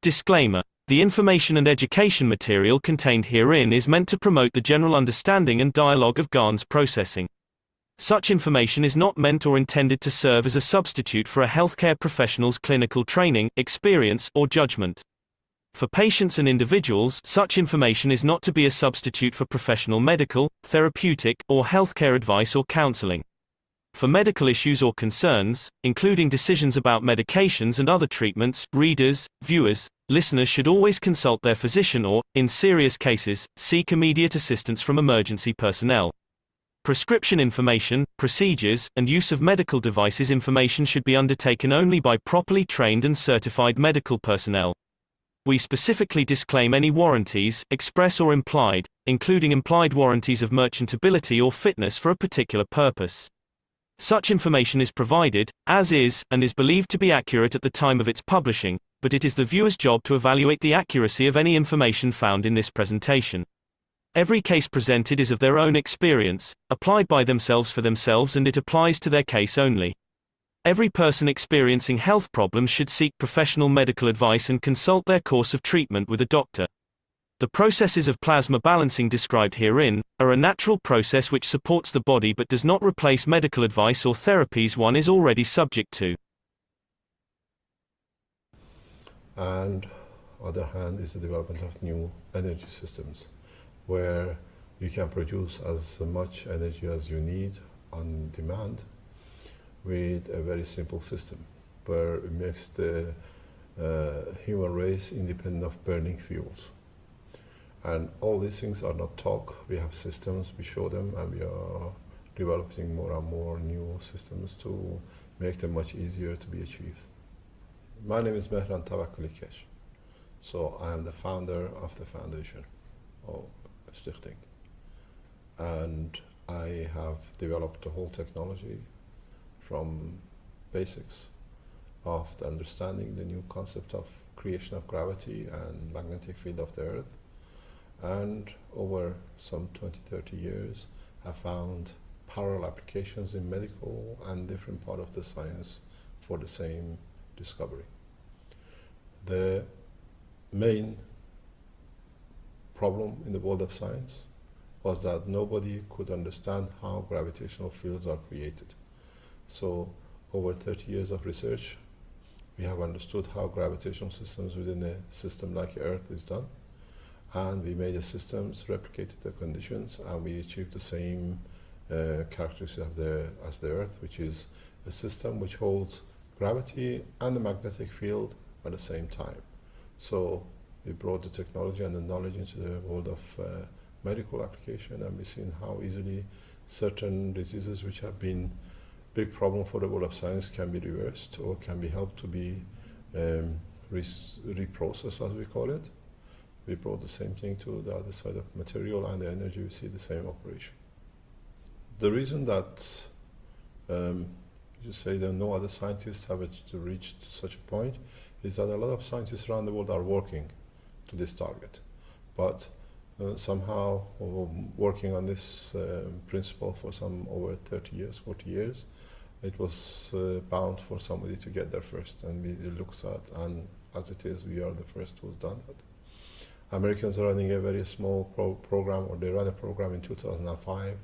Disclaimer. The information and education material contained herein is meant to promote the general understanding and dialogue of GAN's processing. Such information is not meant or intended to serve as a substitute for a healthcare professional's clinical training, experience, or judgment. For patients and individuals, such information is not to be a substitute for professional medical, therapeutic, or healthcare advice or counseling. For medical issues or concerns, including decisions about medications and other treatments, readers, viewers, listeners should always consult their physician or, in serious cases, seek immediate assistance from emergency personnel. Prescription information, procedures, and use of medical devices information should be undertaken only by properly trained and certified medical personnel. We specifically disclaim any warranties, express or implied, including implied warranties of merchantability or fitness for a particular purpose. Such information is provided, as is, and is believed to be accurate at the time of its publishing, but it is the viewer's job to evaluate the accuracy of any information found in this presentation. Every case presented is of their own experience, applied by themselves for themselves, and it applies to their case only. Every person experiencing health problems should seek professional medical advice and consult their course of treatment with a doctor. The processes of plasma balancing described herein are a natural process which supports the body but does not replace medical advice or therapies one is already subject to. And on the other hand is the development of new energy systems, where you can produce as much energy as you need on demand with a very simple system, where it makes the human race independent of burning fuels. And all these things are not talk. We have systems, we show them, and we are developing more and more new systems to make them much easier to be achieved. My name is Mehran Tawakkuli Keshe. So I am the founder of the foundation, or Stichting. And I have developed the whole technology from basics of the understanding the new concept of creation of gravity and magnetic field of the earth. And over some 20-30 years, I found parallel applications in medical and different part of the science for the same discovery. The main problem in the world of science was that nobody could understand how gravitational fields are created. So over 30 years of research, we have understood how gravitational systems within a system like Earth is done. And we made the systems, replicated the conditions, and we achieved the same characteristics as the Earth, which is a system which holds gravity and the magnetic field at the same time. So we brought the technology and the knowledge into the world of medical application, and we've seen how easily certain diseases which have been big problem for the world of science can be reversed or can be helped to be reprocessed, as we call it. We brought the same thing to the other side of material and the energy. We see the same operation. The reason that you say that no other scientists have reached such a point is that a lot of scientists around the world are working to this target, but somehow working on this principle for some over 30 years, 40 years, it was bound for somebody to get there first, and it looks at, and as it is, we are the first who's done that. Americans are running a very small program, or they ran a program in 2005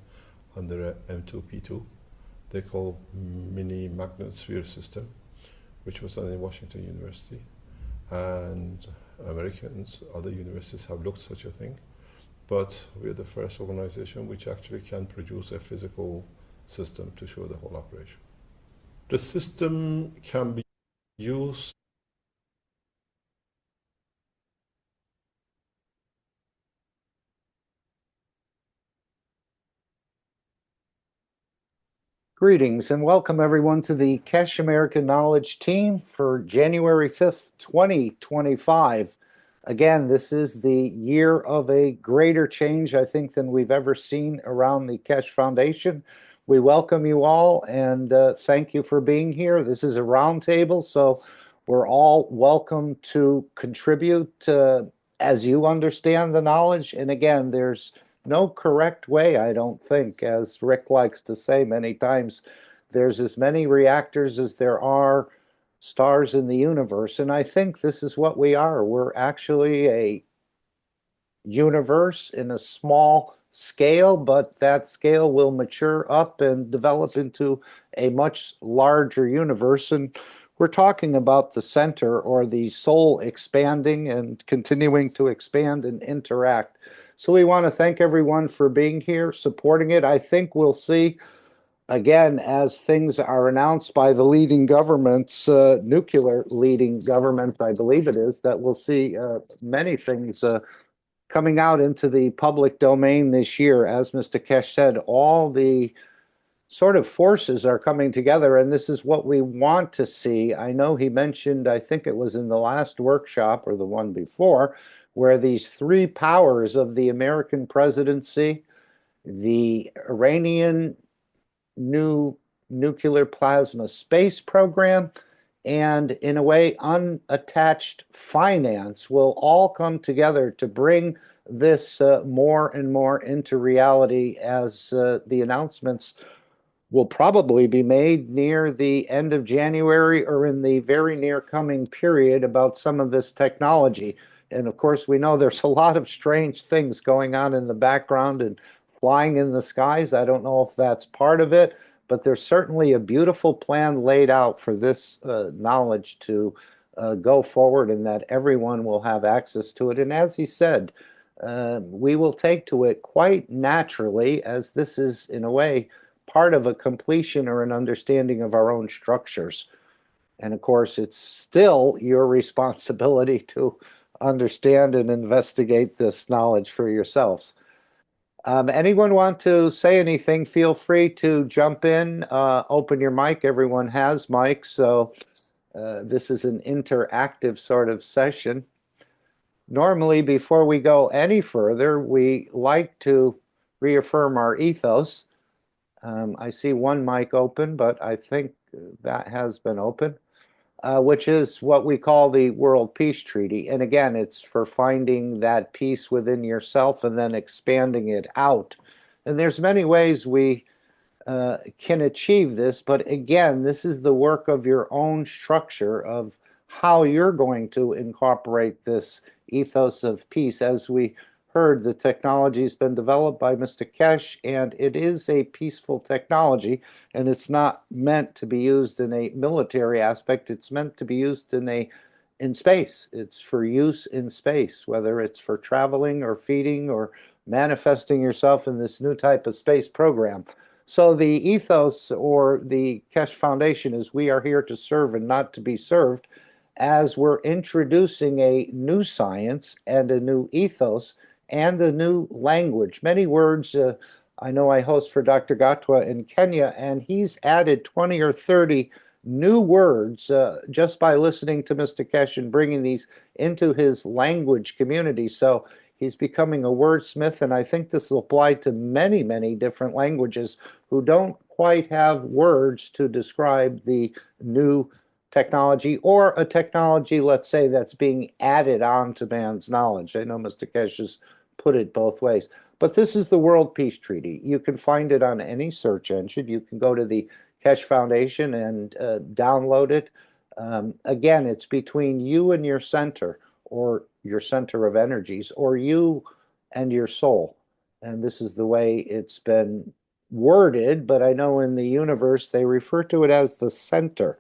under M2P2. They call mini magnet sphere system, which was done in Washington University. And Americans, other universities have looked such a thing, but we're the first organization which actually can produce a physical system to show the whole operation. The system can be used Greetings and welcome everyone to the Keshe American Knowledge Team for January 5th, 2025. Again, this is the year of a greater change, I think, than we've ever seen around the Keshe Foundation. We welcome you all and thank you for being here. This is a roundtable, so we're all welcome to contribute as you understand the knowledge. And again, there's no correct way, I don't think, as Rick likes to say many times. There's as many reactors as there are stars in the universe. And I think this is what we are. We're actually a universe in a small scale, but that scale will mature up and develop into a much larger universe. And we're talking about the center, or the soul, expanding and continuing to expand and interact. So we want to thank everyone for being here, supporting it. I think we'll see, again, as things are announced by the leading governments, nuclear leading governments, I believe it is, that we'll see many things coming out into the public domain this year. As Mr. Keshe said, all the sort of forces are coming together, and this is what we want to see. I know he mentioned, I think it was in the last workshop or the one before, where these three powers of the American presidency, the Iranian new nuclear plasma space program, and in a way unattached finance will all come together to bring this more and more into reality, as the announcements will probably be made near the end of January or in the very near coming period about some of this technology. And of course, we know there's a lot of strange things going on in the background and flying in the skies. I don't know if that's part of it, but there's certainly a beautiful plan laid out for this knowledge to go forward, and that everyone will have access to it. And as he said, we will take to it quite naturally, as this is, in a way, part of a completion or an understanding of our own structures. And of course, it's still your responsibility to understand and investigate this knowledge for yourselves. Anyone want to say anything? Feel free to jump in, open your mic. Everyone has mics, so this is an interactive sort of session. Normally, before we go any further, we like to reaffirm our ethos. I see one mic open, but I think that has been open, which is what we call the World Peace Treaty. And again, it's for finding that peace within yourself and then expanding it out. And there's many ways we can achieve this, but again, this is the work of your own structure of how you're going to incorporate this ethos of peace. As we heard, the technology has been developed by Mr. Keshe, and it is a peaceful technology, and it's not meant to be used in a military aspect. It's meant to be used in space. It's for use in space, whether it's for traveling or feeding or manifesting yourself in this new type of space program. So the ethos, or the Keshe Foundation, is we are here to serve and not to be served, as we're introducing a new science and a new ethos and a new language. Many words, I know I host for Dr. Gatwa in Kenya, and he's added 20 or 30 new words just by listening to Mr. Keshe and bringing these into his language community. So he's becoming a wordsmith, and I think this will apply to many, many different languages who don't quite have words to describe the new technology, or a technology, let's say, that's being added on to man's knowledge. I know Mr. Keshe has put it both ways. But this is the World Peace Treaty. You can find it on any search engine. You can go to the Keshe Foundation and download it. Again, it's between you and your center, or your center of energies, or you and your soul. And this is the way it's been worded, but I know in the universe they refer to it as the center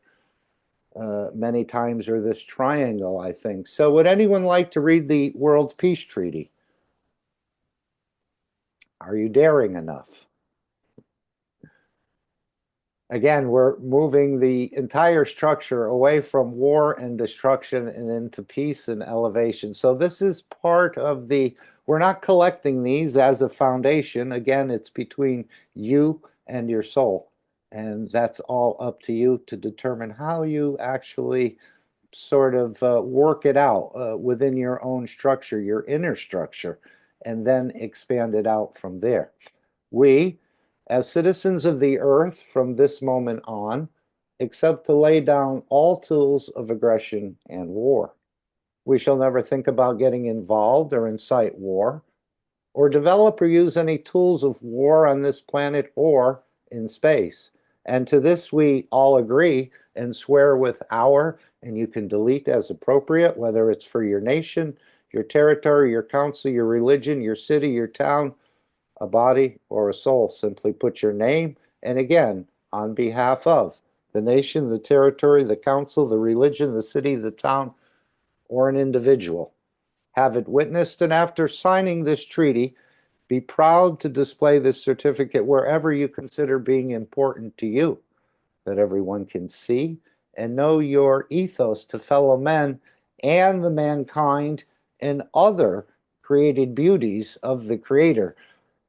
many times, or this triangle, I think. So would anyone like to read the World Peace Treaty? Are you daring enough? Again, we're moving the entire structure away from war and destruction and into peace and elevation. So this is part of we're not collecting these as a foundation. Again, it's between you and your soul. And that's all up to you to determine how you actually sort of work it out within your own structure, your inner structure, and then expand it out from there. We, as citizens of the earth from this moment on, accept to lay down all tools of aggression and war. We shall never think about getting involved or incite war, or develop or use any tools of war on this planet or in space. And to this we all agree and swear with our, and you can delete as appropriate, whether it's for your nation, your territory, your council, your religion, your city, your town, a body, or a soul. Simply put your name, and again, on behalf of the nation, the territory, the council, the religion, the city, the town, or an individual. Have it witnessed, and after signing this treaty, be proud to display this certificate wherever you consider being important to you, that everyone can see and know your ethos to fellow men and the mankind and other created beauties of the Creator.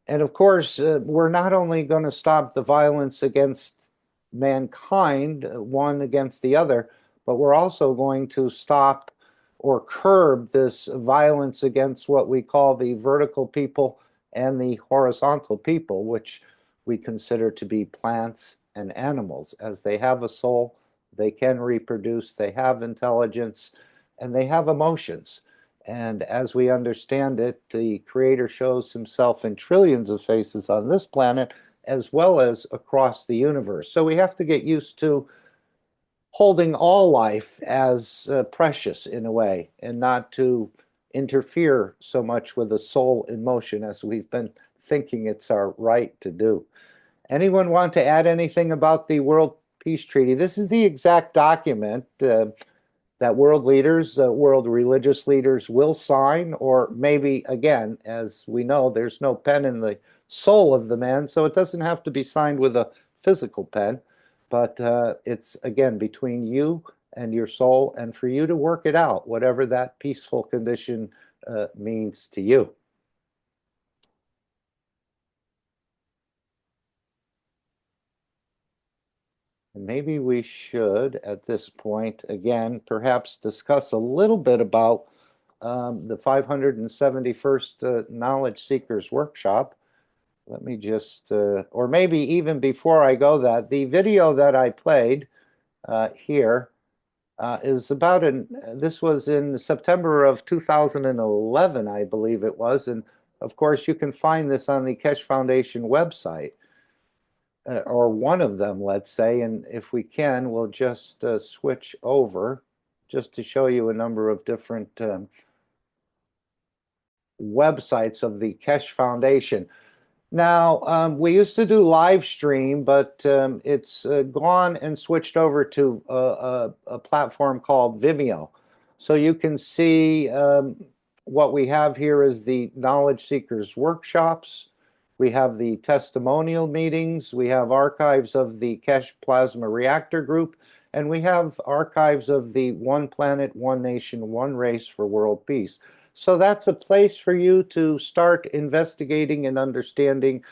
And of course, we're not only going to stop the violence against mankind, one against the other, but we're also going to stop or curb this violence against what we call the vertical people and the horizontal people, which we consider to be plants and animals. As they have a soul, they can reproduce, they have intelligence, and they have emotions. And as we understand it, the Creator shows himself in trillions of faces on this planet, as well as across the universe. So we have to get used to holding all life as precious in a way, and not to interfere so much with the soul in motion as we've been thinking it's our right to do. Anyone want to add anything about the World Peace Treaty? This is the exact document that world leaders, world religious leaders will sign, or maybe, again, as we know, there's no pen in the soul of the man, so it doesn't have to be signed with a physical pen, but it's, again, between you and your soul, and for you to work it out, whatever that peaceful condition means to you. And maybe we should, at this point, again, perhaps discuss a little bit about the 571st Knowledge Seekers Workshop. Let me just, or maybe even before I go that, the video that I played here is about, this was in September of 2011, I believe it was. And of course, you can find this on the Keshe Foundation website. Or one of them, let's say, and if we can, we'll just switch over just to show you a number of different websites of the Keshe Foundation. Now, we used to do live stream, but it's gone and switched over to a platform called Vimeo. So you can see what we have here is the Knowledge Seekers workshops. We have the testimonial meetings, we have archives of the Keshe Plasma Reactor Group, and we have archives of the One Planet, One Nation, One Race for World Peace. So that's a place for you to start investigating and understanding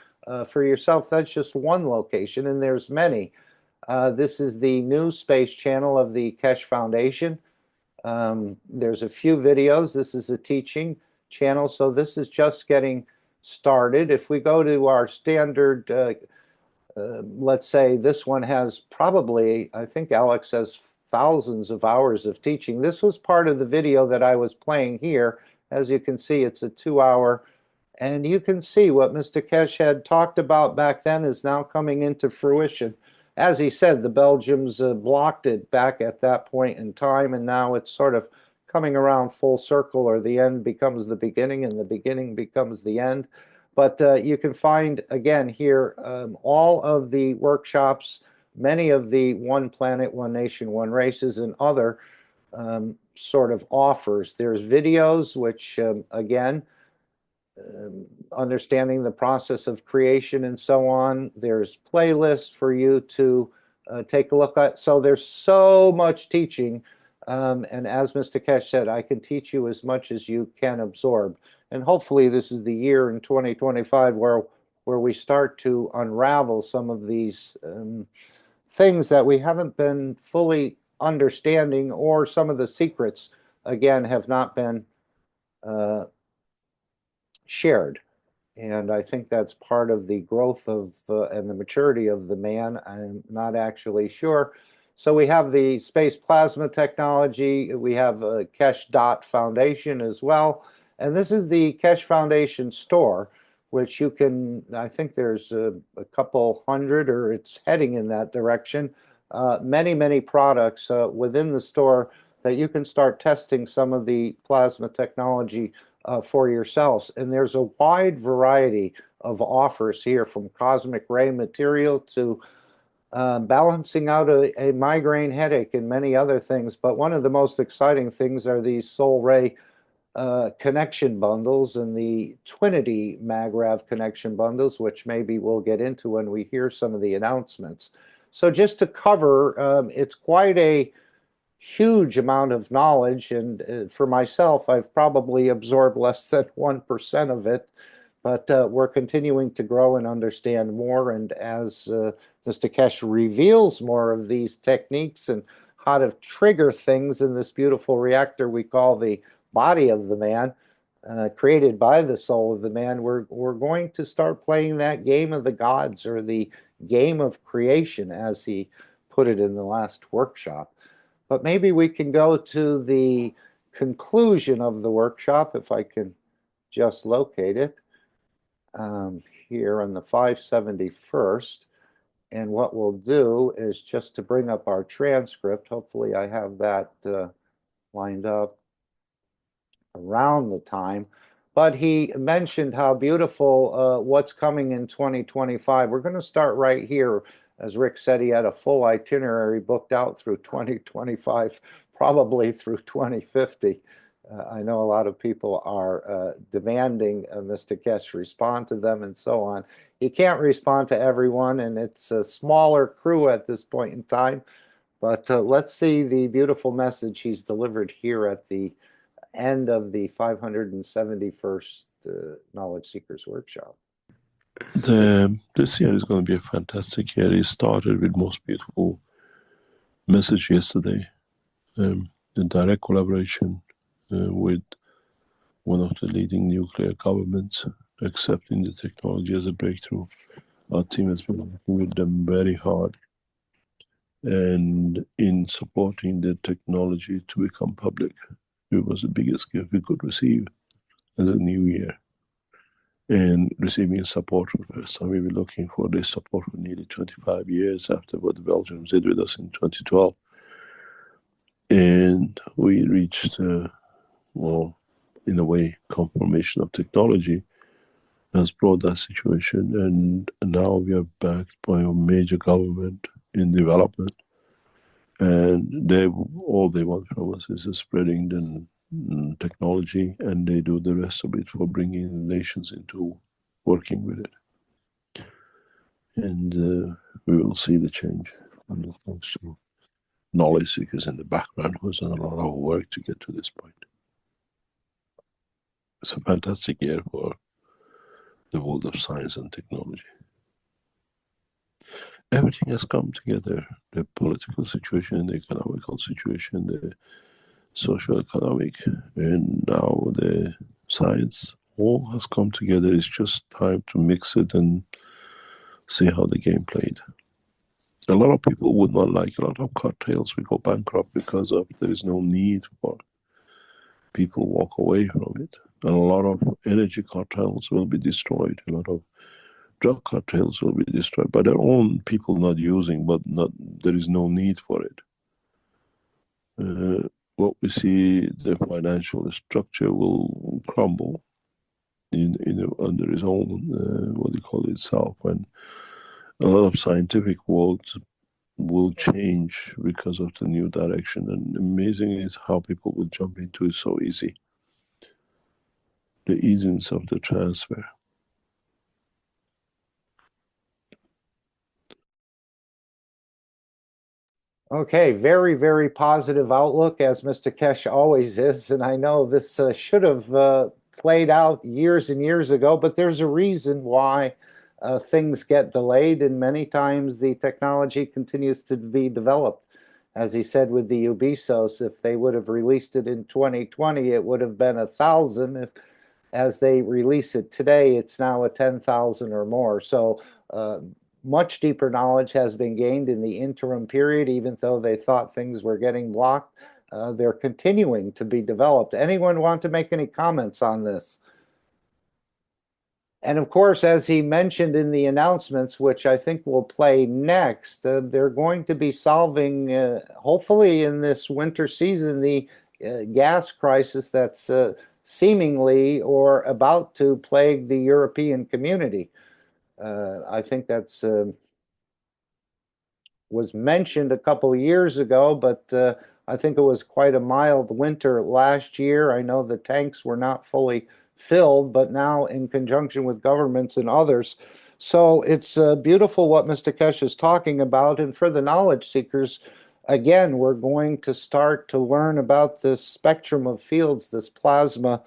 for yourself. That's just one location, and there's many. This is the new space channel of the Keshe Foundation. There's a few videos. This is a teaching channel, so this is just getting started. If we go to our standard, let's say this one has probably, I think Alex has thousands of hours of teaching. This was part of the video that I was playing here. As you can see, it's a 2-hour, and you can see what Mr. Keshe had talked about back then is now coming into fruition. As he said, the Belgians blocked it back at that point in time, and now it's sort of coming around full circle, or the end becomes the beginning and the beginning becomes the end. But you can find, again, here all of the workshops, many of the One Planet, One Nation, One Races, and other sort of offers. There's videos, which, again, understanding the process of creation and so on. There's playlists for you to take a look at. So there's so much teaching. And as Mr. Keshe said, I can teach you as much as you can absorb. And hopefully this is the year in 2025 where we start to unravel some of these things that we haven't been fully understanding, or some of the secrets, again, have not been shared. And I think that's part of the growth of and the maturity of the man. I'm not actually sure. So we have the space plasma technology. We have Keshe Foundation as well. And this is the Keshe Foundation store, which you can, I think there's a couple hundred, or it's heading in that direction, many products within the store that you can start testing some of the plasma technology for yourselves. And there's a wide variety of offers here, from cosmic ray material to balancing out a migraine headache and many other things. But one of the most exciting things are these Soul Ray connection bundles and the Twinity MagRav connection bundles, which maybe we'll get into when we hear some of the announcements. So just to cover, it's quite a huge amount of knowledge, and for myself, I've probably absorbed less than 1% of it, but we're continuing to grow and understand more. And as Mr. Keshe reveals more of these techniques and how to trigger things in this beautiful reactor we call the body of the man, created by the soul of the man, we're going to start playing that game of the gods, or the game of creation, as he put it in the last workshop. But maybe we can go to the conclusion of the workshop, if I can just locate it, here on the 571st. And what we'll do is just to bring up our transcript. Hopefully I have that lined up around the time. But he mentioned how beautiful what's coming in 2025. We're going to start right here. As Rick said, he had a full itinerary booked out through 2025, probably through 2050. I know a lot of people are demanding Mr. Keshe respond to them and so on. He can't respond to everyone, and it's a smaller crew at this point in time. But let's see the beautiful message he's delivered here at the end of the 571st Knowledge Seekers Workshop. This year is going to be a fantastic year. It started with most beautiful message yesterday, in direct collaboration with one of the leading nuclear governments, accepting the technology as a breakthrough. Our team has been working with them very hard, and in supporting the technology to become public. It was the biggest gift we could receive as a new year. And receiving support for the first time. We were looking for this support for nearly 25 years after what the Belgians did with us in 2012. And we reached, well, in a way, confirmation of technology has brought that situation. And now we are backed by a major government in development. And all they want from us is spreading the technology, and they do the rest of it for bringing the nations into working with it. And we will see the change when it comes to knowledge seekers in the background who's done a lot of work to get to this point. It's a fantastic year for the world of science and technology. Everything has come together, the political situation, the economical situation, the socio-economic, and now the science, all has come together. It's just time to mix it and see how the game played. A lot of people would not like, a lot of cartels will go bankrupt because of there is no need for people walk away from it. And a lot of energy cartels will be destroyed. A lot of drug cartels will be destroyed by their own people not using, but there is no need for it. What we see, the financial structure will crumble under its own, what do you call it, itself, and a lot of scientific worlds will change because of the new direction. And amazing is how people will jump into it so easy. The easiness of the transfer. Okay, very positive outlook, as Mr. Keshe always is. And I know this should have played out years and years ago, but there's a reason why things get delayed, and many times the technology continues to be developed. As he said with the Ubisoft, if they would have released it in 2020, it would have been 1,000. If, as they release it today, it's now 10,000 or more. So much deeper knowledge has been gained in the interim period, even though they thought things were getting blocked. They're continuing to be developed. Anyone want to make any comments on this? And of course, as he mentioned in the announcements, which I think will play next, they're going to be solving, hopefully in this winter season, the gas crisis that's seemingly or about to plague the European community. I think that's was mentioned a couple of years ago, but I think it was quite a mild winter last year. I know the tanks were not fully filled, but now in conjunction with governments and others. So it's beautiful what Mr. Keshe is talking about. And for the knowledge seekers, again, we're going to start to learn about this spectrum of fields, this plasma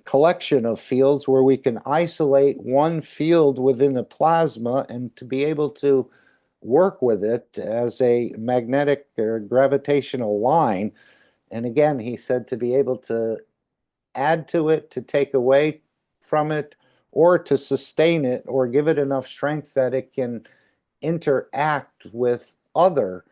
collection of fields where we can isolate one field within the plasma and to be able to work with it as a magnetic or gravitational line. And again, he said to be able to add to it, to take away from it, or to sustain it, or give it enough strength that it can interact with other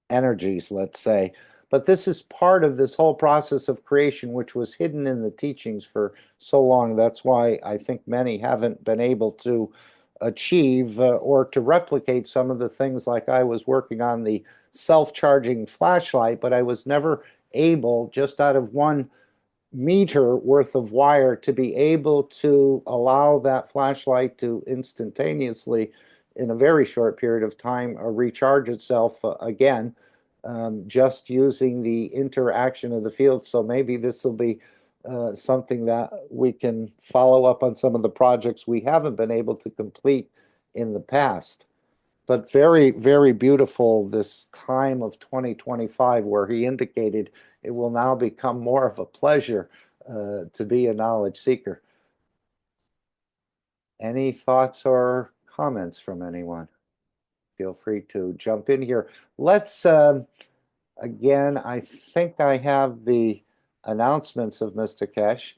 energies, let's say. But this is part of this whole process of creation, which was hidden in the teachings for so long. That's why I think many haven't been able to achieve or to replicate some of the things, like I was working on the self-charging flashlight, but I was never able, just out of 1 meter worth of wire, to be able to allow that flashlight to instantaneously, in a very short period of time, recharge itself again, just using the interaction of the field. So maybe this will be something that we can follow up on some of the projects we haven't been able to complete in the past. But very, very beautiful, this time of 2025, where he indicated it will now become more of a pleasure to be a knowledge seeker. Any thoughts or comments from anyone? Feel free to jump in here. Let's, again, I think I have the announcements of Mr. Keshe,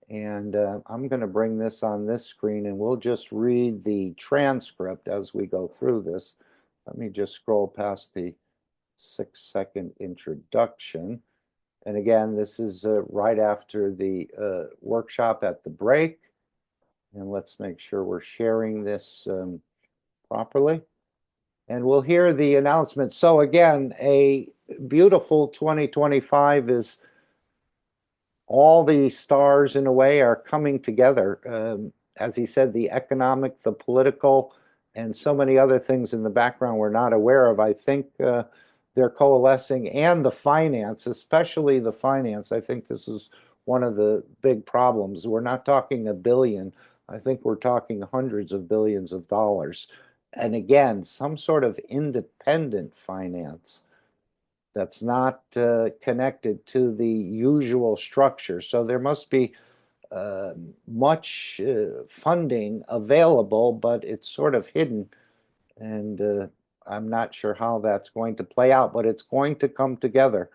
and I'm going to bring this on this screen, and we'll just read the transcript as we go through this. Let me just scroll past the 6-second introduction. And again, this is right after the workshop at the break. And let's make sure we're sharing this properly. And we'll hear the announcement. So again, a beautiful 2025 is all the stars in a way are coming together. As he said, the economic, the political, and so many other things in the background we're not aware of. I think they're coalescing, and the finance, especially the finance. I think this is one of the big problems. We're not talking a billion. I think we're talking hundreds of billions of dollars. And again, some sort of independent finance that's not connected to the usual structure. So there must be much funding available, but it's sort of hidden. And I'm not sure how that's going to play out, but it's going to come together.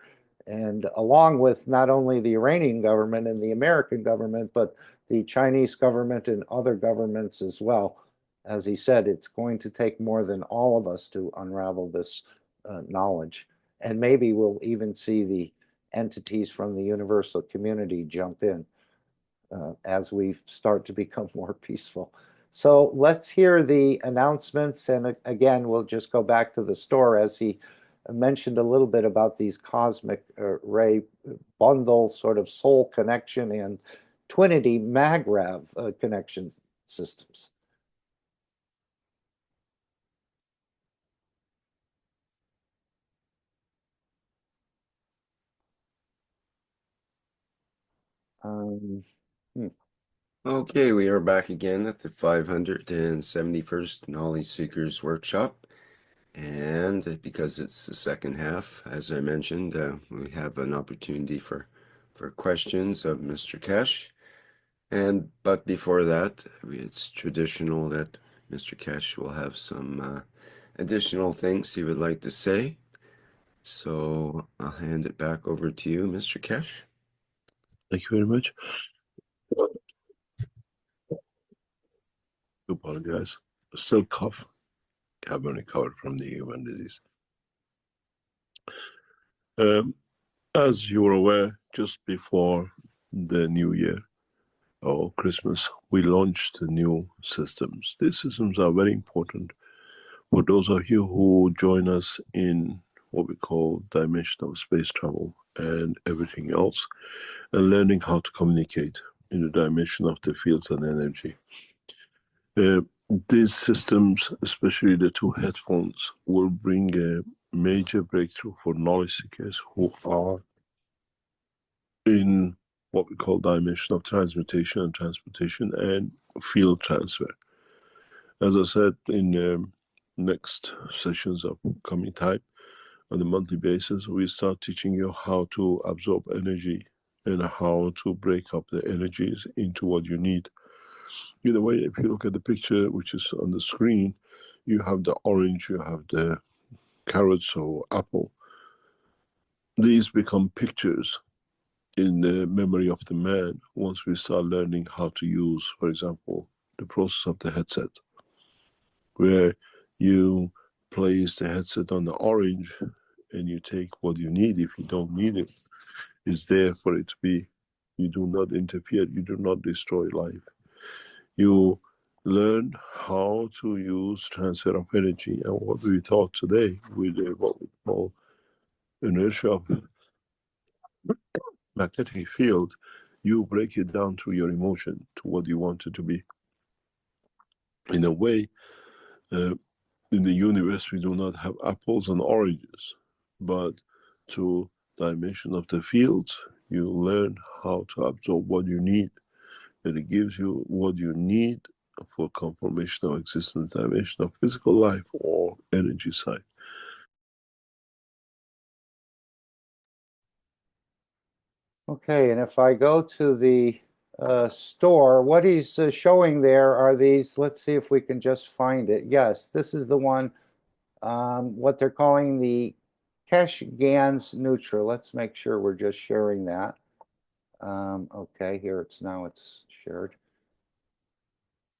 And along with not only the Iranian government and the American government, but the Chinese government and other governments as well. As he said, it's going to take more than all of us to unravel this knowledge. And maybe we'll even see the entities from the universal community jump in as we start to become more peaceful. So let's hear the announcements. And again, we'll just go back to the store, as he mentioned a little bit about these cosmic ray bundle sort of soul connection and Twinity MagRav connection systems. Okay, we are back again at the 571st Knowledge Seekers Workshop. And because it's the second half, as I mentioned, we have an opportunity for questions of Mr. Keshe. But before that, it's traditional that Mr. Keshe will have some additional things he would like to say. So I'll hand it back over to you, Mr. Keshe. Thank you very much. I apologize. Still cough. Haven't recovered from the human disease. As you are aware, just before the new year, or Christmas, we launched new systems. These systems are very important for those of you who join us in what we call dimensional space travel and everything else, and learning how to communicate in the dimension of the fields and energy. These systems, especially the two headphones, will bring a major breakthrough for knowledge seekers who are in what we call dimension of transmutation and transportation and field transfer. As I said, in next sessions of coming time, on a monthly basis, we start teaching you how to absorb energy and how to break up the energies into what you need. Either way, if you look at the picture which is on the screen, you have the orange, you have the carrots or apple. These become pictures in the memory of the man once we start learning how to use, for example, the process of the headset, where you place the headset on the orange and you take what you need. If you don't need it, it's there for it to be. You do not interfere, you do not destroy life. You learn how to use transfer of energy, and what we taught today with what we call inertia of magnetic field, you break it down through your emotion to what you want it to be. In a way, in the universe, we do not have apples and oranges, but through dimension of the fields, you learn how to absorb what you need, and it gives you what you need for confirmation of existence, dimension of physical life or energy side. Okay, and if I go to the store, what he's showing there are these, let's see if we can just find it. Yes, this is the one, what they're calling the Keshe Gans Nutra. Let's make sure we're just sharing that. Okay, here it's shared.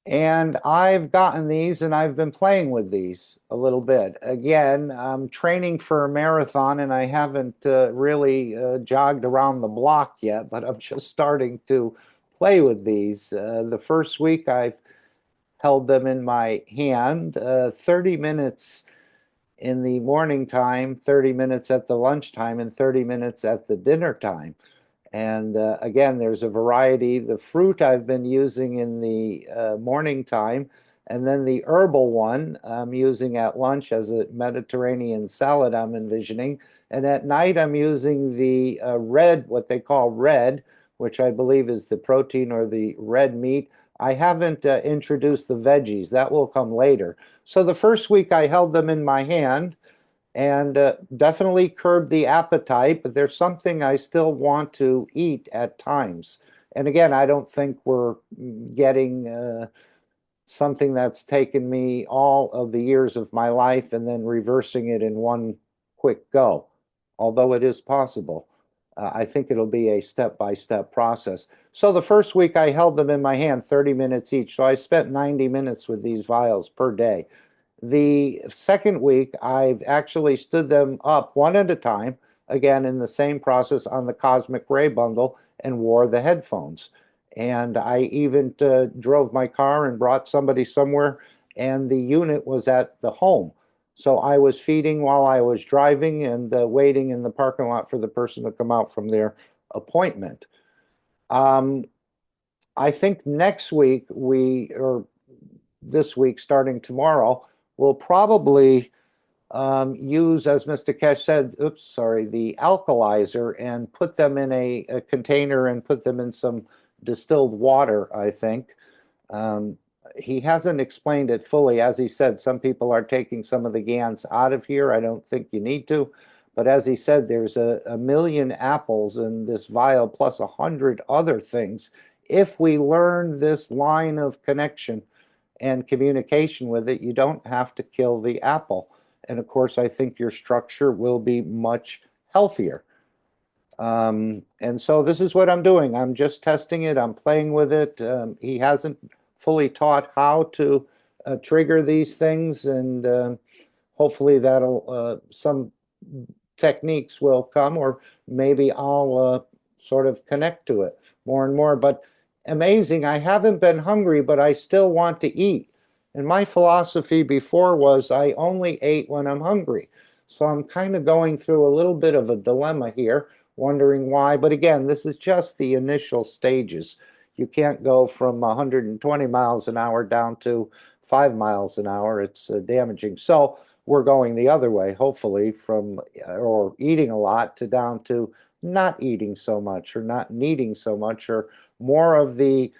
And I've gotten these and I've been playing with these a little bit. Again, I'm training for a marathon and I haven't really jogged around the block yet, but I'm just starting to play with these. The first week I've held them in my hand, 30 minutes in the morning time, 30 minutes at the lunchtime, and 30 minutes at the dinner time. And again, there's a variety. The fruit I've been using in the morning time, and then the herbal one I'm using at lunch as a Mediterranean salad I'm envisioning. And at night, I'm using the red, what they call red, which I believe is the protein or the red meat. I haven't introduced the veggies. That will come later. So the first week I held them in my hand and definitely curb the appetite, but there's something I still want to eat at times. And again, I don't think we're getting something that's taken me all of the years of my life and then reversing it in one quick go, although it is possible. I think it'll be a step-by-step process. So the first week I held them in my hand, 30 minutes each. So I spent 90 minutes with these vials per day. The second week, I've actually stood them up one at a time, again, in the same process on the Cosmic Ray bundle, and wore the headphones. And I even drove my car and brought somebody somewhere, and the unit was at the home. So I was feeding while I was driving and waiting in the parking lot for the person to come out from their appointment. I think next week, or this week, starting tomorrow, we'll probably use, as Mr. Keshe said, the alkalizer and put them in a container and put them in some distilled water, I think. He hasn't explained it fully. As he said, some people are taking some of the GANs out of here. I don't think you need to. But as he said, there's a million apples in this vial plus 100 other things. If we learn this line of connection and communication with it, you don't have to kill the apple. And of course, I think your structure will be much healthier. And so this is what I'm doing. I'm just testing it. I'm playing with it. He hasn't fully taught how to trigger these things, and hopefully that'll some techniques will come, or maybe I'll sort of connect to it more and more. But amazing. I haven't been hungry, but I still want to eat. And my philosophy before was I only ate when I'm hungry. So I'm kind of going through a little bit of a dilemma here, wondering why. But again, this is just the initial stages. You can't go from 120 miles an hour down to 5 miles an hour. It's damaging. So we're going the other way, hopefully, from or eating a lot to down to not eating so much or not needing so much or more of the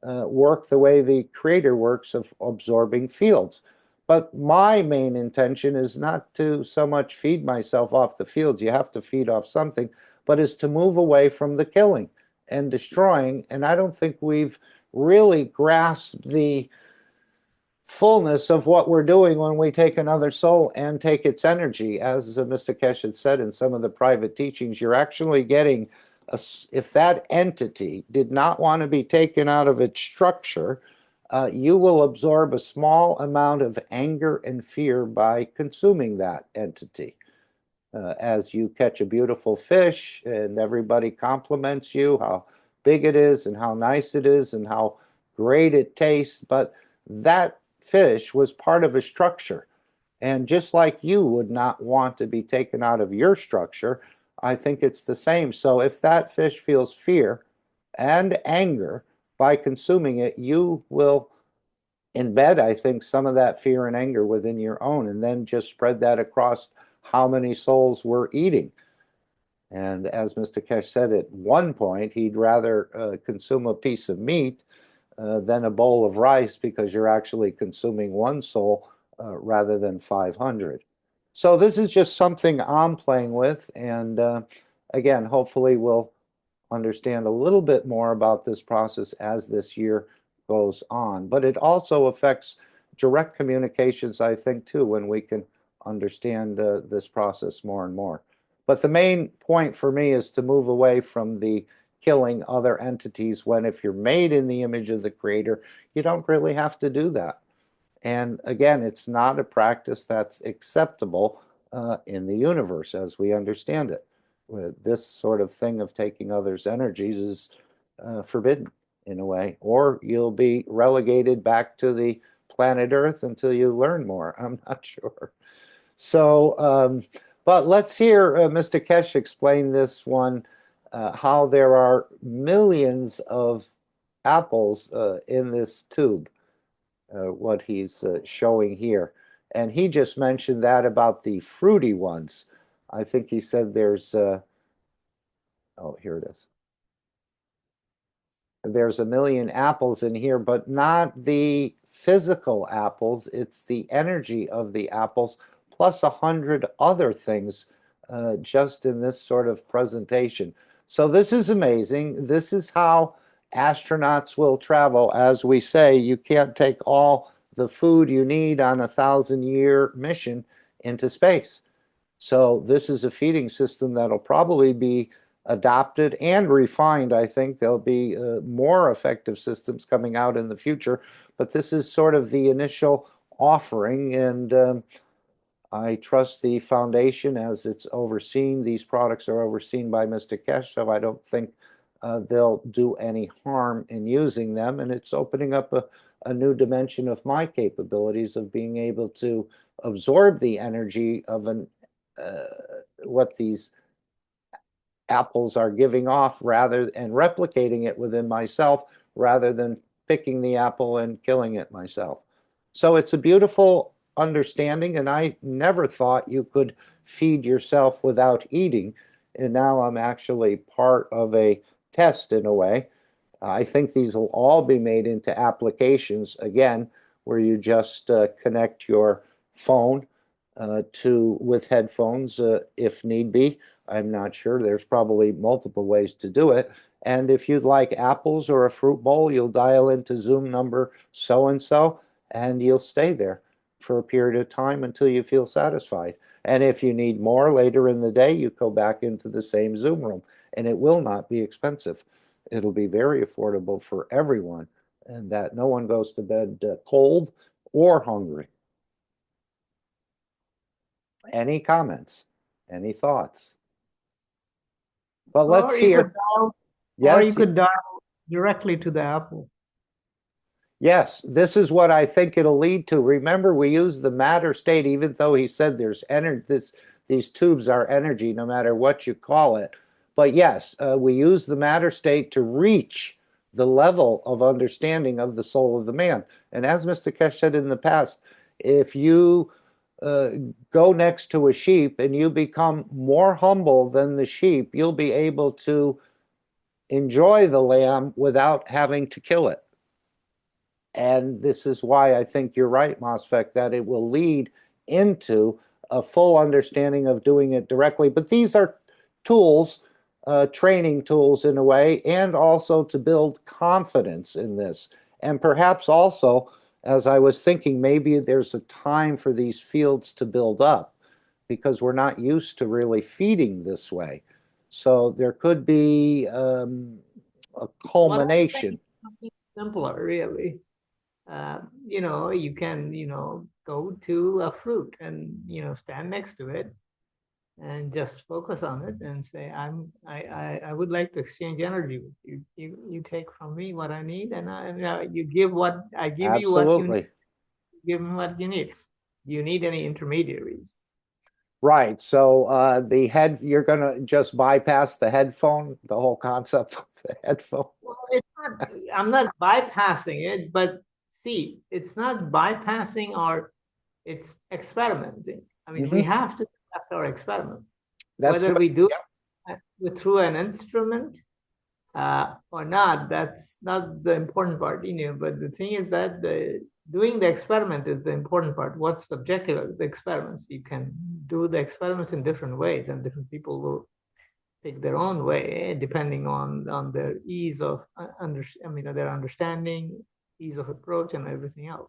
work the way the creator works of absorbing fields. But my main intention is not to so much feed myself off the fields. You have to feed off something, but is to move away from the killing and destroying. And I don't think we've really grasped the fullness of what we're doing when we take another soul and take its energy. As Mr. Keshe had said in some of the private teachings, you're actually getting, if that entity did not want to be taken out of its structure, you will absorb a small amount of anger and fear by consuming that entity. As you catch a beautiful fish and everybody compliments you, how big it is and how nice it is and how great it tastes, but that fish was part of a structure. And just like you would not want to be taken out of your structure, I think it's the same. So if that fish feels fear and anger by consuming it, you will embed, I think, some of that fear and anger within your own, and then just spread that across how many souls we're eating. And as Mr. Keshe said at one point, he'd rather consume a piece of meat than a bowl of rice because you're actually consuming one soul rather than 500. So this is just something I'm playing with. And again, hopefully we'll understand a little bit more about this process as this year goes on. But it also affects direct communications, I think, too, when we can understand this process more and more. But the main point for me is to move away from the killing other entities when if you're made in the image of the creator, you don't really have to do that. And again, it's not a practice that's acceptable in the universe as we understand it. This sort of thing of taking others' energies is forbidden in a way, or you'll be relegated back to the planet Earth until you learn more. I'm not sure. So, but let's hear Mr. Keshe explain this one, how there are millions of apples in this tube, what he's showing here. And he just mentioned that about the fruity ones. I think he said there's, oh, here it is. There's a million apples in here, but not the physical apples. It's the energy of the apples plus 100 other things just in this sort of presentation. So this is amazing. This is how astronauts will travel. As we say, you can't take all the food you need on a 1,000-year mission into space. So this is a feeding system that'll probably be adopted and refined. I think there'll be more effective systems coming out in the future, but this is sort of the initial offering, and I trust the foundation as it's overseen. These products are overseen by Mr. Keshe, so I don't think they'll do any harm in using them, and it's opening up a new dimension of my capabilities of being able to absorb the energy of what these apples are giving off rather and replicating it within myself rather than picking the apple and killing it myself. So it's a beautiful understanding, and I never thought you could feed yourself without eating, and now I'm actually part of a test in a way. I think these will all be made into applications, again, where you just connect your phone with headphones if need be. I'm not sure. There's probably multiple ways to do it. And if you'd like apples or a fruit bowl, you'll dial into Zoom number so-and-so, and you'll stay there for a period of time until you feel satisfied. And if you need more later in the day, you go back into the same Zoom room, and it will not be expensive. It'll be very affordable for everyone, and that no one goes to bed cold or hungry. Any comments? Any thoughts? Well, let's Or you hear. could dial, or Yes. you could dial directly to the apple. Yes, this is what I think it'll lead to. Remember, we use the matter state, even though he said there's energy, these tubes are energy, no matter what you call it. But yes, we use the matter state to reach the level of understanding of the soul of the man. And as Mr. Keshe said in the past, if you uh, go next to a sheep and you become more humble than the sheep, you'll be able to enjoy the lamb without having to kill it. And this is why I think you're right, Mosfeq, that it will lead into a full understanding of doing it directly. But these are tools, training tools in a way, and also to build confidence in this. And perhaps also, as I was thinking, maybe there's a time for these fields to build up because we're not used to really feeding this way. So there could be a culmination. Something simpler, really. You can, go to a fruit and, stand next to it and just focus on it and say, I would like to exchange energy with you. You take from me what I need, and you give what I give you what you need. Give me what you need. Do you need any intermediaries? Right. So the head, you're going to just bypass the headphone, the whole concept of the headphone. Well, I'm not bypassing it, but see, it's not bypassing or it's experimenting. I mean, we have to conduct our experiment. Whether we do it through an instrument or not, that's not the important part, But the thing is that doing the experiment is the important part. What's the objective of the experiments? You can do the experiments in different ways, and different people will take their own way depending on their ease of their understanding, ease of approach, and everything else.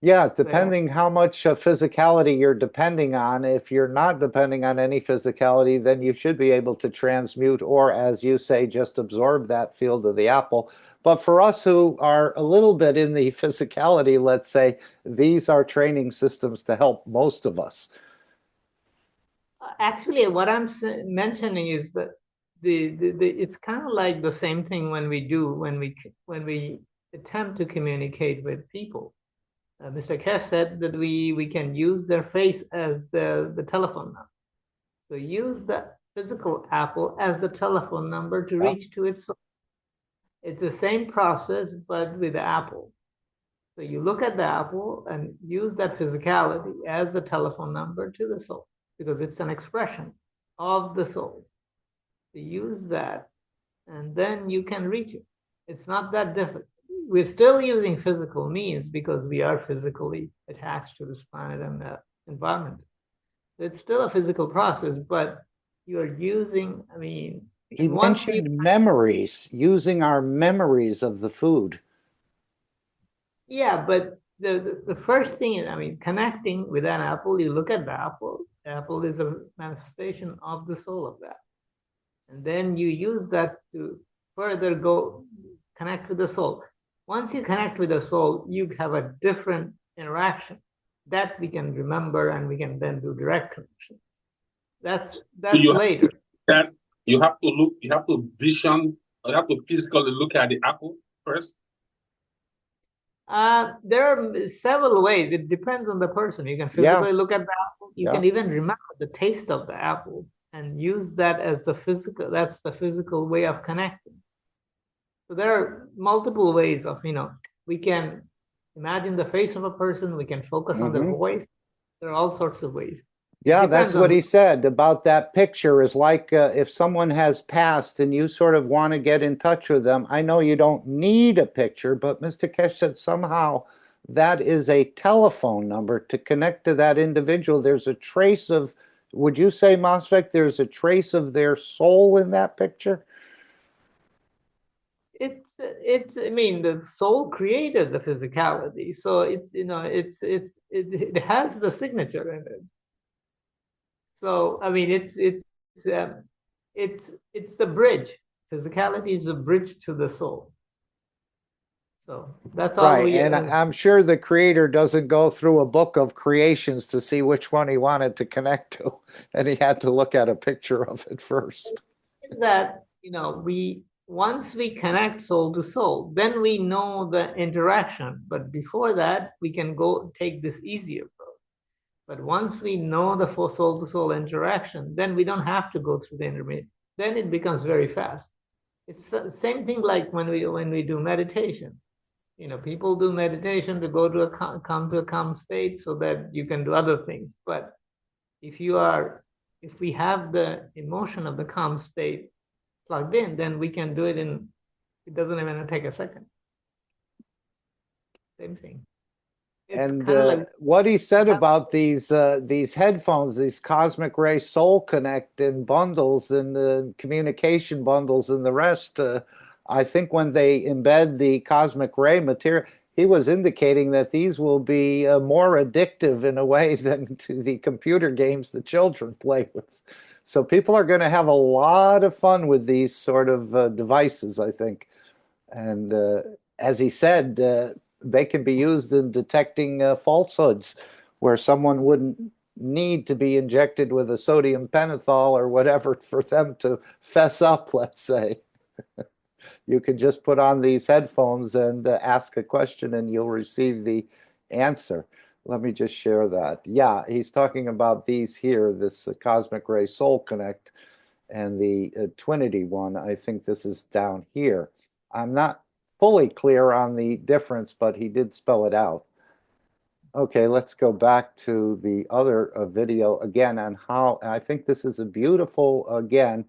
Yeah, depending how much physicality you're depending on. If you're not depending on any physicality, then you should be able to transmute or, as you say, just absorb that field of the apple. But for us who are a little bit in the physicality, let's say, these are training systems to help most of us. Actually, what I'm mentioning is that it's kind of like the same thing when we attempt to communicate with people. Mr. Keshe said that we can use their face as the telephone number. So use the physical apple as the telephone number to reach to its soul. It's the same process, but with the apple. So you look at the apple and use that physicality as the telephone number to the soul, because it's an expression of the soul. So use that, and then you can reach it. It's not that difficult. We're still using physical means because we are physically attached to this planet and the environment. It's still a physical process, but you're using, he mentioned memories, using our memories of the food. Yeah, but the first thing is, connecting with an apple, you look at the apple. The apple is a manifestation of the soul of that. And then you use that to further go connect with the soul. Once you connect with the soul, you have a different interaction that we can remember, and we can then do direct connection. That's later. You have to physically look at the apple first. There are several ways. It depends on the person. You can physically look at the apple. You can even remember the taste of the apple and use that as that's the physical way of connecting. So there are multiple ways of, we can imagine the face of a person. We can focus on their voice. There are all sorts of ways. Yeah, that's what he said about that picture is like if someone has passed and you sort of want to get in touch with them. I know you don't need a picture, but Mr. Keshe said somehow that is a telephone number to connect to that individual. There's a trace of, would you say, Mosfeq, there's a trace of their soul in that picture? The soul created the physicality, so it has the signature in it. So it's the bridge. Physicality is a bridge to the soul. So that's all. Right, and I'm sure the creator doesn't go through a book of creations to see which one he wanted to connect to, and he had to look at a picture of it first. That once we connect soul to soul, then we know the interaction. But before that, we can go take this easy approach. But once we know the soul to soul interaction, then we don't have to go through the intermediate. Then it becomes very fast. It's the same thing like when we do meditation. You know, people do meditation to go to come to a calm state so that you can do other things. But if we have the emotion of the calm state plugged in, then we can do it it doesn't even take a second. Same thing. It's And kind of like what he said about these headphones, these Cosmic Ray Soul Connect in bundles and communication bundles and the rest, I think when they embed the Cosmic Ray material, he was indicating that these will be more addictive in a way than to the computer games the children play with. So people are going to have a lot of fun with these sort of devices, I think. And as he said, they can be used in detecting falsehoods where someone wouldn't need to be injected with a sodium pentothal or whatever for them to fess up, let's say. You can just put on these headphones and ask a question and you'll receive the answer. Let me just share that. Yeah, he's talking about these here, this Cosmic Ray Soul Connect and the Twinity one. I think this is down here. I'm not fully clear on the difference, but he did spell it out. Okay, let's go back to the other video again on how, I think this is a beautiful, again,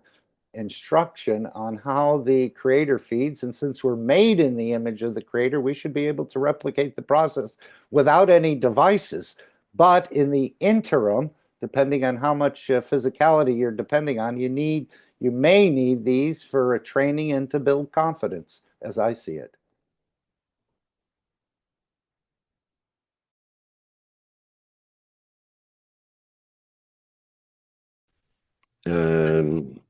instruction on how the creator feeds. And since we're made in the image of the creator, we should be able to replicate the process without any devices. But in the interim, depending on how much physicality you're depending on, you may need these for a training and to build confidence, as I see it.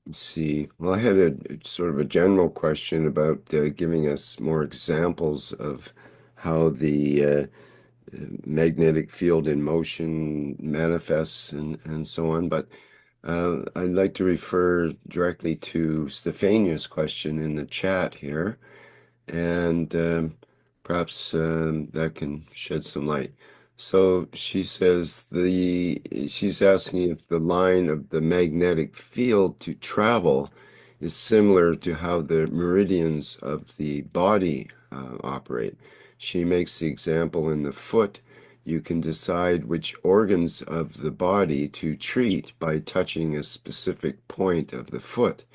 Let's see. Well, I had a sort of a general question about giving us more examples of how the magnetic field in motion manifests and so on. But I'd like to refer directly to Stefania's question in the chat here, and perhaps that can shed some light. So she says she's asking if the line of the magnetic field to travel is similar to how the meridians of the body operate. She makes the example in the foot. You can decide which organs of the body to treat by touching a specific point of the foot.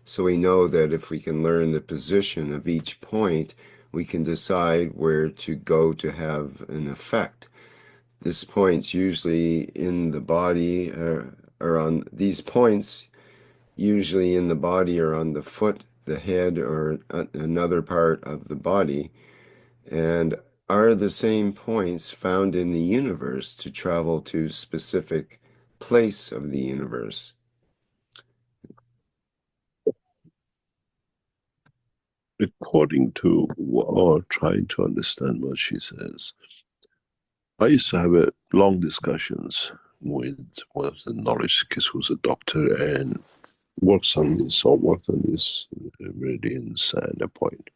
So we know that if we can learn the position of each point, we can decide where to go to have an effect. This point's usually in the body, or on these points, usually in the body or on the foot, the head, or another part of the body, and are the same points found in the universe to travel to specific place of the universe. According to or trying to understand what she says, I used to have long discussions with one of the knowledge seekers who's a doctor and worked on this meridians and a point.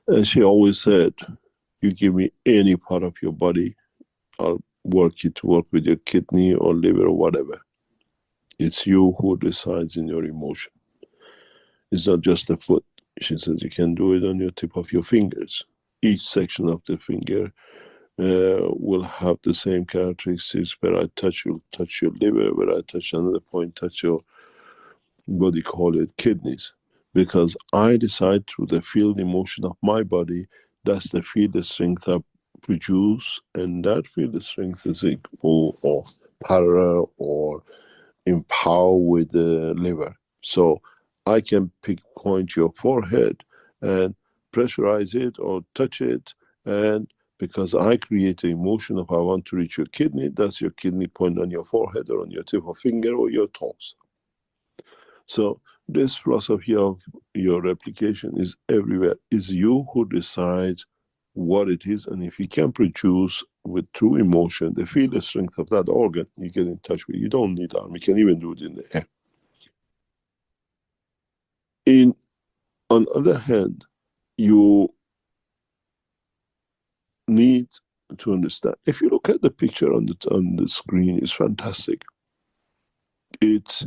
And she always said, you give me any part of your body, I'll work it to work with your kidney or liver or whatever. It's you who decides in your emotion. It's not just the foot. She says you can do it on your tip of your fingers. Each section of the finger will have the same characteristics. Where I touch, you'll touch your liver. Where I touch another point, touch your, what do you call it, kidneys. Because I decide through the field emotion of my body, that's the field strength I produce, and that field strength is equal or parallel or in power with the liver. So I can pinpoint your forehead and pressurize it or touch it, and because I create the emotion of I want to reach your kidney, that's your kidney point on your forehead or on your tip of finger or your toes. So this philosophy of your replication is everywhere. It's you who decides what it is, and if you can produce with true emotion the field strength of that organ, you get in touch with it. You don't need arm. You can even do it in the air. In On the other hand, you need to understand. If you look at the picture on the screen, it's fantastic. It's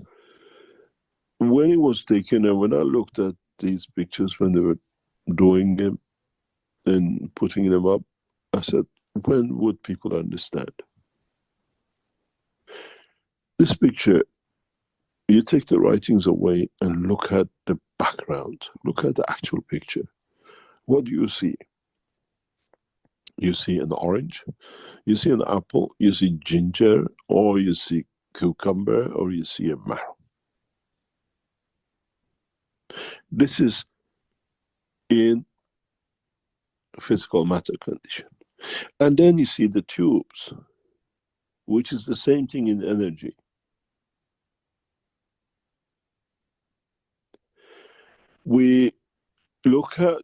when it was taken, and when I looked at these pictures when they were doing them and putting them up, I said, when would people understand? This picture, you take the writings away and look at the background, look at the actual picture. What do you see? You see an orange, you see an apple, you see ginger, or you see cucumber, or you see a marrow. This is in physical matter condition. And then you see the tubes, which is the same thing in energy. We look at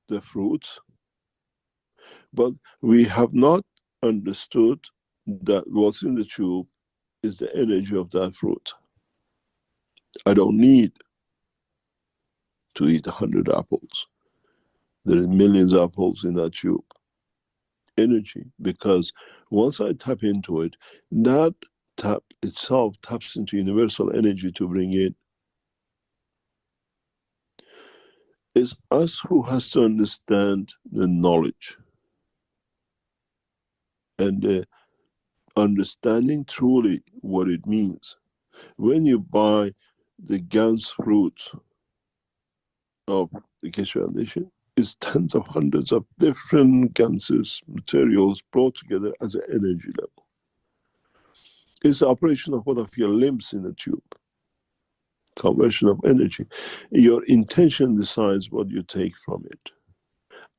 the fruits, but we have not understood that what's in the tube is the energy of that fruit. I don't need to eat 100 apples. There are millions of apples in that tube. Energy, because once I tap into it, that tap itself taps into universal energy to bring in. It's us who has to understand the knowledge and understanding truly what it means. When you buy the Gans fruits of the Keshe Foundation, it's tens of hundreds of different ganses, materials brought together as an energy level. It's the operation of one of your limbs in a tube. Conversion of energy. Your intention decides what you take from it.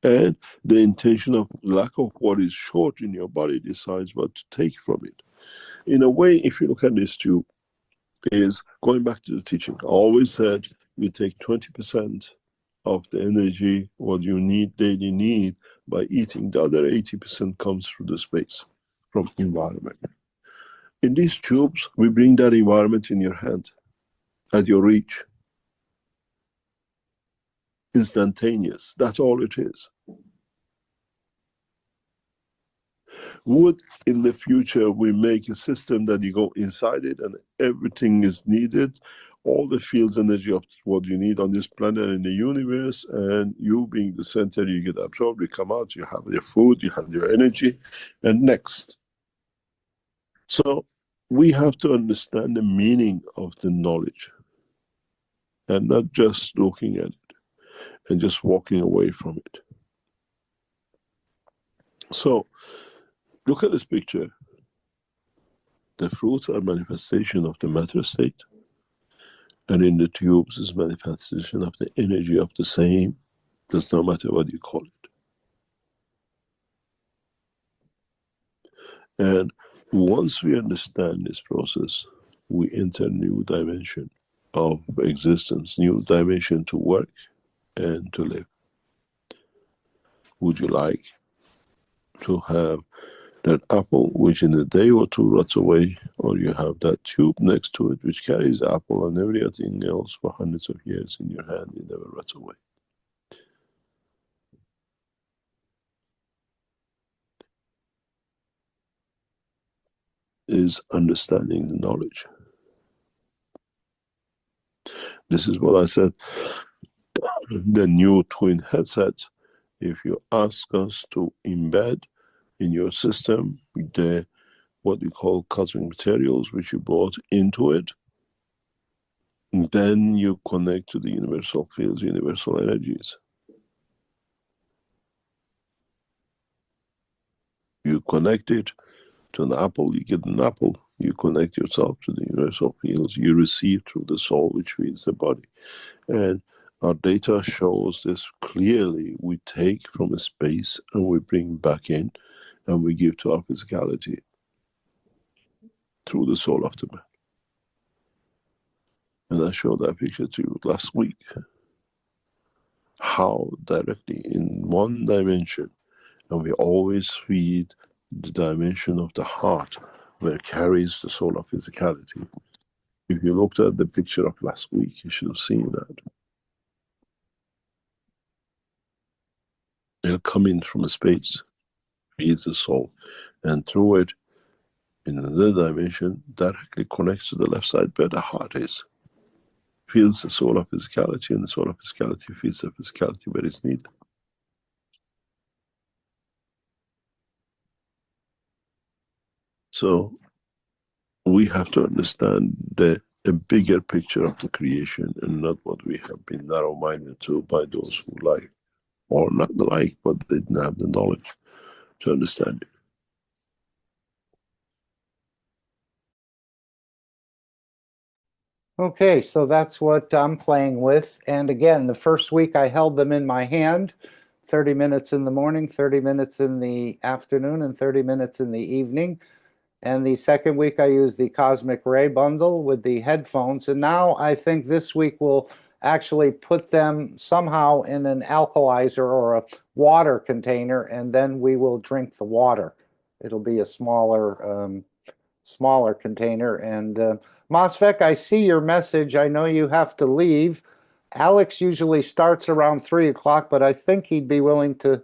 And the intention of lack of what is short in your body decides what to take from it. In a way, if you look at this tube, is going back to the teaching. I always said you take 20% of the energy, what you need, daily need, by eating. The other 80% comes through the space from environment. In these tubes, we bring that environment in your hand, at your reach. Instantaneous. That's all it is. Would in the future we make a system that you go inside it and everything is needed, all the fields energy of what you need on this planet and the universe, and you being the center, you get absorbed, you come out, you have your food, you have your energy, and next. So we have to understand the meaning of the knowledge and not just looking at it and just walking away from it. So look at this picture. The fruits are manifestation of the matter state, and in the tubes is manifestation of the energy of the same. Does not matter what you call it. And once we understand this process, we enter a new dimension of existence, new dimension to work and to live. Would you like to have that apple which in a day or two rots away, or you have that tube next to it which carries the apple and everything else for hundreds of years in your hand, it never rots away? Is understanding the knowledge. This is what I said, the new twin headsets. If you ask us to embed in your system the what we call cosmic materials which you brought into it, then you connect to the universal fields, universal energies. You connect it to an apple, you get an apple. You connect yourself to the universal fields, you receive through the soul, which feeds the body. And our data shows this clearly. We take from a space and we bring back in and we give to our physicality through the soul of the man. And I showed that picture to you last week. How directly in one dimension, and we always feed the dimension of the heart where it carries the soul of physicality. If you looked at the picture of last week, you should have seen that. It'll come in from a space, feeds the soul, and through it, in another dimension, directly connects to the left side where the heart is. Feels the soul of physicality, and the soul of physicality feeds the physicality where it's needed. So we have to understand a bigger picture of the creation, and not what we have been narrow-minded to by those who like, or not like, but they didn't have the knowledge to understand it. Okay, so that's what I'm playing with. And again, the first week I held them in my hand, 30 minutes in the morning, 30 minutes in the afternoon, and 30 minutes in the evening. And the second week I used the Cosmic Ray bundle with the headphones. And now I think this week we'll actually put them somehow in an alkalizer or a water container, and then we will drink the water. It'll be a smaller container. And Mosfek, I see your message. I know you have to leave. Alex usually starts around 3 o'clock, but I think he'd be willing to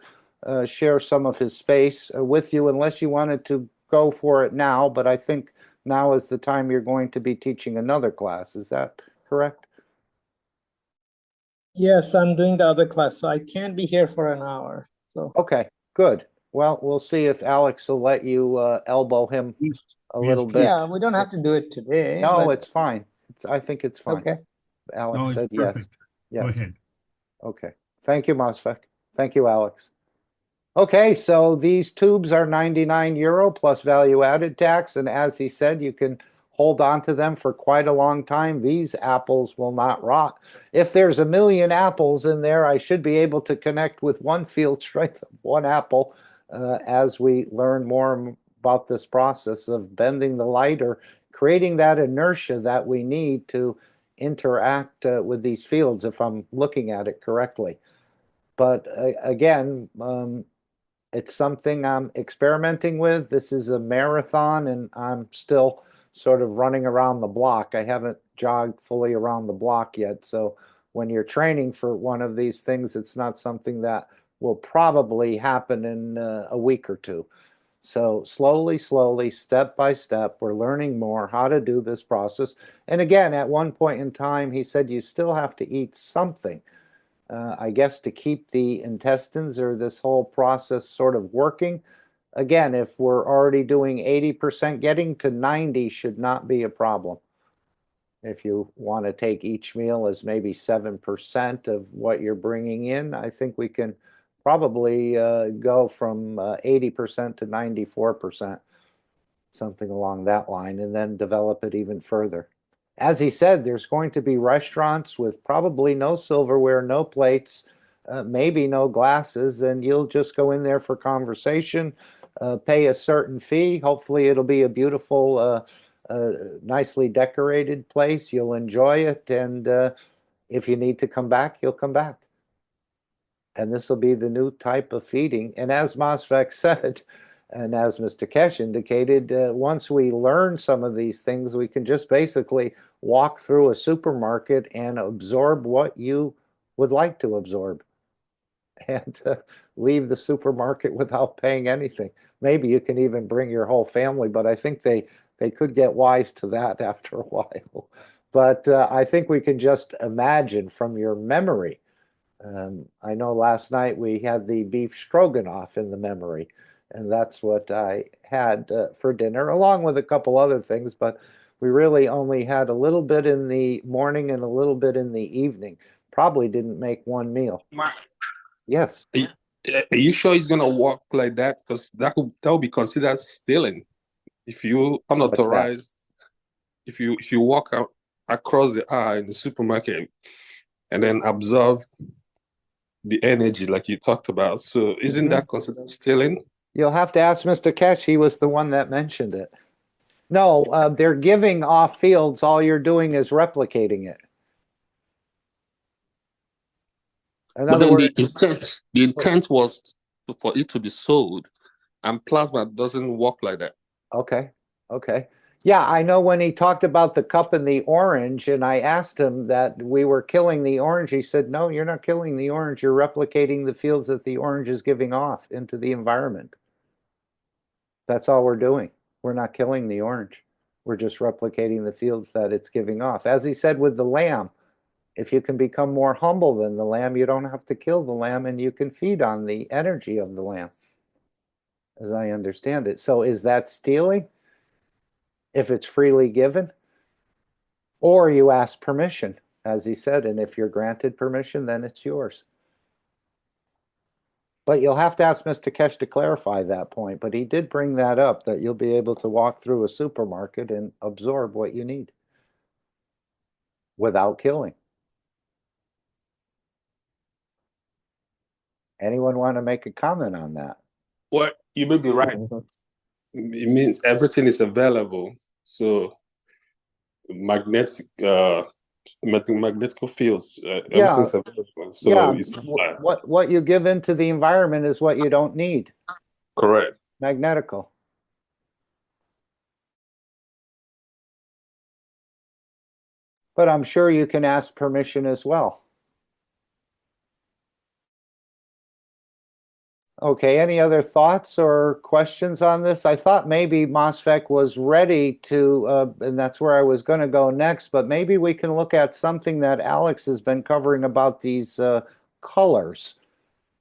share some of his space with you, unless you wanted to go for it now. But I think now is the time you're going to be teaching another class. Is that correct? Yes, I'm doing the other class, so I can't be here for an hour. So Okay, good. Well, we'll see if Alex will let you elbow him a little bit. yeah, we don't have to do it today. No, but it's fine. I think it's fine. okay. Alex No, it's said yes. perfect. Yes. Go ahead. Okay. Thank you, Mosfek. Thank you, Alex. Okay, so these tubes are €99 plus value-added tax, and as he said, you can hold on to them for quite a long time. These apples will not rot. If there's 1,000,000 apples in there, I should be able to connect with one field strength of one apple as we learn more about this process of bending the light or creating that inertia that we need to interact with these fields, if I'm looking at it correctly. But again, it's something I'm experimenting with. This is a marathon, and I'm still sort of running around the block. I haven't jogged fully around the block yet. So when you're training for one of these things, it's not something that will probably happen in a week or two. So slowly, step by step, we're learning more how to do this process. And again, at one point in time, he said you still have to eat something. I guess to keep the intestines or this whole process sort of working. Again, if we're already doing 80%, getting to 90 should not be a problem. If you want to take each meal as maybe 7% of what you're bringing in, I think we can probably go from 80% to 94%, something along that line, and then develop it even further. As he said, there's going to be restaurants with probably no silverware, no plates, maybe no glasses, and you'll just go in there for conversation, pay a certain fee. Hopefully it'll be a beautiful, nicely decorated place. You'll enjoy it, and if you need to come back, you'll come back. And this will be the new type of feeding. And as Mosfek said, and as Mr. Keshe indicated, once we learn some of these things, we can just basically walk through a supermarket and absorb what you would like to absorb and leave the supermarket without paying anything. Maybe you can even bring your whole family, but I think they could get wise to that after a while. But I think we can just imagine from your memory. I know last night we had the beef stroganoff in the memory, and that's what I had for dinner, along with a couple other things, but we really only had a little bit in the morning and a little bit in the evening. Probably didn't make one meal. Mark, Yes. are you sure he's gonna walk like that? Because that would be considered stealing. If you unauthorized, if you walk out across the aisle in the supermarket and then absorb the energy like you talked about, so isn't that considered stealing? You'll have to ask Mr. Keshe. He was the one that mentioned it. No, they're giving off fields. All you're doing is replicating it. In But other then words, the intent was for it to be sold, and plasma doesn't work like that. okay. Yeah, I know when he talked about the cup and the orange, and I asked him that we were killing the orange, he said, no, you're not killing the orange. You're replicating the fields that the orange is giving off into the environment. That's all we're doing. We're not killing the orange. We're just replicating the fields that it's giving off. As he said with the lamb, if you can become more humble than the lamb, you don't have to kill the lamb and you can feed on the energy of the lamb, as I understand it. So is that stealing if it's freely given? Or you ask permission, as he said, and if you're granted permission, then it's yours. But you'll have to ask Mr. Keshe to clarify that point. But he did bring that up, that you'll be able to walk through a supermarket and absorb what you need without killing. Anyone want to make a comment on that? Well, you may be right. It means everything is available. So magnetic fields, everything's available. So yeah. it's not What you give into the environment is what you don't need. correct. Magnetical. But I'm sure you can ask permission as well. Okay, any other thoughts or questions on this? I thought maybe MOSFEC was ready to, and that's where I was going to go next, but maybe we can look at something that Alex has been covering about these colors,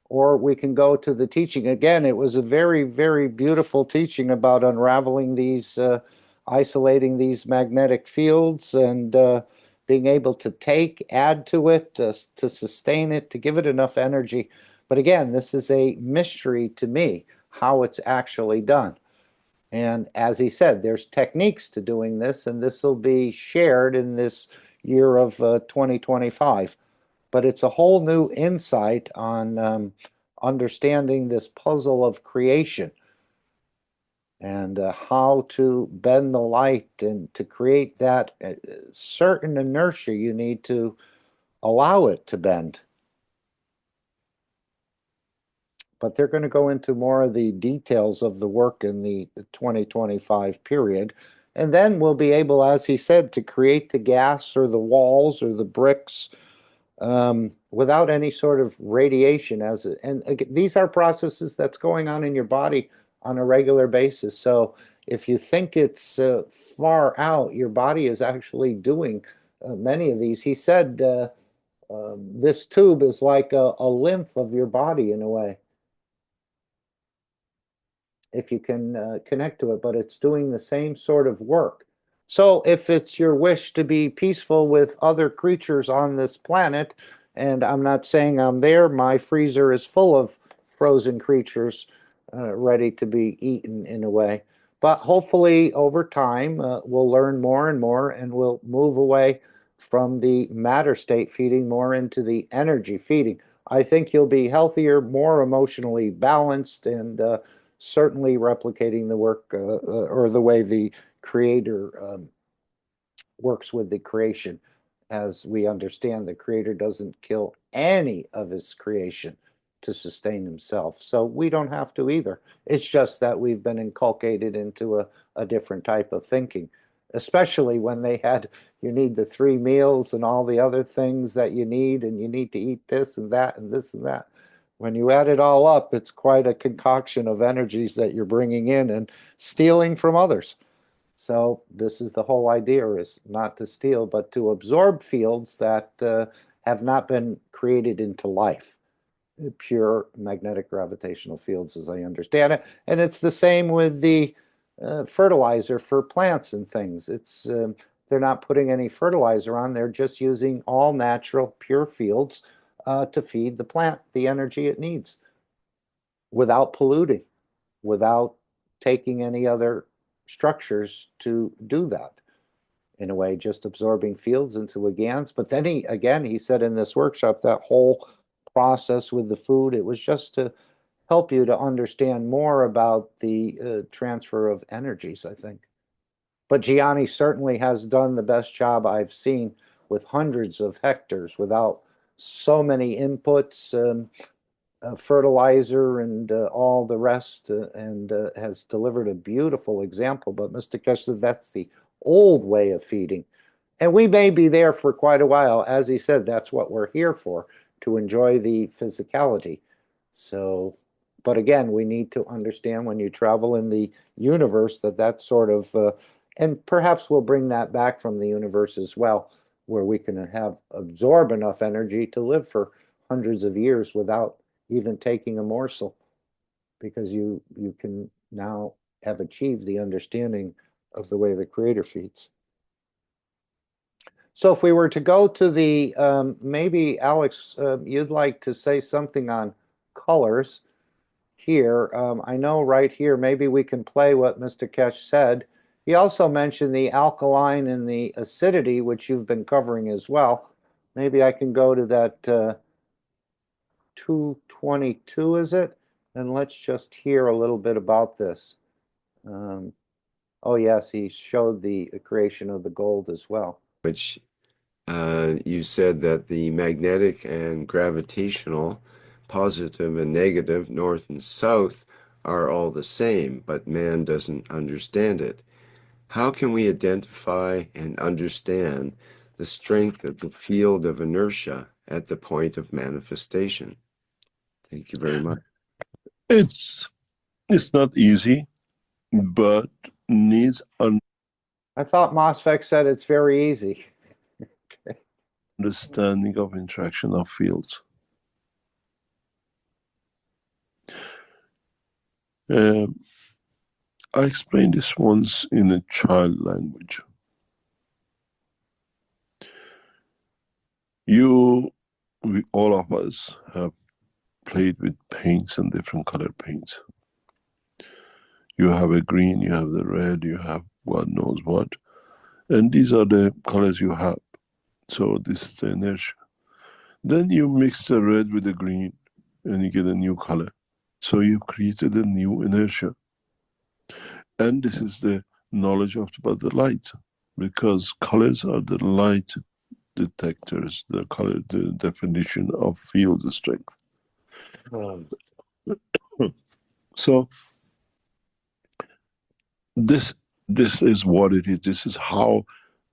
or we can go to the teaching. Again, it was a very, very beautiful teaching about unraveling these, isolating these magnetic fields and being able to take, add to it, to sustain it, to give it enough energy. But again, this is a mystery to me, how it's actually done. And as he said, there's techniques to doing this, and this will be shared in this year of 2025. But it's a whole new insight on understanding this puzzle of creation and how to bend the light and to create that certain inertia you need to allow it to bend. But they're going to go into more of the details of the work in the 2025 period. And then we'll be able, as he said, to create the gas or the walls or the bricks without any sort of radiation. And again, these are processes that's going on in your body on a regular basis. So if you think it's far out, your body is actually doing many of these. He said this tube is like a lymph of your body in a way, if you can connect to it, but it's doing the same sort of work. So if it's your wish to be peaceful with other creatures on this planet, and I'm not saying I'm there, my freezer is full of frozen creatures ready to be eaten in a way. But hopefully over time, we'll learn more and more, and we'll move away from the matter state feeding more into the energy feeding. I think you'll be healthier, more emotionally balanced, and certainly replicating the work or the way the creator works with the creation. As we understand, the creator doesn't kill any of his creation to sustain himself. So we don't have to either. It's just that we've been inculcated into a different type of thinking, especially when they had, you need the 3 meals and all the other things that you need, and you need to eat this and that and this and that. When you add it all up, it's quite a concoction of energies that you're bringing in and stealing from others. So this is the whole idea, is not to steal, but to absorb fields that have not been created into life. Pure magnetic gravitational fields, as I understand it. And it's the same with the fertilizer for plants and things. It's they're not putting any fertilizer on, they're just using all natural, pure fields to feed the plant the energy it needs without polluting, without taking any other structures to do that. In a way, just absorbing fields into a GANs. But then he said in this workshop, that whole process with the food, it was just to help you to understand more about the transfer of energies, I think. But Gianni certainly has done the best job I've seen with hundreds of hectares without so many inputs. fertilizer and all the rest, and has delivered a beautiful example. But Mr. Keshe said that's the old way of feeding. And we may be there for quite a while. As he said, that's what we're here for, to enjoy the physicality. So, but again, we need to understand when you travel in the universe that sort of, and perhaps we'll bring that back from the universe as well, where we can absorb enough energy to live for hundreds of years without even taking a morsel, because you can now have achieved the understanding of the way the Creator feeds. So if we were to go to the, maybe Alex, you'd like to say something on colors here. I know right here, maybe we can play what Mr. Keshe said. He also mentioned the alkaline and the acidity, which you've been covering as well. Maybe I can go to that 222, is it? And let's just hear a little bit about this. Oh yes, he showed the creation of the gold as well. Which you said that the magnetic and gravitational, positive and negative, north and south, are all the same, but man doesn't understand it. How can we identify and understand the strength of the field of inertia at the point of manifestation? Thank you very much. It's not easy, but needs I thought Mosfeq said it's very easy. Okay. Understanding of interaction of fields. I explained this once in a child language. All of us have played with paints and different colored paints. You have a green, you have the red, you have God knows what. And these are the colors you have. So this is the inertia. Then you mix the red with the green and you get a new color. So you've created a new inertia. And this is the knowledge about the light, because colors are the light detectors, the definition of field strength. So this is what it is. This is how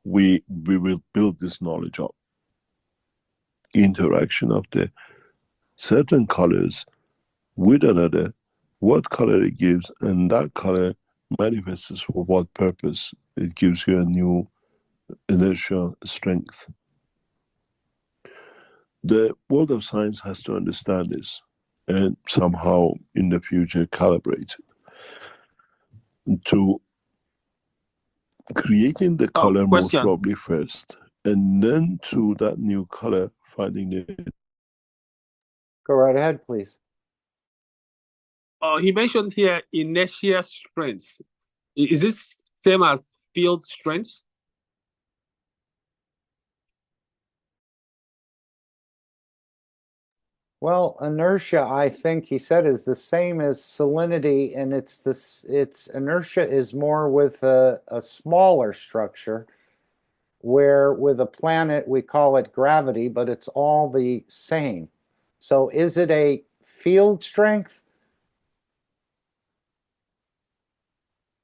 we will build this knowledge up. Interaction of the certain colors with another, what color it gives, and that color manifests for what purpose. It gives you a new inertia strength. The world of science has to understand this and somehow in the future calibrate it to creating the color most probably first, and then to that new color finding the. Go right ahead, please. He mentioned here inertia strength. Is this same as field strength? Well, inertia, I think he said, is the same as salinity, and its inertia is more with a smaller structure, where with a planet we call it gravity, but it's all the same. So is it a field strength?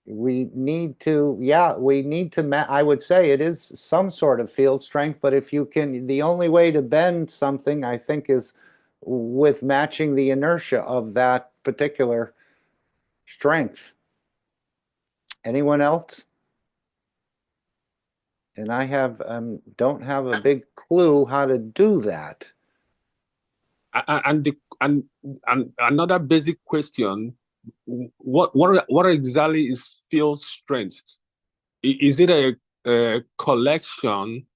We need to, I would say it is some sort of field strength, but if you can, the only way to bend something, I think, is with matching the inertia of that particular strength. Anyone else? And I don't have a big clue how to do that. And another basic question: what exactly is field strength? Is it a collection?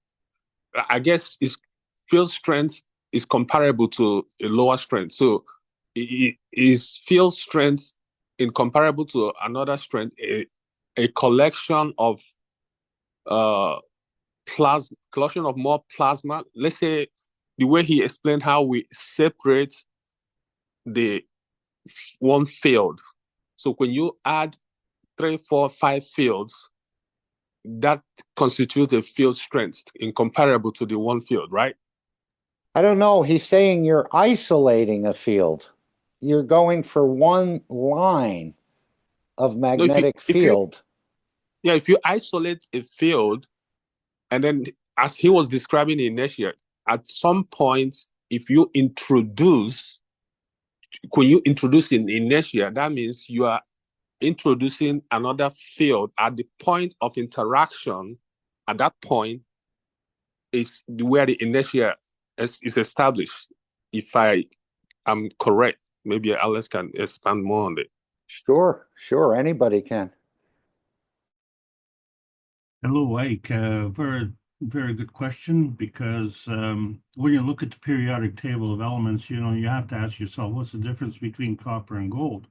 I guess field strength is comparable to a lower strength. So is field strength incomparable to another strength a collection of collection of more plasma? Let's say the way he explained how we separate the one field. So when you add 3, 4, 5 fields, that constitutes a field strength incomparable to the one field, right? I don't know. He's saying you're isolating a field. you're going for one line of No, magnetic field. if you isolate a field, and then as he was describing inertia, at some point, if you introduce, when you introduce in inertia, that means you are introducing another field at the point of interaction. At that point is where the inertia is established. If I am correct, maybe Alice can expand more on it. Sure, sure, anybody can. Hello, Ike. Very good question, because when you look at the periodic table of elements, you have to ask yourself, what's the difference between copper and gold?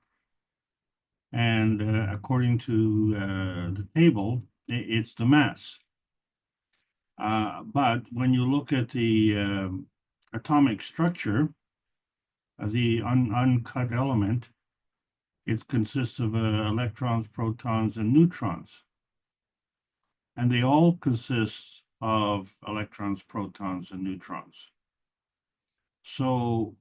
And according to the table, it's the mass. But when you look at the atomic structure of the uncut element, it consists of electrons, protons, and neutrons. And they all consist of electrons, protons, and neutrons. So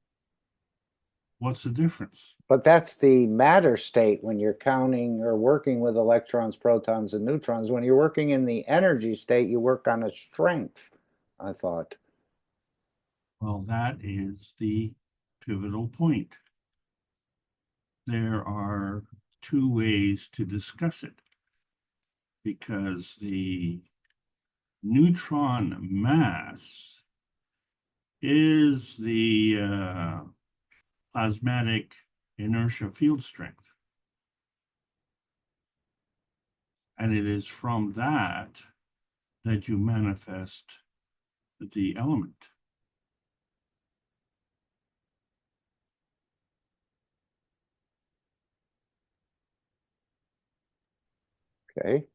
what's the difference? But that's the matter state when you're counting or working with electrons, protons, and neutrons. When you're working in the energy state, you work on a strength, I thought. Well, that is the pivotal point. There are two ways to discuss it, because the neutron mass is the plasmatic inertia field strength. And it is from that you manifest the element. Okay.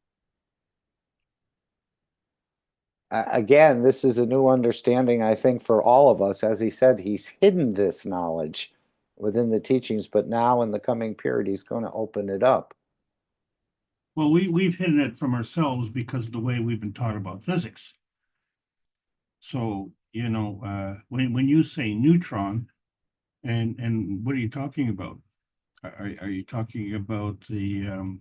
Again, this is a new understanding, I think, for all of us. As he said, he's hidden this knowledge within the teachings, but now in the coming period, he's going to open it up. Well, we've hidden it from ourselves because of the way we've been taught about physics. So, when you say neutron, and what are you talking about? Are you talking about the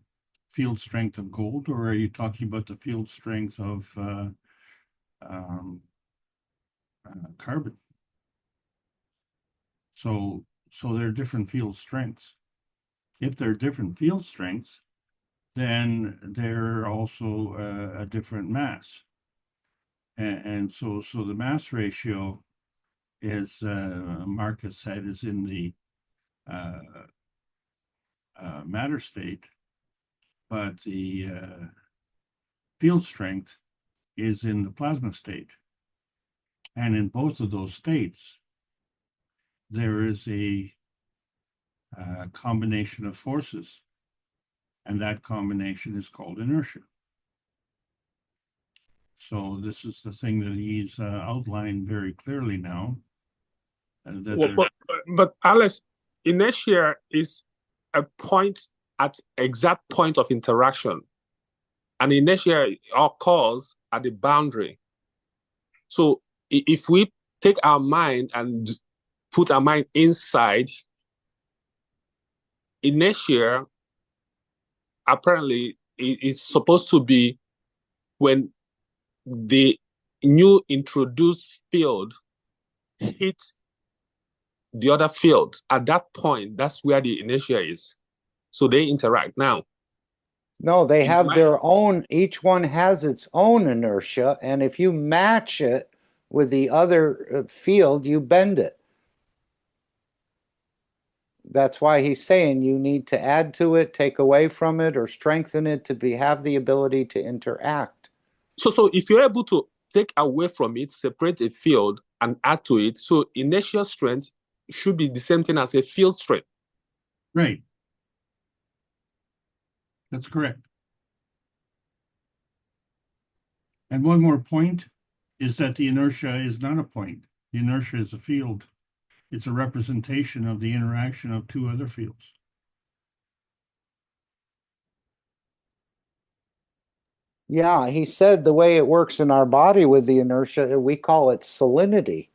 field strength of gold, or are you talking about the field strength of carbon? So they're different field strengths. If they're different field strengths, then they're also a different mass. And so the mass ratio is, Marcus said, is in the matter state, but the field strength is in the plasma state. And in both of those states, there is a combination of forces, and that combination is called inertia. So this is the thing that he's outlined very clearly now. But Alex, inertia is a point at exact point of interaction, and inertia occurs at the boundary. So if we take our mind and put our mind inside, inertia apparently is supposed to be when the new introduced field hits the other field. At that point, that's where the inertia is. So they interact. Now, no, they have their own, each one has its own inertia, and if you match it with the other field, you bend it. That's why he's saying you need to add to it, take away from it, or strengthen it to have the ability to interact. So if you're able to take away from it, separate a field, and add to it, so inertial strength should be the same thing as a field strength. Right. That's correct. And one more point is that the inertia is not a point. The inertia is a field. It's a representation of the interaction of two other fields. Yeah, he said the way it works in our body with the inertia, we call it salinity.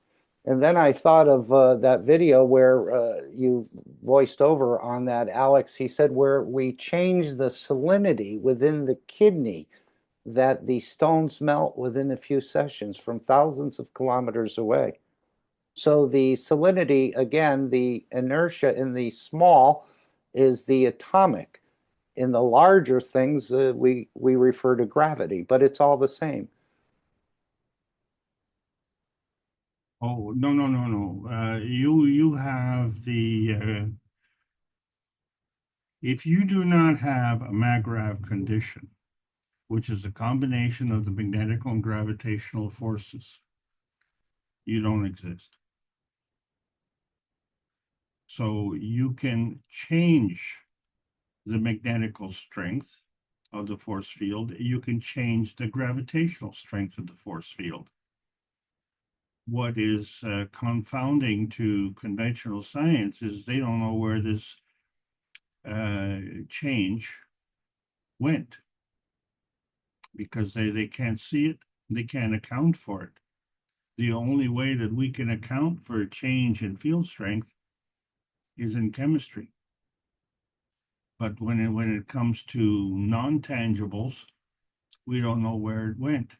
And then I thought of that video where you voiced over on that, Alex. He said where we change the salinity within the kidney, that the stones melt within a few sessions from thousands of kilometers away. So the salinity, again, the inertia in the small is the atomic. In the larger things, we refer to gravity, but it's all the same. Oh, no, no, no, no. You have the if you do not have a MAGRAV condition, which is a combination of the magnetic and gravitational forces, you don't exist. So you can change the magnetical strength of the force field. You can change the gravitational strength of the force field. What is confounding to conventional science is they don't know where this change went, because they can't see it, they can't account for it. The only way that we can account for a change in field strength is in chemistry. But when it comes to non-tangibles, we don't know where it went,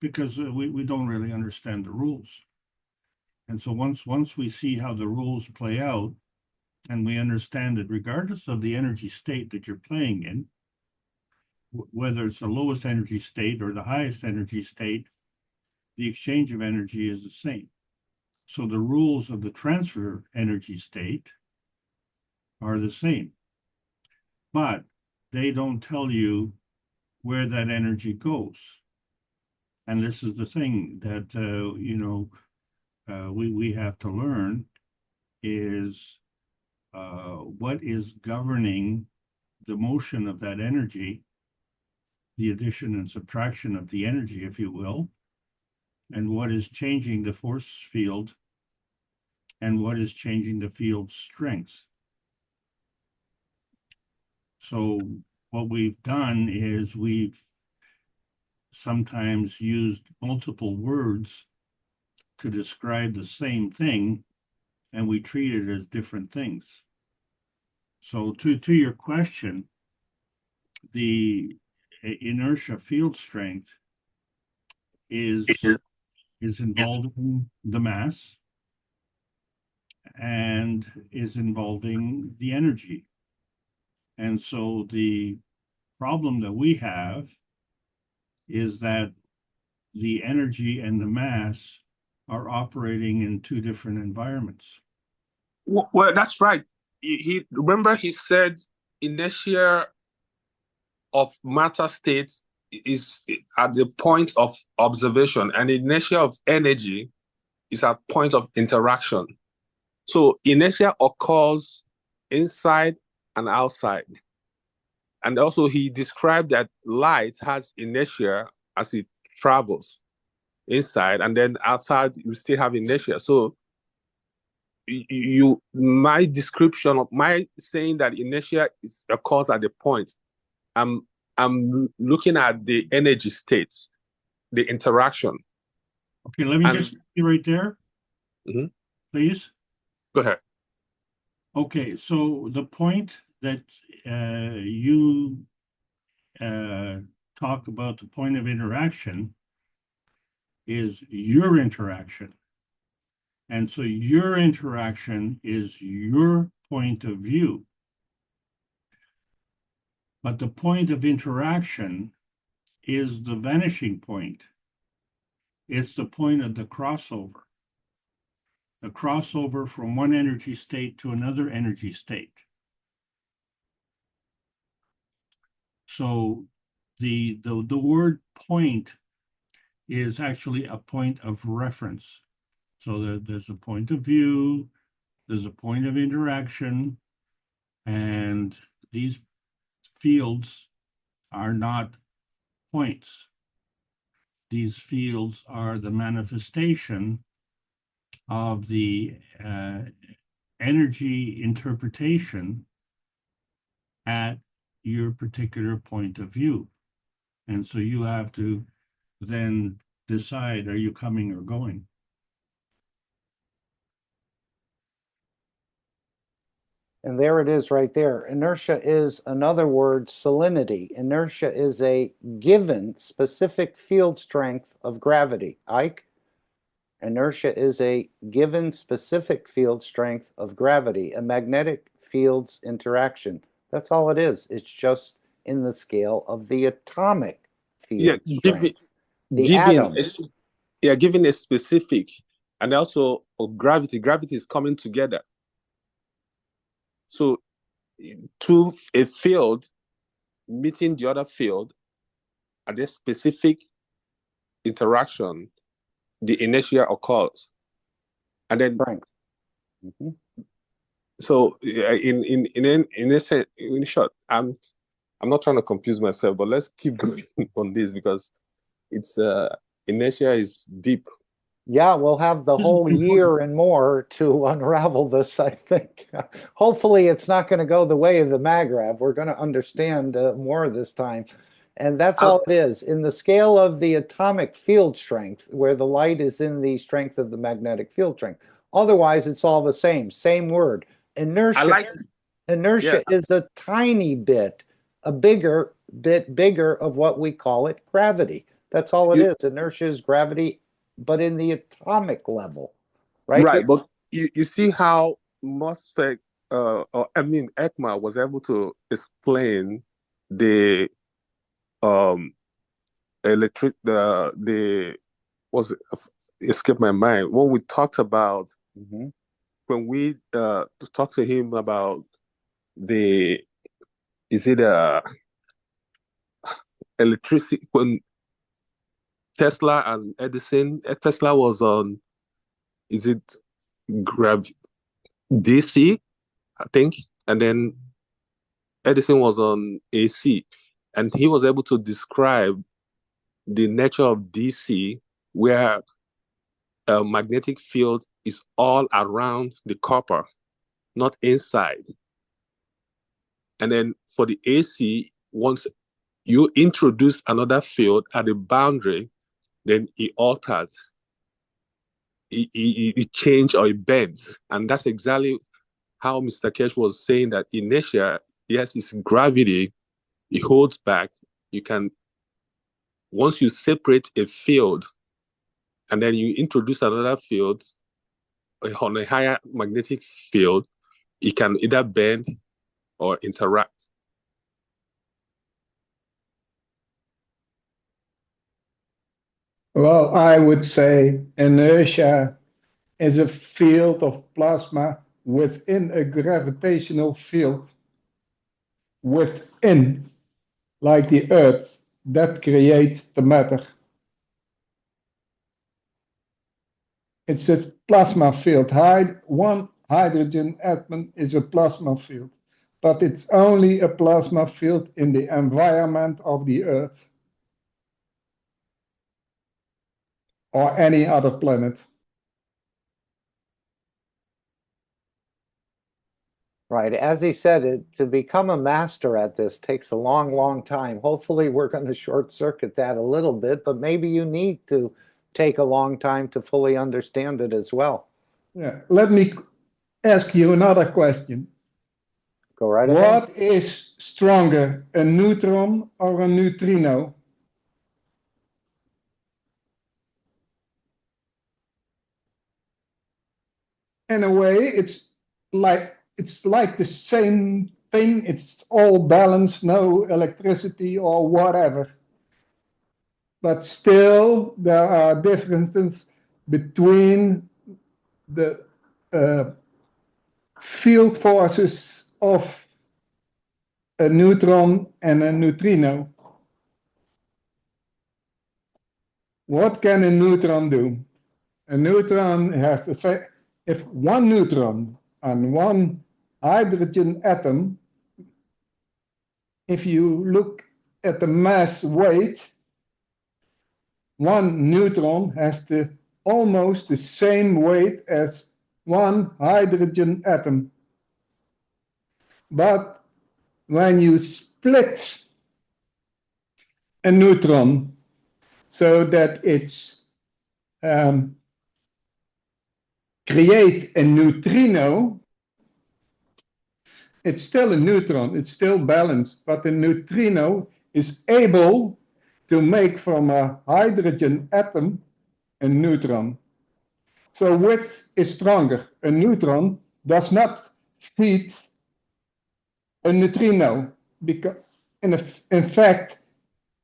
because we don't really understand the rules. And so once we see how the rules play out, and we understand that regardless of the energy state that you're playing in, whether it's the lowest energy state or the highest energy state, the exchange of energy is the same. So the rules of the transfer energy state are the same, but they don't tell you where that energy goes. And this is the thing that we have to learn is what is governing the motion of that energy, the addition and subtraction of the energy, if you will, and what is changing the force field, and what is changing the field strength. So what we've done is we've sometimes used multiple words to describe the same thing, and we treat it as different things. So to your question, the inertia field strength is involving the mass and is involving the energy. And so the problem that we have is that the energy and the mass are operating in two different environments. Well, that's right. Remember he said inertia of matter states is at the point of observation, and inertia of energy is at point of interaction. So inertia occurs inside and outside. And also he described that light has inertia as it travels inside, and then outside you still have inertia. So my description of my saying that inertia occurs at the point, I'm looking at the energy states, the interaction. Okay, let me just be right there, please. Go ahead. Okay, so the point that you talk about, the point of interaction, is your interaction. And so your interaction is your point of view. But the point of interaction is the vanishing point. It's the point of the crossover. The crossover from one energy state to another energy state. So the word point is actually a point of reference. So there's a point of view, there's a point of interaction, and these fields are not points. These fields are the manifestation of the energy interpretation at your particular point of view. And so you have to then decide, are you coming or going? And there it is right there. Inertia is another word, salinity. Inertia is a given specific field strength of gravity. Ike? Inertia is a given specific field strength of gravity, a magnetic field's interaction. That's all it is. It's just in the scale of the atomic field strength. The atom. Given a specific, and also of gravity. Gravity is coming together. So to a field meeting the other field at a specific interaction, the inertia occurs. And then strength. Mm-hmm. So in short, I'm not trying to confuse myself, but let's keep going on this because it's inertia is deep. Yeah, we'll have the whole year and more to unravel this, I think. Hopefully it's not going to go the way of the MAGRAV. We're going to understand more this time. And that's all it is. In the scale of the atomic field strength, where the light is in the strength of the magnetic field strength. Otherwise, it's all the same word. Inertia, inertia is a tiny bit, a bit bigger of what we call it gravity. That's all it is. Inertia is gravity, but in the atomic level, right? Right, but you see how Ekman was able to explain the escaped my mind when we talked about when we talked to him about electricity when Tesla and Edison. Tesla was on DC, I think, and then Edison was on AC, and he was able to describe the nature of DC, where a magnetic field is all around the copper, not inside. And then for the AC, once you introduce another field at the boundary, then it alters, it changes or it bends. And that's exactly how Mr. Keshe was saying that inertia, yes, it's gravity, it holds back. You can, once you separate a field and then you introduce another field on a higher magnetic field, it can either bend or interact. Well, I would say inertia is a field of plasma within a gravitational field within, like the Earth, that creates the matter. It's a plasma field. One hydrogen atom is a plasma field, but it's only a plasma field in the environment of the Earth or any other planet. Right. As he said, to become a master at this takes a long, long time. Hopefully we're going to short circuit that a little bit, but maybe you need to take a long time to fully understand it as well. Yeah. Let me ask you another question. Go right ahead. What is stronger, a neutron or a neutrino? In a way, it's like the same thing. It's all balanced, no electricity or whatever. But still, there are differences between the field forces of a neutron and a neutrino. What can a neutron do? A neutron has to say, if one neutron and one hydrogen atom, if you look at the mass weight, one neutron has almost the same weight as one hydrogen atom. But when you split a neutron so that it's create a neutrino, it's still a neutron, it's still balanced, but the neutrino is able to make from a hydrogen atom a neutron. So which is stronger? A neutron does not feed a neutrino, because in fact,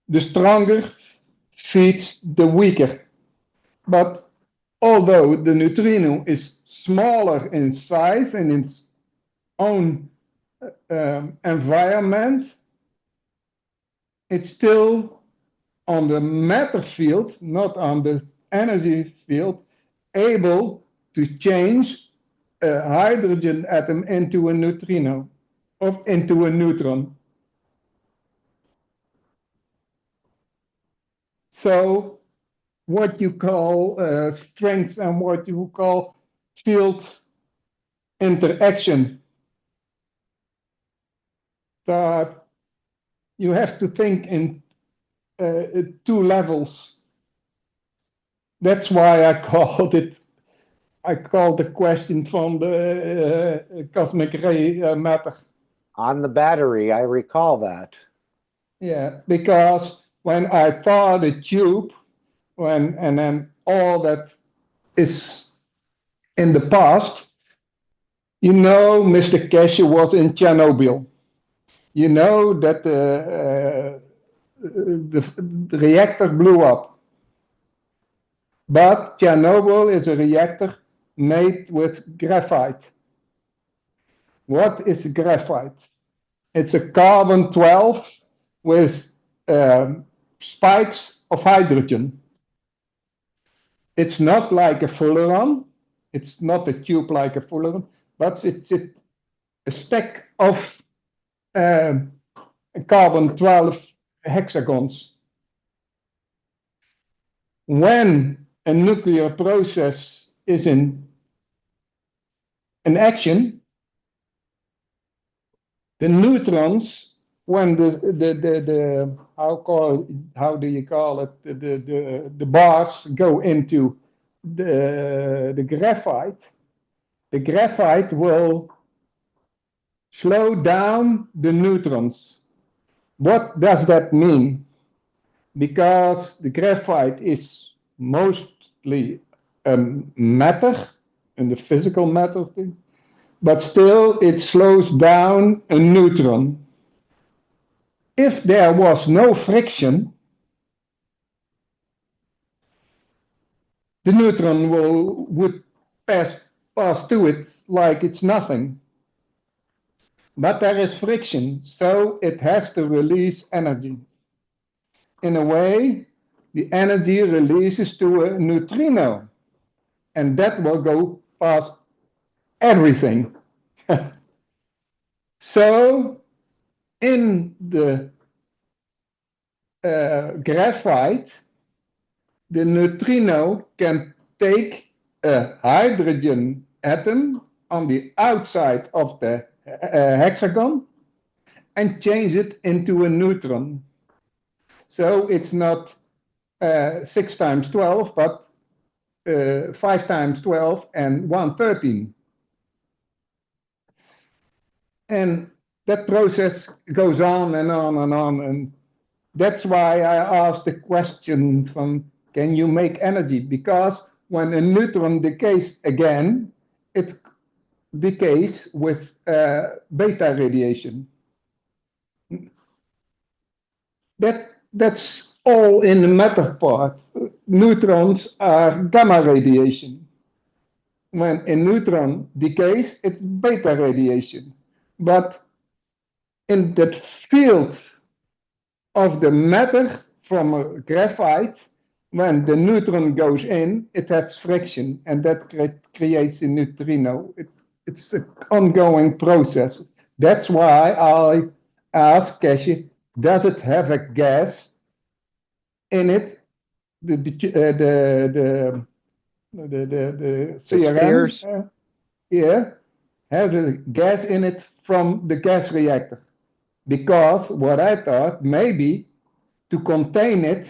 the stronger feeds the weaker. But although the neutrino is smaller in size and in its own environment, it's still on the matter field, not on the energy field, able to change a hydrogen atom into a neutrino or into a neutron. So what you call strength and what you call field interaction, that you have to think in two levels. That's why I called the question from the cosmic ray matter. On the battery, I recall that. Yeah, because when I saw the tube, and then all that is in the past, you know, Mr. Keshe was in Chernobyl. You know that the reactor blew up. But Chernobyl is a reactor made with graphite. What is graphite? It's a carbon-12 with spikes of hydrogen. It's not like a fullerene. It's not a tube like a fullerene, but it's a stack of carbon-12 hexagons. When a nuclear process is in action, the neutrons, when the how do you call it, the bars go into the graphite will slow down the neutrons. What does that mean? Because the graphite is mostly matter, in the physical matter thing, but still it slows down a neutron. If there was no friction, the neutron would pass through it like it's nothing. But there is friction, so it has to release energy. In a way, the energy releases to a neutrino, and that will go past everything. So, in the graphite, the neutrino can take a hydrogen atom on the outside of the hexagon and change it into a neutron. So it's not 6 times 12, but 5 times 12 and 113. And that process goes on and on and on. And that's why I asked the question from, can you make energy? Because when a neutron decays again, it decays with beta radiation. That's all in the matter part. Neutrons are gamma radiation. When a neutron decays, it's beta radiation. But in that field of the matter from a graphite, when the neutron goes in, it has friction, and that creates a neutrino. It's an ongoing process. That's why I asked Keshe, does it have a gas in it? The spheres? Yeah, has a gas in it from the gas reactor. Because what I thought, maybe to contain it,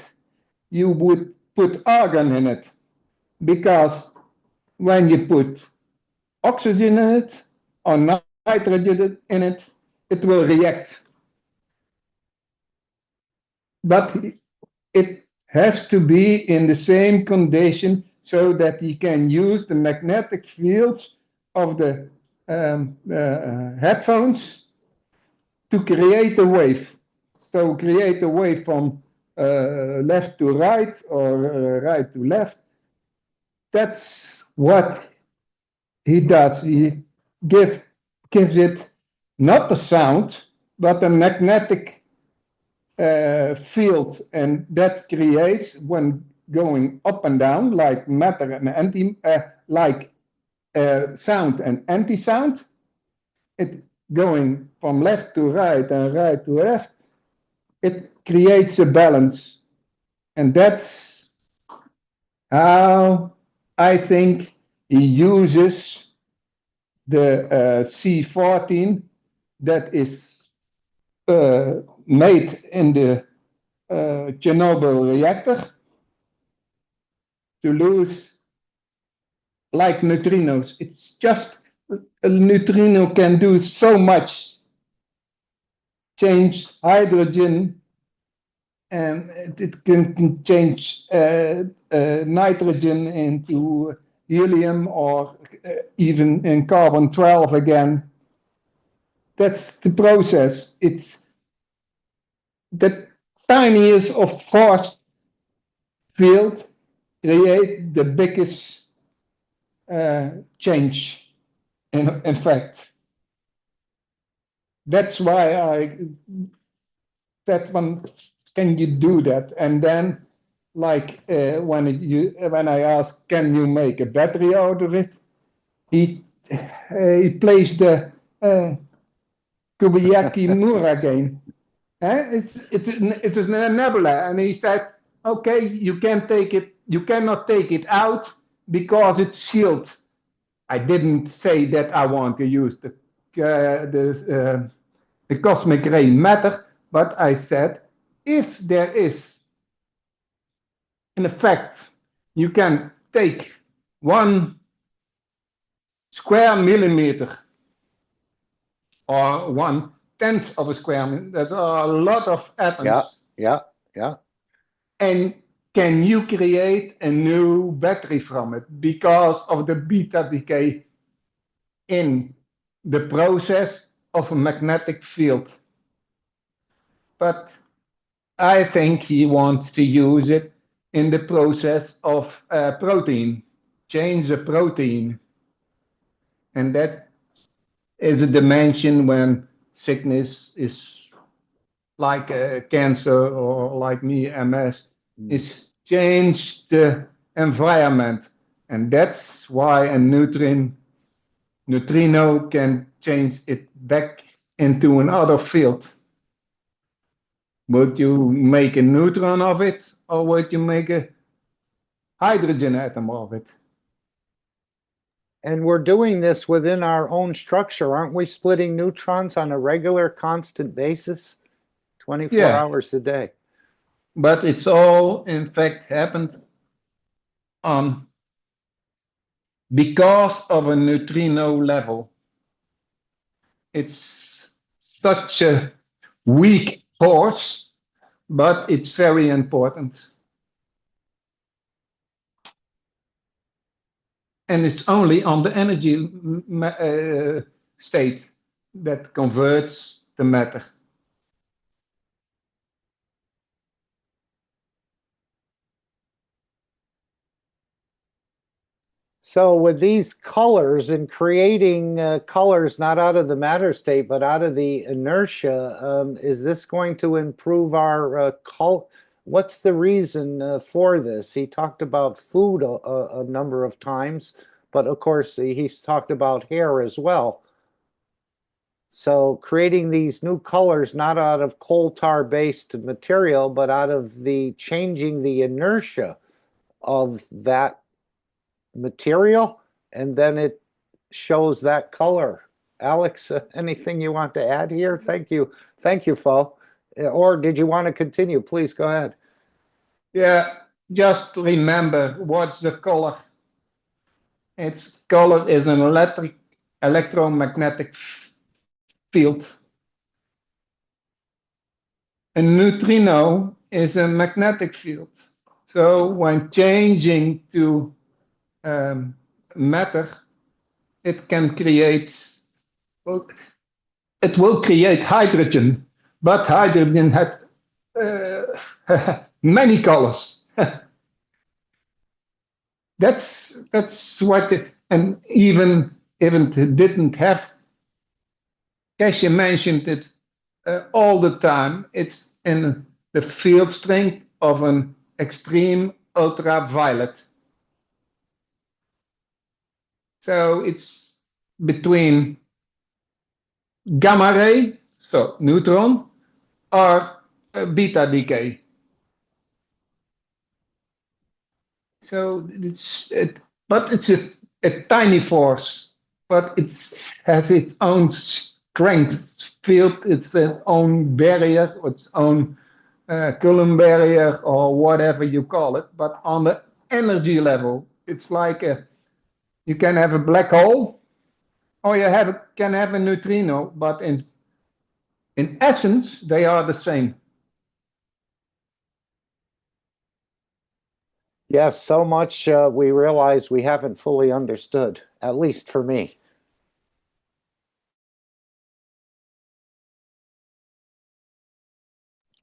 you would put argon in it. Because when you put oxygen in it or nitrogen in it, it will react. But it has to be in the same condition so that you can use the magnetic fields of the headphones to create a wave. So create a wave from left to right or right to left. That's what he does. He gives it not a sound, but a magnetic field, and that creates, when going up and down, like matter and sound and anti-sound, it going from left to right and right to left, it creates a balance. And that's how I think he uses the C14 that is made in the Chernobyl reactor to lose like neutrinos. It's just a neutrino can do so much, change hydrogen, and it can change nitrogen into helium, or even in carbon-12 again. That's the process. It's the tiniest of force field create the biggest change. In fact, that's why can you do that? And then, like when I asked, can you make a battery out of it? He plays the Kobayashi Mura game. It's a nebula, and he said, okay, you cannot take it out because it's shielded. I didn't say that I want to use the cosmic ray matter, but I said, if there is, in effect, you can take 1 square millimeter or 1/10 of a square millimeter, that's a lot of atoms. Yeah. And can you create a new battery from it because of the beta decay in the process of a magnetic field? But I think he wants to use it in the process of protein, change the protein. And that is a dimension when sickness is like cancer, or like me, MS, is change the environment. And that's why a neutrino can change it back into another field. Would you make a neutron of it, or would you make a hydrogen atom of it? And we're doing this within our own structure. Aren't we splitting neutrons on a regular, constant basis, 24 hours a day? But it's all, in fact, happened because of a neutrino level. It's such a weak force, but it's very important. And it's only on the energy state that converts the matter. So with these colors and creating colors not out of the matter state, but out of the inertia, is this going to improve our what's the reason for this? He talked about food a number of times, but of course he's talked about hair as well. So creating these new colors, not out of coal tar based material, but out of the changing the inertia of that material, and then it shows that color. Alex, anything you want to add here? Thank you, Fo. Or did you want to continue? Please go ahead. Yeah, just remember what's the color. Its color is an electromagnetic field. A neutrino is a magnetic field. So when changing to matter, it can create, well, it will create hydrogen, but hydrogen had many colors. That's what, and even if it didn't have, Keshe mentioned it all the time, it's in the field strength of an extreme ultraviolet. So it's between gamma ray, so neutron, or beta decay. So but it's a tiny force, but it has its own strength field, its own barrier, its own Coulomb barrier, or whatever you call it. But on the energy level, it's like you can have a black hole, or you can have a neutrino, but in essence, they are the same. Yes, so much we realize we haven't fully understood, at least for me.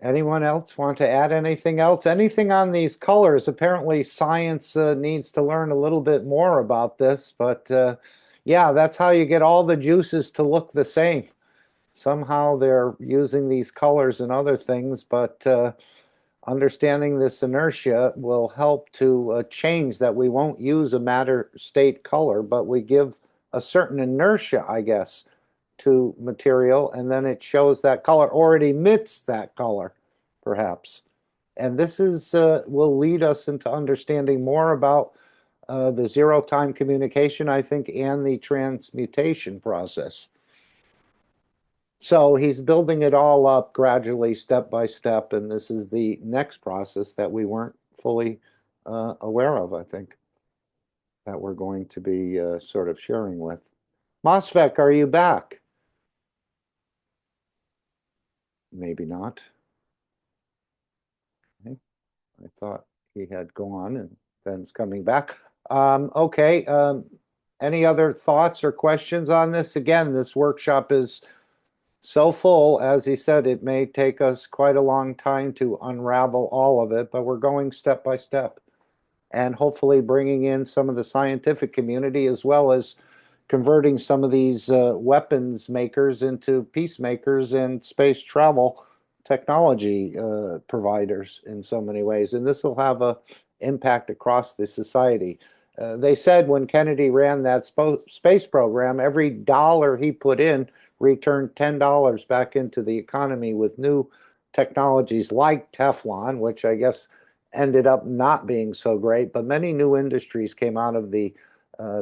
Anyone else want to add anything else? Anything on these colors? Apparently science needs to learn a little bit more about this, but yeah, that's how you get all the juices to look the same. Somehow they're using these colors and other things, but understanding this inertia will help to change that. We won't use a matter state color, but we give a certain inertia, I guess, to material, and then it shows that color, or it emits that color, perhaps. And this is will lead us into understanding more about the zero-time communication, I think, and the transmutation process. So he's building it all up gradually, step by step, and this is the next process that we weren't fully aware of, I think, that we're going to be sort of sharing with. Mosfek, are you back? Maybe not. Okay. I thought he had gone and then's coming back. Okay. Any other thoughts or questions on this? Again, this workshop is so full, as he said, it may take us quite a long time to unravel all of it, but we're going step by step and hopefully bringing in some of the scientific community as well as converting some of these weapons makers into peacemakers and space travel technology providers in so many ways. And this will have an impact across the society. They said when Kennedy ran that space program, every dollar he put in returned $10 back into the economy with new technologies like Teflon, which I guess ended up not being so great, but many new industries came out of the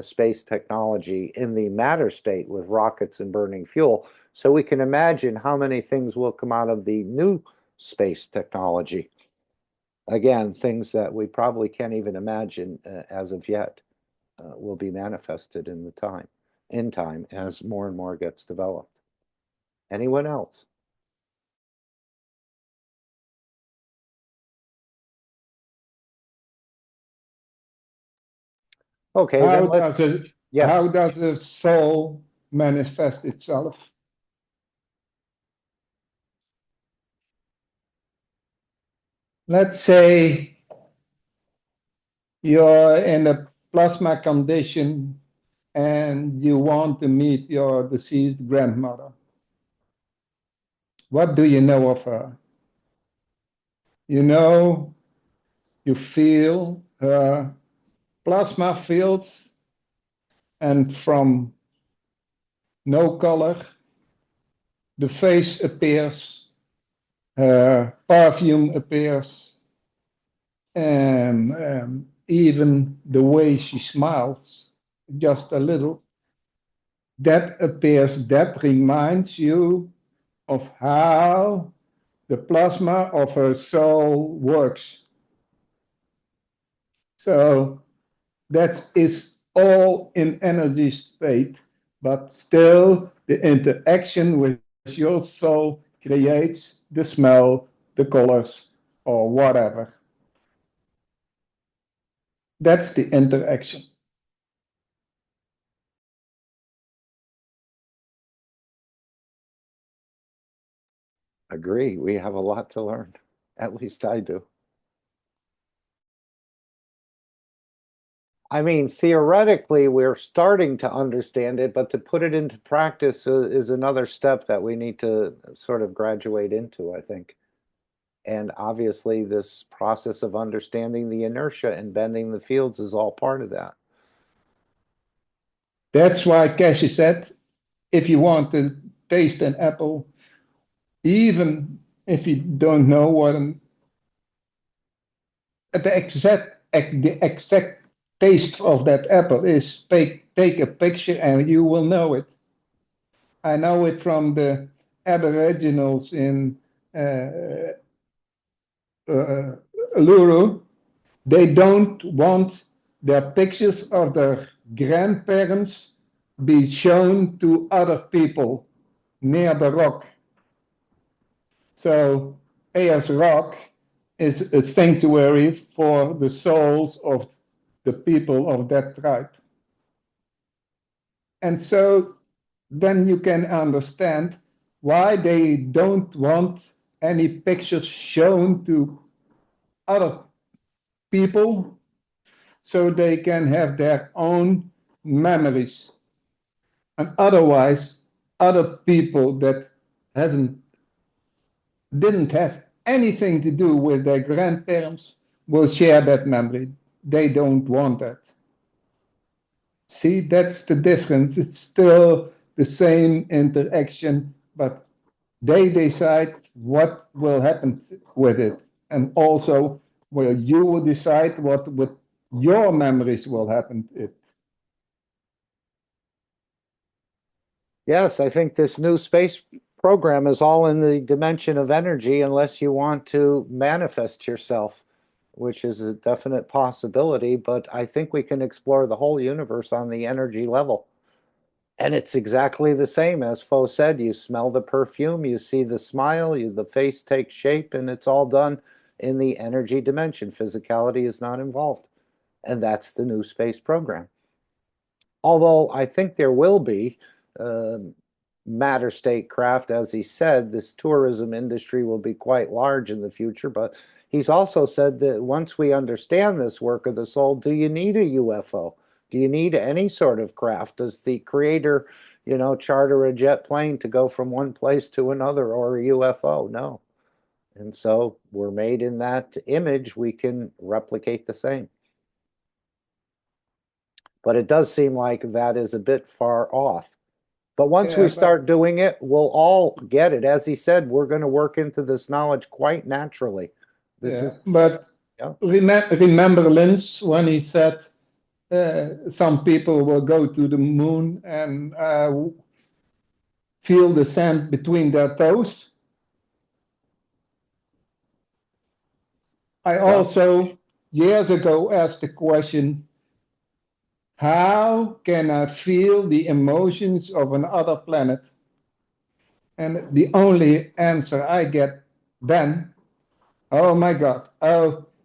space technology in the matter state with rockets and burning fuel. So we can imagine how many things will come out of the new space technology. Again, things that we probably can't even imagine as of yet will be manifested in time as more and more gets developed. Anyone else? Okay, How then yes. How does the soul manifest itself? Let's say you're in a plasma condition and you want to meet your deceased grandmother. What do you know of her? You know, you feel her plasma fields, and from no color, the face appears, her perfume appears, and even the way she smiles, just a little, that appears, that reminds you of how the plasma of her soul works. So that is all in energy state, but still the interaction with your soul creates the smell, the colors, or whatever. That's the interaction. Agree. We have a lot to learn. At least I do. I mean, theoretically, we're starting to understand it, but to put it into practice is another step that we need to sort of graduate into, I think. And obviously, this process of understanding the inertia and bending the fields is all part of that. That's why Keshe said, if you want to taste an apple, even if you don't know what the exact taste of that apple is, take a picture and you will know it. I know it from the Aboriginals in Uluru. They don't want their pictures of their grandparents be shown to other people near the rock. So Ayers Rock is a sanctuary for the souls of the people of that tribe. And so then you can understand why they don't want any pictures shown to other people so they can have their own memories. And otherwise, other people that didn't have anything to do with their grandparents will share that memory. They don't want that. See, that's the difference. It's still the same interaction, but they decide what will happen with it. And also, well, you will decide what with your memories will happen to it. Yes, I think this new space program is all in the dimension of energy unless you want to manifest yourself, which is a definite possibility, but I think we can explore the whole universe on the energy level. And it's exactly the same as Fo said. You smell the perfume, you see the smile, the face takes shape, and it's all done in the energy dimension. Physicality is not involved. And that's the new space program. Although I think there will be matter state craft, as he said, this tourism industry will be quite large in the future, but he's also said that once we understand this work of the soul, do you need a UFO? Do you need any sort of craft? Does the creator, charter a jet plane to go from one place to another, or a UFO? No. And so we're made in that image. We can replicate the same. But it does seem like that is a bit far off. But once we start doing it, we'll all get it. As he said, we're going to work into this knowledge quite naturally. Remember Lynch when he said some people will go to the moon and feel the sand between their toes? I also, years ago, asked the question, how can I feel the emotions of another planet? And the only answer I get then, oh my God,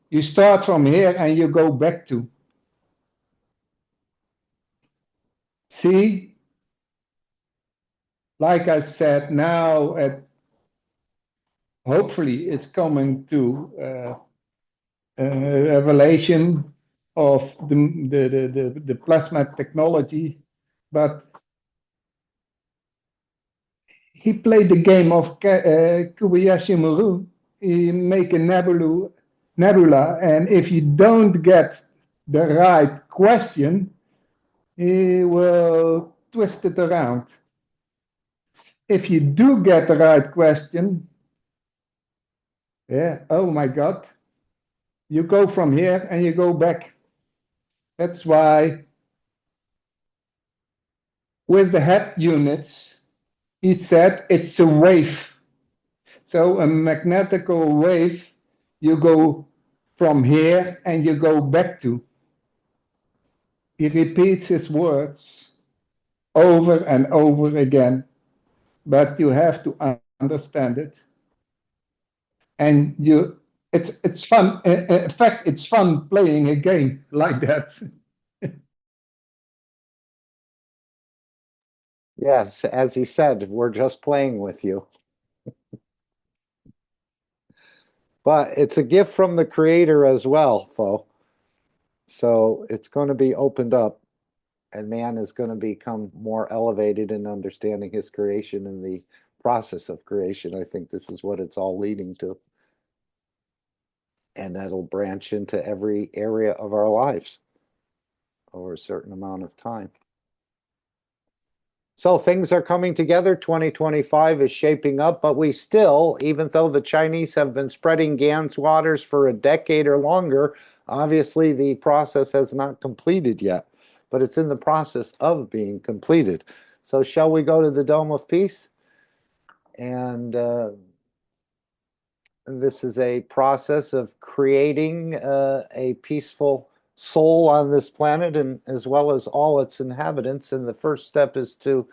you start from here and you go back to. See, like I said, now hopefully it's coming to revelation of the plasma technology, but he played the game of Kobayashi Maru. He make a nebula, and if you don't get the right question, he will twist it around. If you do get the right question, oh my God, you go from here and you go back. That's why with the head units, he said it's a wave. So a magnetical wave, you go from here and you go back to. He repeats his words. over and over again, but you have to understand it. And it's fun. In fact, it's fun playing a game like that. Yes, as he said, we're just playing with you. But it's a gift from the creator as well, though. So it's going to be opened up, and man is going to become more elevated in understanding his creation and the process of creation. I think this is what it's all leading to. And that'll branch into every area of our lives over a certain amount of time. So things are coming together. 2025 is shaping up, but we still, even though the Chinese have been spreading GAN's waters for a decade or longer, obviously the process has not completed yet, but it's in the process of being completed. So shall we go to the Dome of Peace? And this is a process of creating a peaceful soul on this planet, and as well as all its inhabitants. And the first step is to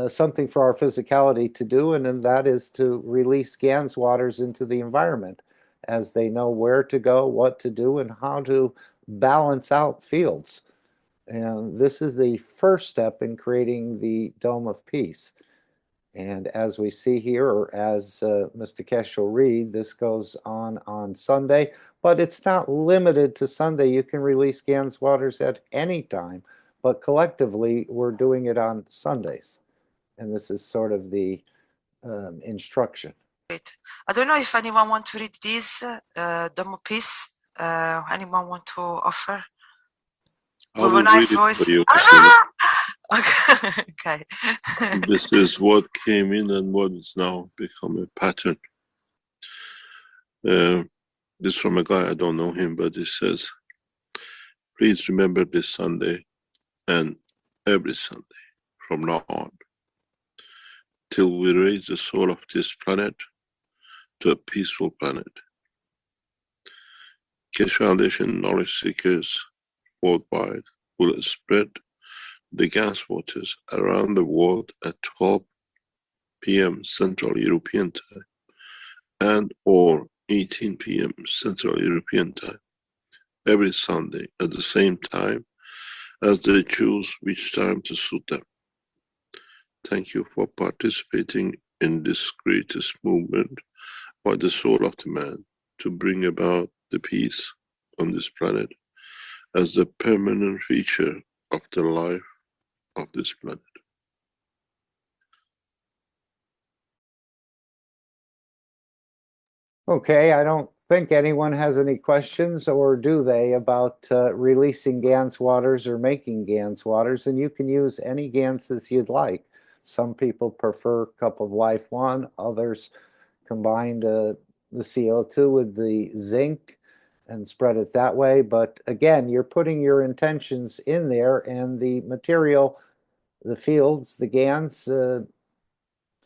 something for our physicality to do, and then that is to release GAN's waters into the environment as they know where to go, what to do, and how to balance out fields. And this is the first step in creating the Dome of Peace. And as we see here, or as Mr. Keshe will read, this goes on Sunday, but it's not limited to Sunday. You can release GAN's waters at any time, but collectively we're doing it on Sundays. And this is sort of the instruction. Great. I don't know if anyone want to read this Dome of Peace. Anyone want to offer? I With will a nice read it voice. for you. Okay. This is what came in and what is now become a pattern. This from a guy, I don't know him, but he says, please remember this Sunday and every Sunday from now on, till we raise the soul of this planet to a peaceful planet. Keshe Foundation knowledge seekers worldwide will spread the gas waters around the world at 12 p.m. Central European Time and or 18 p.m. Central European Time every Sunday at the same time as they choose which time to suit them. Thank you for participating in this greatest movement by the soul of the man to bring about the peace on this planet as the permanent feature of the life of this planet. Okay, I don't think anyone has any questions, or do they, about releasing GAN's waters or making GAN's waters, and you can use any GANs you'd like. Some people prefer Cup of Life 1, others combine the CO2 with the zinc and spread it that way. But again, you're putting your intentions in there, and the material, the fields, the GANs, the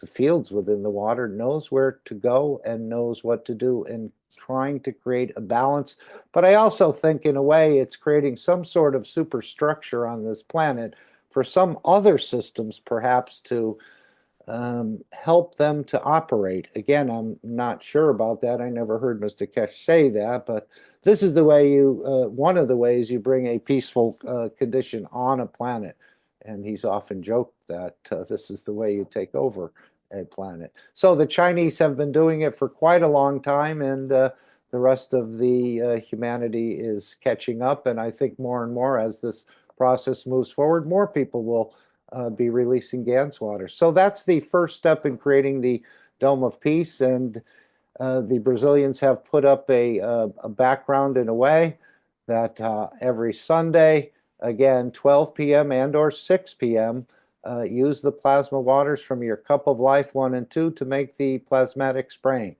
fields within the water knows where to go and knows what to do, and trying to create a balance. But I also think in a way it's creating some sort of superstructure on this planet for some other systems perhaps to help them to operate. Again, I'm not sure about that. I never heard Mr. Keshe say that, but this is the way you, one of the ways you bring a peaceful condition on a planet. And he's often joked that this is the way you take over a planet. So the Chinese have been doing it for quite a long time, and the rest of the humanity is catching up. And I think more and more as this process moves forward, more people will be releasing GAN's water. So that's the first step in creating the Dome of Peace. And the Brazilians have put up a background in a way that every Sunday, again, 12 p.m. and or 6 p.m., use the plasma waters from your Cup of Life 1 and 2 to make the plasmatic spraying.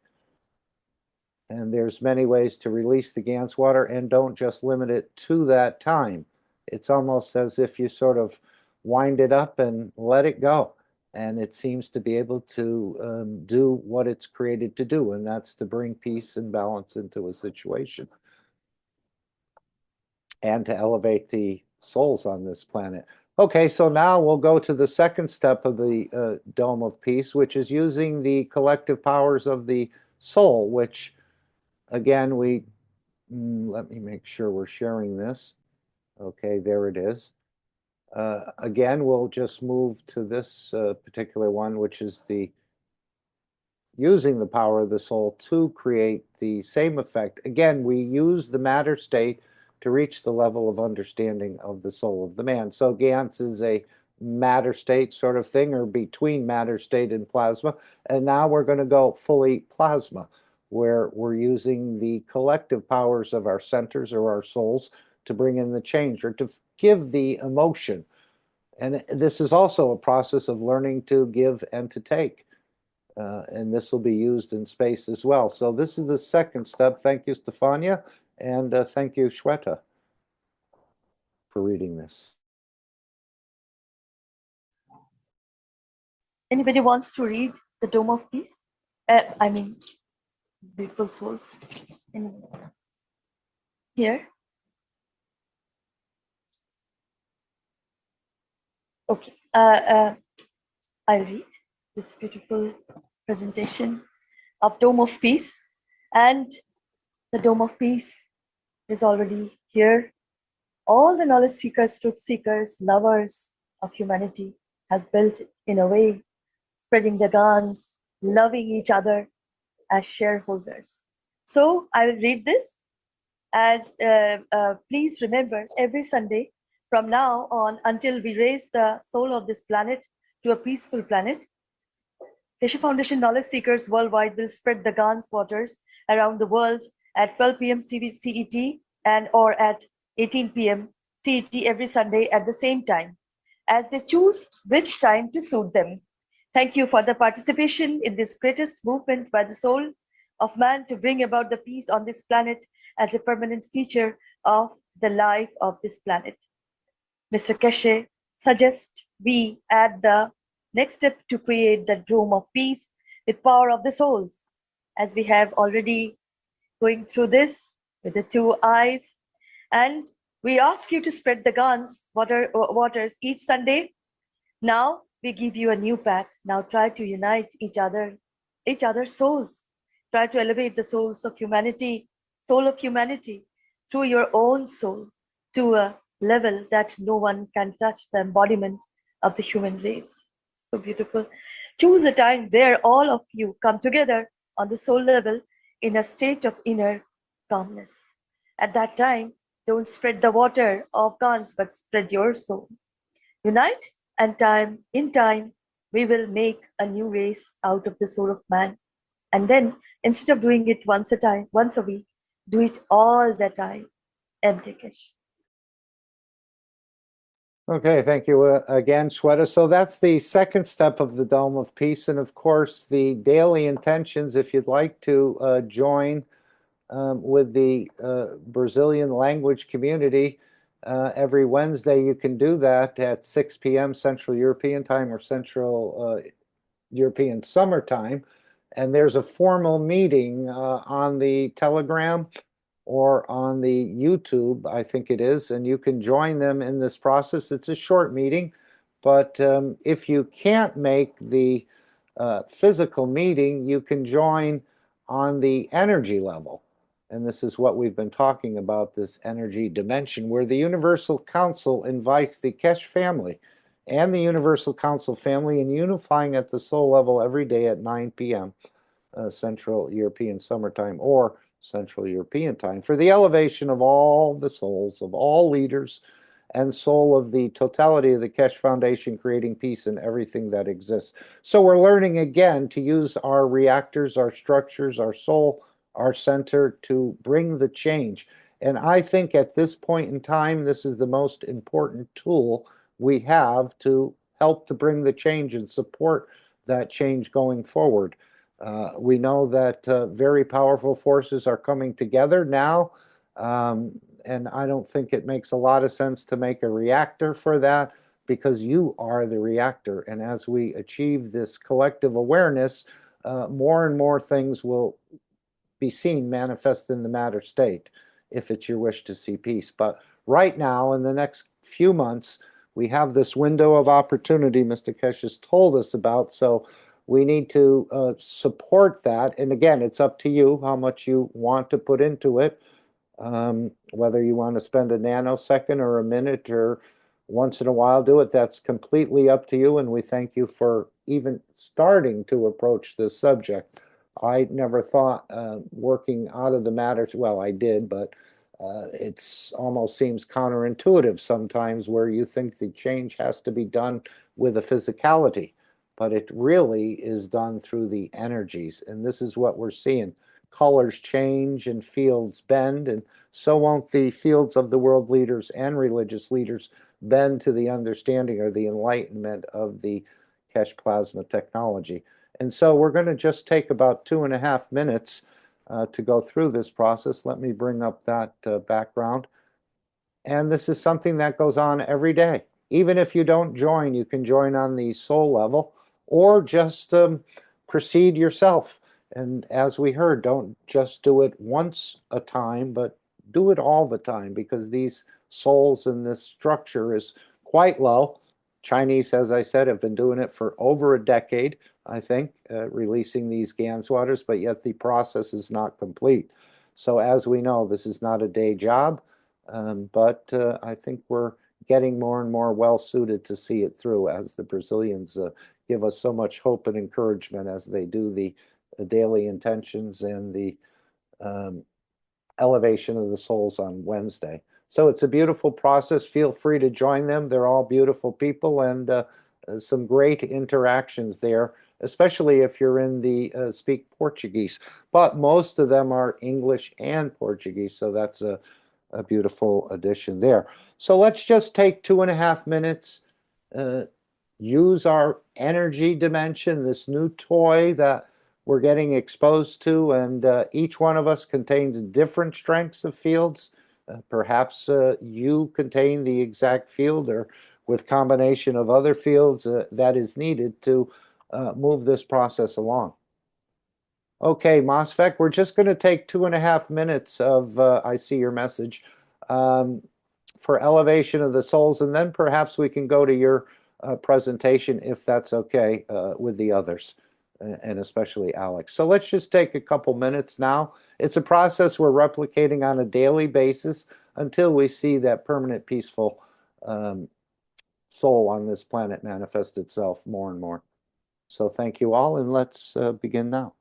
And there's many ways to release the GAN's water, and don't just limit it to that time. It's almost as if you sort of wind it up and let it go. And it seems to be able to do what it's created to do, and that's to bring peace and balance into a situation and to elevate the souls on this planet. Okay, so now we'll go to the second step of the Dome of Peace, which is using the collective powers of the soul, which again, let me make sure we're sharing this. Okay, there it is. Again, we'll just move to this particular one, which is the using the power of the soul to create the same effect. Again, we use the matter state to reach the level of understanding of the soul of the man. So Gans is a matter state sort of thing, or between matter state and plasma. And now we're going to go fully plasma, where we're using the collective powers of our centers or our souls to bring in the change or to give the emotion. And this is also a process of learning to give and to take. And this will be used in space as well. So this is the second step. Thank you, Stefania, and thank you, Shweta, for reading this. Anybody wants to read the Dome of Peace? I mean, Beautiful Souls. Here? Okay. I'll read this beautiful presentation of Dome of Peace. And the Dome of Peace is already here. All the knowledge seekers, truth seekers, lovers of humanity has built it in a way, spreading the guns, loving each other as shareholders. So I will read this as please remember, every Sunday from now on until we raise the soul of this planet to a peaceful planet, Keshe Foundation knowledge seekers worldwide will spread the Gans waters around the world at 12 p.m. CET and or at 18 p.m. CET every Sunday at the same time, as they choose which time to suit them. Thank you for the participation in this greatest movement by the soul of man to bring about the peace on this planet as a permanent feature of the life of this planet. Mr. Keshe suggests we add the next step to create the Dome of Peace with power of the souls, as we have already going through this with the 2 eyes. And we ask you to spread the Gans waters each Sunday. Now we give you a new path. Now try to unite each other's souls. Try to elevate the souls of humanity, soul of humanity, through your own soul to a level that no one can touch, the embodiment of the human race. So beautiful. Choose a time where all of you come together on the soul level in a state of inner calmness. At that time, don't spread the water of Gans, but spread your soul. Unite, and in time, we will make a new race out of the soul of man. And then, instead of doing it once a week, do it all the time. M.T. Keshe. Okay, thank you again, Shweta. So that's the second step of the Dome of Peace. And of course, the daily intentions, if you'd like to join with the Brazilian language community, every Wednesday you can do that at 6 p.m. Central European Time or Central European Summer Time. And there's a formal meeting on the Telegram or on the YouTube, I think it is, and you can join them in this process. It's a short meeting, but if you can't make the physical meeting, you can join on the energy level. And this is what we've been talking about, this energy dimension, where the Universal Council invites the Keshe family and the Universal Council family in unifying at the soul level every day at 9 p.m. Central European Summertime or Central European Time for the elevation of all the souls of all leaders and soul of the totality of the Keshe Foundation, creating peace in everything that exists. So we're learning again to use our reactors, our structures, our soul, our center to bring the change. And I think at this point in time, this is the most important tool we have to help to bring the change and support that change going forward. We know that very powerful forces are coming together now, and I don't think it makes a lot of sense to make a reactor for that, because you are the reactor. And as we achieve this collective awareness, more and more things will be seen manifest in the matter state, if it's your wish to see peace. But right now, in the next few months, we have this window of opportunity Mr. Keshe has told us about, so we need to support that. And again, it's up to you how much you want to put into it, whether you want to spend a nanosecond or a minute or once in a while do it. That's completely up to you, and we thank you for even starting to approach this subject. I never thought working out of the matters, well, I did, but it's almost seems counterintuitive sometimes where you think the change has to be done with a physicality, but it really is done through the energies. And this is what we're seeing. Colors change and fields bend, and so won't the fields of the world leaders and religious leaders bend to the understanding or the enlightenment of the Keshe plasma technology. And so we're going to just take about 2.5 minutes to go through this process. Let me bring up that background. And this is something that goes on every day. Even if you don't join, you can join on the soul level or just proceed yourself. And as we heard, don't just do it once a time, but do it all the time, because these souls in this structure is quite low. Chinese, as I said, have been doing it for over a decade, I think, releasing these Ganswaters, but yet the process is not complete. So as we know, this is not a day job, but I think we're getting more and more well-suited to see it through, as the Brazilians give us so much hope and encouragement as they do the daily intentions and the elevation of the souls on Wednesday. So it's a beautiful process. Feel free to join them. They're all beautiful people, and some great interactions there, especially if you're in the speak Portuguese. But most of them are English and Portuguese, so that's a beautiful addition there. So let's just take 2.5 minutes, use our energy dimension, this new toy that we're getting exposed to, and each one of us contains different strengths of fields. Perhaps you contain the exact field, or with combination of other fields that is needed to move this process along. Okay, MOSFEC, we're just going to take 2.5 minutes of, I see your message, for elevation of the souls, and then perhaps we can go to your presentation, if that's okay, with the others, and especially Alex. So let's just take a couple minutes now. It's a process we're replicating on a daily basis until we see that permanent peaceful soul on this planet manifest itself more and more. So thank you all, and let's begin now.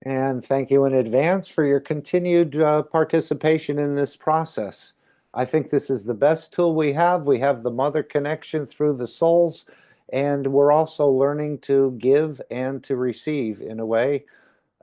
And thank you in advance for your continued participation in this process. I think this is the best tool we have. We have the mother connection through the souls, and we're also learning to give and to receive in a way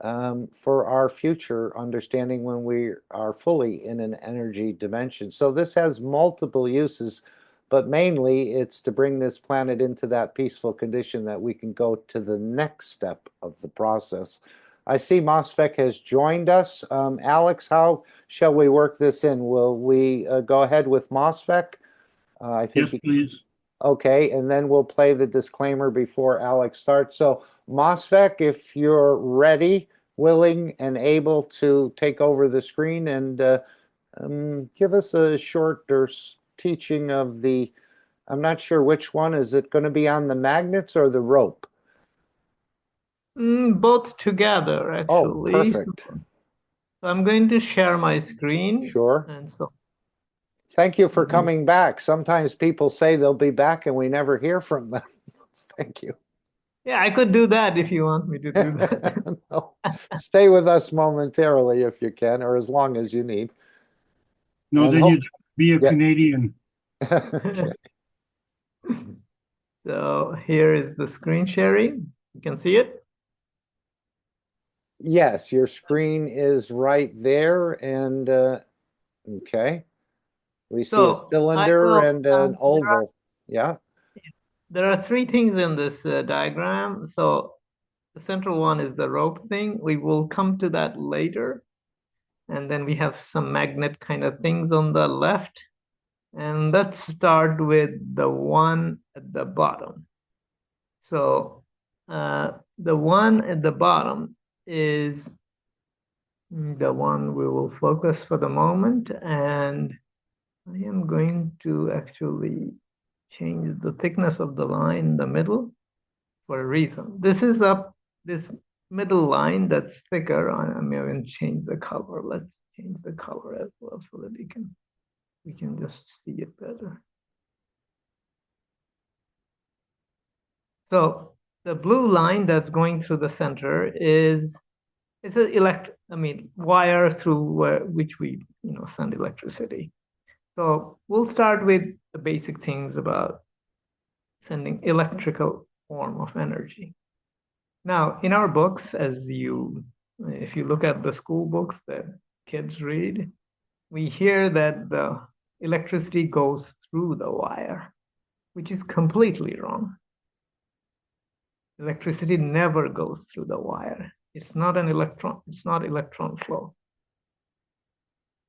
for our future understanding when we are fully in an energy dimension. So this has multiple uses, but mainly it's to bring this planet into that peaceful condition that we can go to the next step of the process. I see Mosfek has joined us. Alex, how shall we work this in? Will we go ahead with Mosfek? I think Yes, please. Okay, and then we'll play the disclaimer before Alex starts. So, Mosfek, if you're ready, willing, and able to take over the screen and give us a short teaching of the, I'm not sure which one. Is it going to be on the magnets or the rope? Both together, Oh, actually. perfect. So I'm going to share my screen. Sure. And so Thank you for coming back. Sometimes people say they'll be back and we never hear from them. Thank you. yeah, I could do that if you want me to do that. No. Stay with us momentarily if you can, or as long as you need. No, And then hope- you'd be a Yeah. Canadian. Okay. So here is the screen sharing. You can see it. Yes, your screen is right there, and okay. We see a So cylinder and an oval. Yeah. There are three things in this diagram. So the central one is the rope thing. We will come to that later. And then we have some magnet kind of things on the left. And let's start with the one at the bottom. So the one at the bottom is the one we will focus for the moment. And I am going to actually change the thickness of the line in the middle for a reason. This is this middle line that's thicker. I'm going to change the color. Let's change the color as well so that we can just see it better. So the blue line that's going through the center is it's an wire through which we send electricity. So we'll start with the basic things about sending electrical form of energy. Now, in our books, if you look at the school books that kids read, we hear that the electricity goes through the wire, which is completely wrong. Electricity never goes through the wire. It's not electron flow.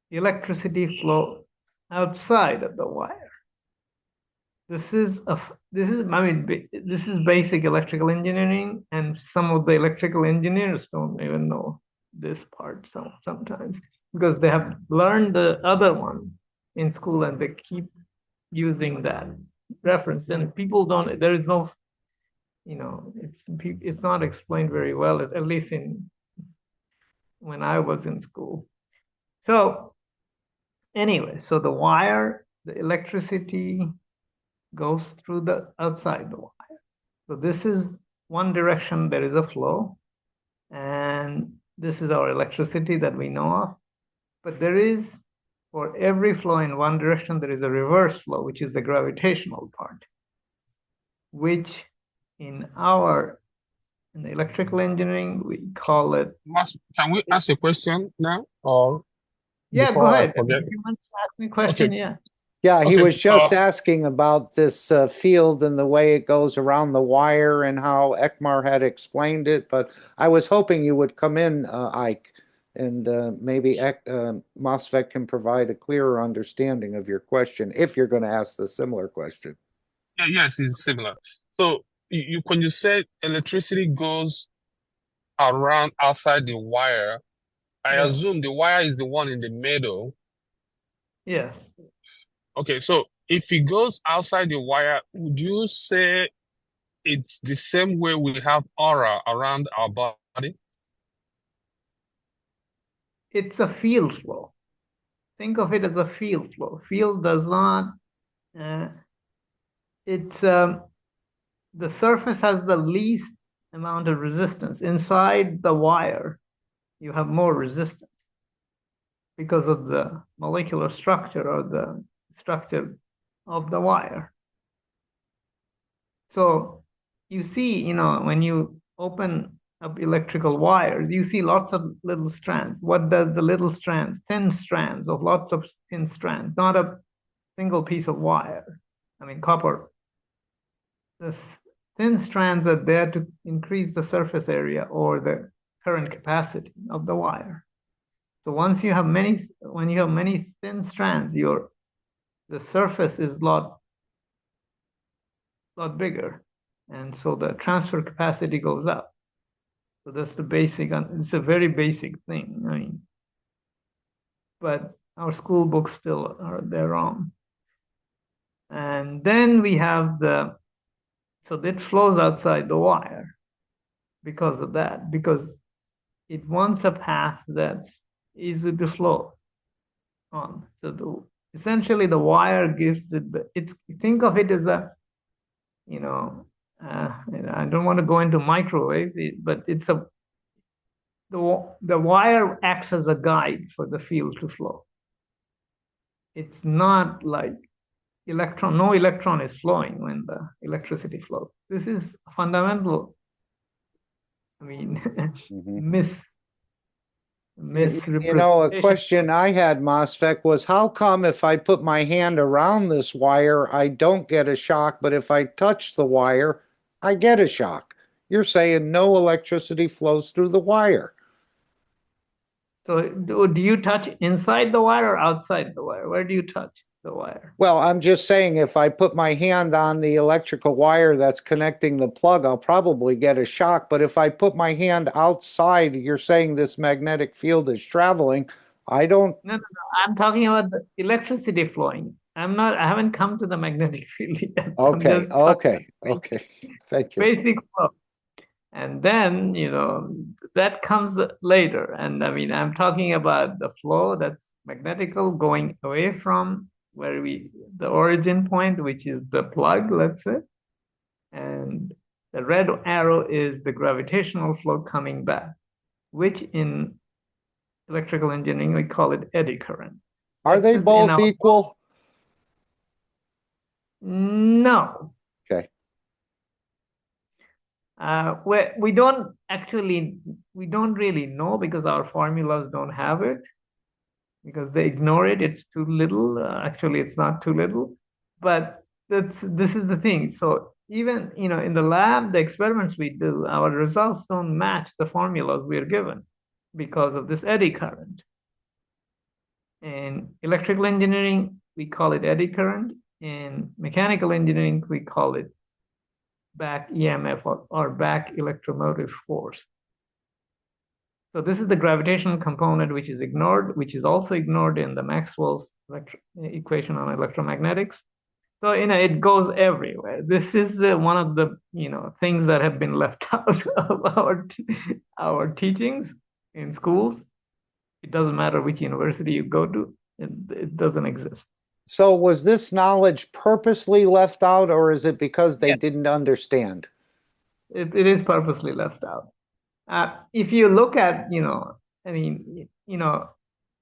The electricity flows outside of the wire. This is basic electrical engineering, and some of the electrical engineers don't even know this part sometimes because they have learned the other one in school and they keep using that reference. And people don't. There is no, it's not explained very well, at least when I was in school. So anyway, so the wire, the electricity goes through the outside the wire. So this is one direction there is a flow, and this is our electricity that we know of. But there is, for every flow in one direction, there is a reverse flow, which is the gravitational part, which in the electrical engineering, we call it. Can we ask a question now? Or yeah, go ahead. If you want to ask me a question, Okay. yeah. Yeah, he Okay, was just asking about this field and the way it goes around the wire and how Ekmar had explained it. But I was hoping you would come in, Ike, and maybe Mosfek can provide a clearer understanding of your question if you're going to ask the similar question. Yeah, yes, it's similar. So when you said electricity goes around outside the wire, I Yeah. assume the wire is the one in the middle. Yes. Okay, so if it goes outside the wire, would you say it's the same way we have aura around our body? It's a field flow. Think of it as a field flow. Field does not, the surface has the least amount of resistance inside the wire. you have more resistance because of the molecular structure or the structure of the wire. So you see, you know, when you open up electrical wires, you see lots of little strands. What does the little strands, thin strands of lots of thin strands, not a single piece of wire. I mean, copper. The thin strands are there to increase the surface area or the current capacity of the wire. So once you have when you have many thin strands, the surface is a lot bigger, and so the transfer capacity goes up. So that's the basic. It's a very basic thing. I mean, but our school books still they're wrong. And then we have so that flows outside the wire because of that, because it wants a path that's easy to flow on. So essentially the wire gives it, think of it as a, you know, I don't want to go into microwave, but the wire acts as a guide for the field to flow. It's not like no electron is flowing when the electricity flows. This is fundamental, I mean, You know, a question I had, MOSFEC, was how come if I put my hand around this wire, I don't get a shock, but if I touch the wire, I get a shock? You're saying no electricity flows through the wire. So do you touch inside the wire or outside the wire? Where do you touch the wire? Well, I'm just saying if I put my hand on the electrical wire that's connecting the plug, I'll probably get a shock. But if I put my hand outside, you're saying this magnetic field is traveling. I don't. No. I'm talking about the electricity flowing. I haven't come to the magnetic field yet. Okay. Thank you. Basic flow. And then, you know, that comes later. And I mean, I'm talking about the flow that's magnetical going away from the origin point, which is the plug, let's say. And the red arrow is the gravitational flow coming back, which in electrical engineering, we call it eddy current. Are they both equal? No. Okay. We don't really know because our formulas don't have it, because they ignore it. It's too little. Actually, it's not too little, but this is the thing. So even, you know, in the lab, the experiments we do, our results don't match the formulas we're given because of this eddy current. In electrical engineering, we call it eddy current. In mechanical engineering, we call it back EMF or back electromotive force. So this is the gravitational component which is ignored, which is also ignored in the Maxwell's equation on electromagnetics. So, you know, it goes everywhere. This is one of the, you know, things that have been left out of our teachings in schools. It doesn't matter which university you go to, it doesn't exist. So was this knowledge purposely left out, or is it because they didn't understand? It is purposely left out. If you look at, you know, I mean, you know,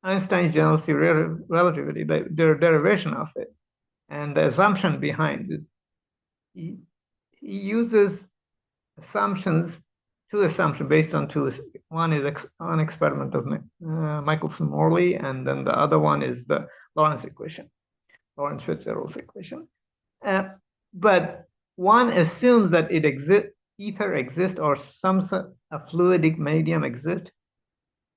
Einstein's general theory of relativity, their derivation of it, and the assumption behind it, he uses two assumptions based on one is an experiment of Michelson-Morley, and then the other one is the Lorentz Fitzgerald's equation. But one assumes that ether exists or a fluidic medium exists.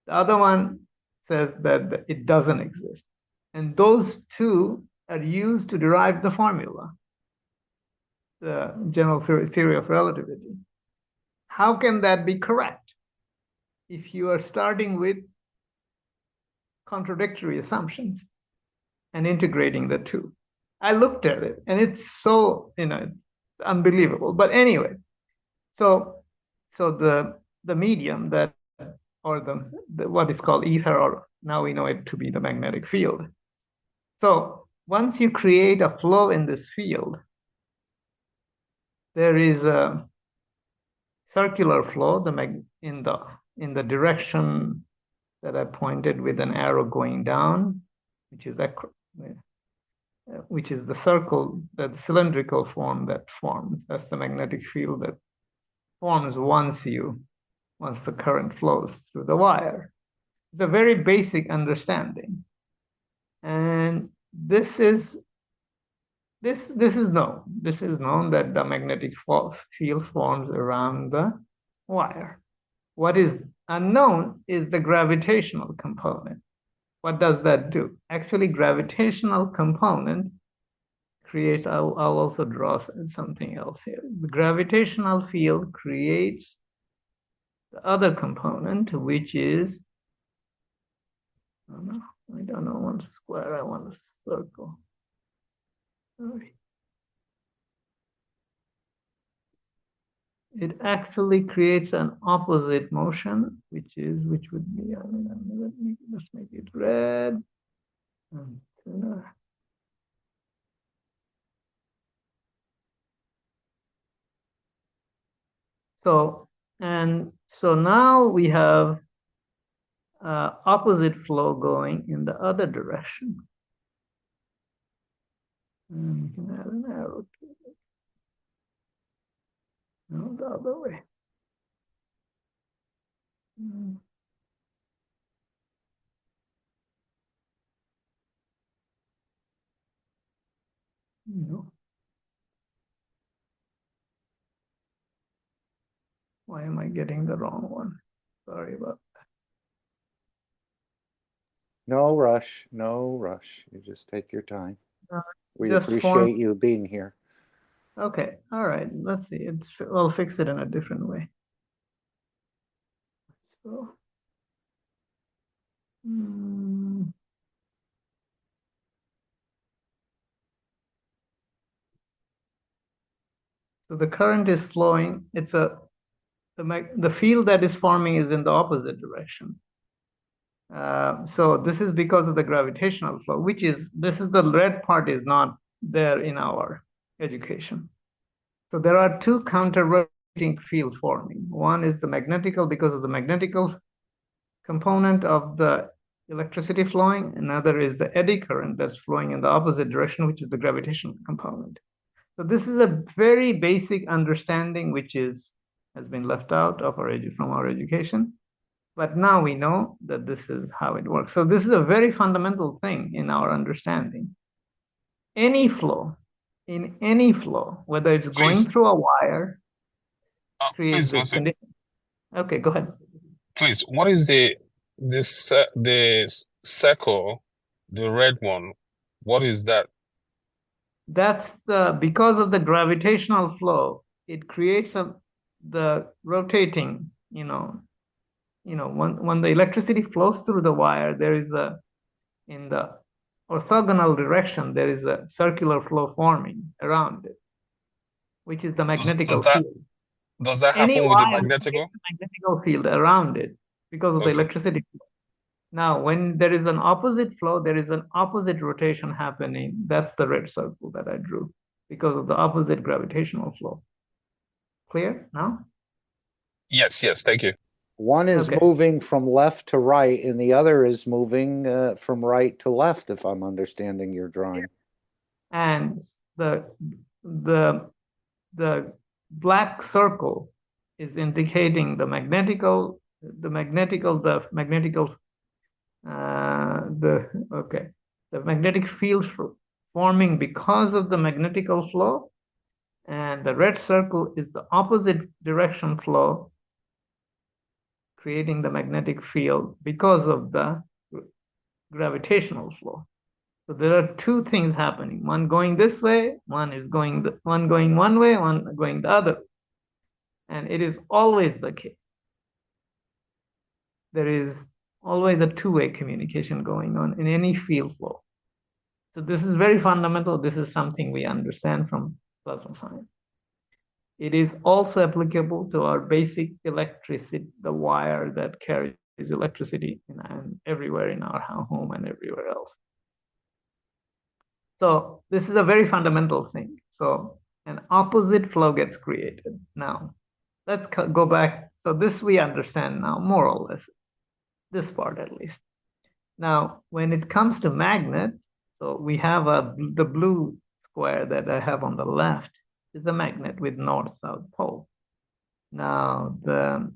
The other one says that it doesn't exist. And those two are used to derive the formula, the general theory of relativity. How can that be correct if you are starting with contradictory assumptions and integrating the two? I looked at it and it's so, you know, unbelievable. But anyway, so the medium that, or the what is called ether, or now we know it to be the magnetic field. So once you create a flow in this field, there is a circular flow in the direction that I pointed with an arrow going down, which is the circle, the cylindrical form that forms. That's the magnetic field that forms once the current flows through the wire. It's a very basic understanding. And this is known. This is known that the magnetic field forms around the wire. What is unknown is the gravitational component. What does that do? Actually, gravitational component creates, I'll also draw something else here. The gravitational field creates the other component, which is, I don't know, one square, I want a circle. Sorry. It actually creates an opposite motion, which would be, let's make it red. So now we have opposite flow going in the other direction. And we can add an arrow to it. No, the other way. No. Why am I getting the wrong one? Sorry about that. No rush, no rush. You just take your time. We Just appreciate you being here. Okay, all right. Let's see. I'll fix it in a different way. So, so the current is flowing. It's the field that is forming is in the opposite direction. So this is because of the gravitational flow, this is the red part is not there in our education. So there are two counter-rotating fields forming. One is the magnetical, because of the magnetical component of the electricity flowing. Another is the eddy current that's flowing in the opposite direction, which is the gravitational component. So this is a very basic understanding which has been left out from our education. But now we know that this is how it works. So this is a very fundamental thing in our understanding. Any flow, whether it's going through a wire, creates this condition. Okay, go ahead. Please, what is the circle, the red one? What is that? That's because of the gravitational flow, it creates the rotating, when the electricity flows through the wire, there is in the orthogonal direction, there is a circular flow forming around it, which is the magnetical field. Does that happen with the magnetical field around it because of the electricity flow? Now, when there is an opposite flow, there is an opposite rotation happening. That's the red circle that I drew because of the opposite gravitational flow. Clear now? Yes, thank you. One is moving from left to right, and the other is moving from right to left, if I'm understanding your drawing. And the black circle is indicating the magnetic field forming because of the magnetical flow, and the red circle is the opposite direction flow, creating the magnetic field because of the gravitational flow. So there are two things happening. One going this way, one going one way, one going the other. And it is always the case. There is always a two-way communication going on in any field flow. So this is very fundamental. This is something we understand from plasma science. It is also applicable to our basic electricity, the wire that carries electricity everywhere in our home and everywhere else. So this is a very fundamental thing. So an opposite flow gets created. Now, let's go back. So this we understand now, more or less. this part at least. Now, when it comes to magnet, so we have the blue square that I have on the left is a magnet with north-south pole. Now, the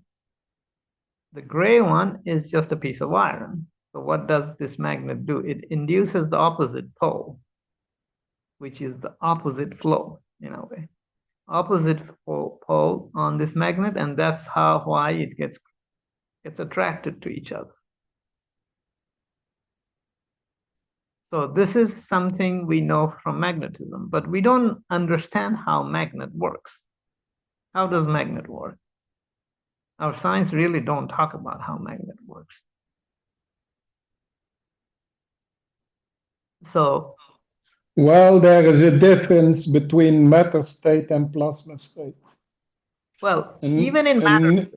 gray one is just a piece of iron. So what does this magnet do? It induces the opposite pole, which is the opposite flow in a way. Opposite pole on this magnet, and that's why it gets attracted to each other. So this is something we know from magnetism, but we don't understand how magnet works. How does magnet work? Our science really don't talk about how magnet works. So, well, there is a difference between matter state and plasma state. Well, even in matter,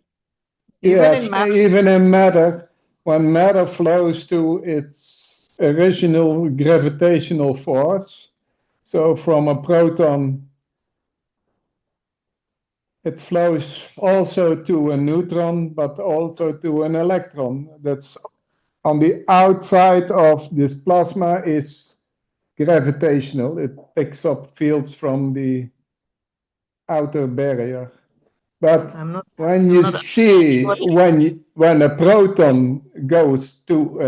even in matter, when matter flows to its original gravitational force, so from a proton, it flows also to a neutron, but also to an electron. That's on the outside of this plasma is gravitational. It picks up fields from the outer barrier. But when you see when a proton goes to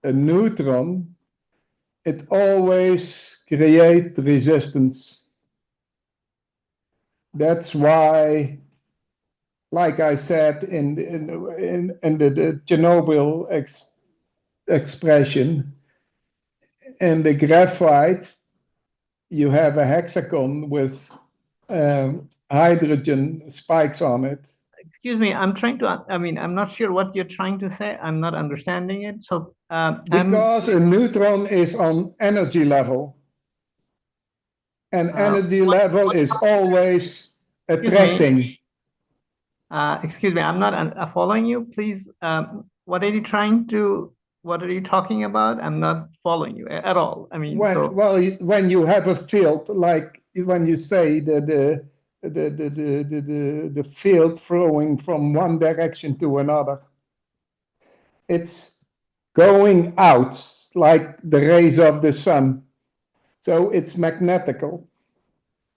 a neutron, it always creates resistance. That's why, like I said in the Chernobyl expression, in the graphite, you have a hexagon with hydrogen spikes on it. Excuse me, I'm not sure what you're trying to say. I'm not understanding it. So because a neutron is on energy level, and energy level is always attracting. Excuse me, I'm not following you. Please, what are you talking about? I'm not following you at all. I mean, when you have a field, like when you say the field flowing from one direction to another, it's going out like the rays of the sun. So it's magnetical.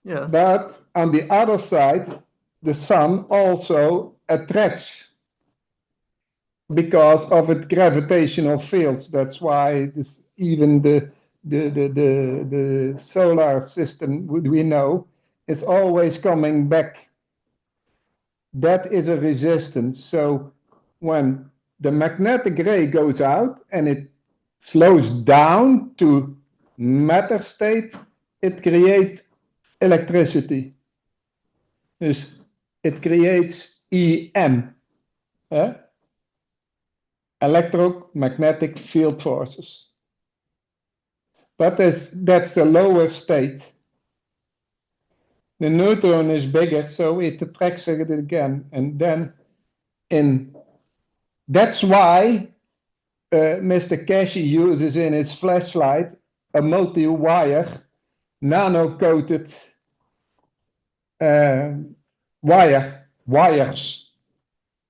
Yes. But on the other side, the sun also attracts because of its gravitational fields. That's why even the solar system we know is always coming back. That is a resistance. So when the magnetic ray goes out and it slows down to matter state, it creates electricity. Dus it creates EM, electromagnetic field forces. But that's a lower state. The neutron is bigger, so it attracts it again. And then that's why Mr. Keshe uses in his flashlight a multi-wire, nano-coated wires.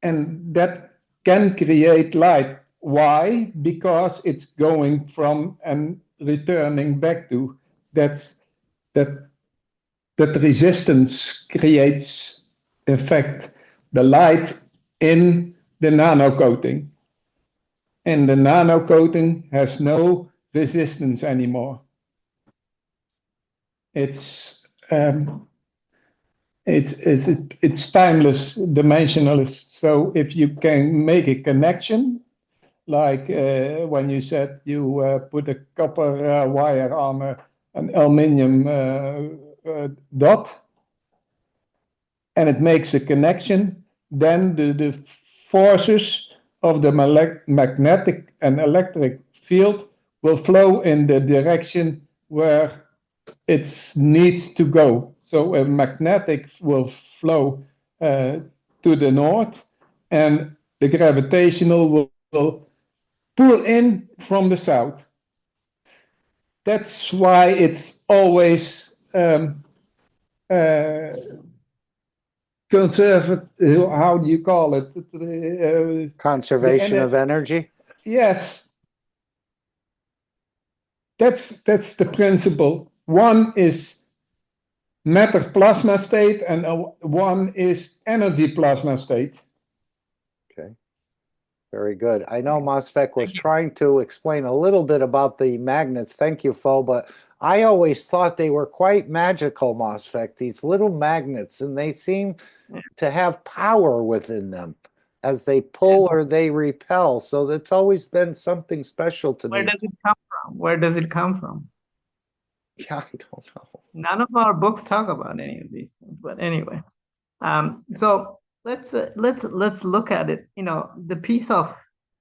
And that can create light. Why? Because it's going from and returning back to. That resistance creates, in fact, the light in the nano coating. And the nano coating has no resistance anymore. It's timeless, dimensionless. So if you can make a connection, like when you said you put a copper wire on an aluminium dot, and it makes a connection, then the forces of the magnetic and electric field will flow in the direction where it needs to go. So a magnetic will flow to the north, and the gravitational will pull in from the south. That's why it's always conservative, how do you call it? Conservation of energy. Yes. That's the principle. One is matter plasma state and one is energy plasma state. Okay. Very good. I know Mosfeq was trying to explain a little bit about the magnets. Thank you, Fo, but I always thought they were quite magical, Mosfeq, these little magnets, and they seem to have power within them as they pull or they repel. So that's always been something special to me. Where does it come from? Where does it come from? Yeah, I don't know. None of our books talk about any of these things, but anyway. So let's look at it. You know, the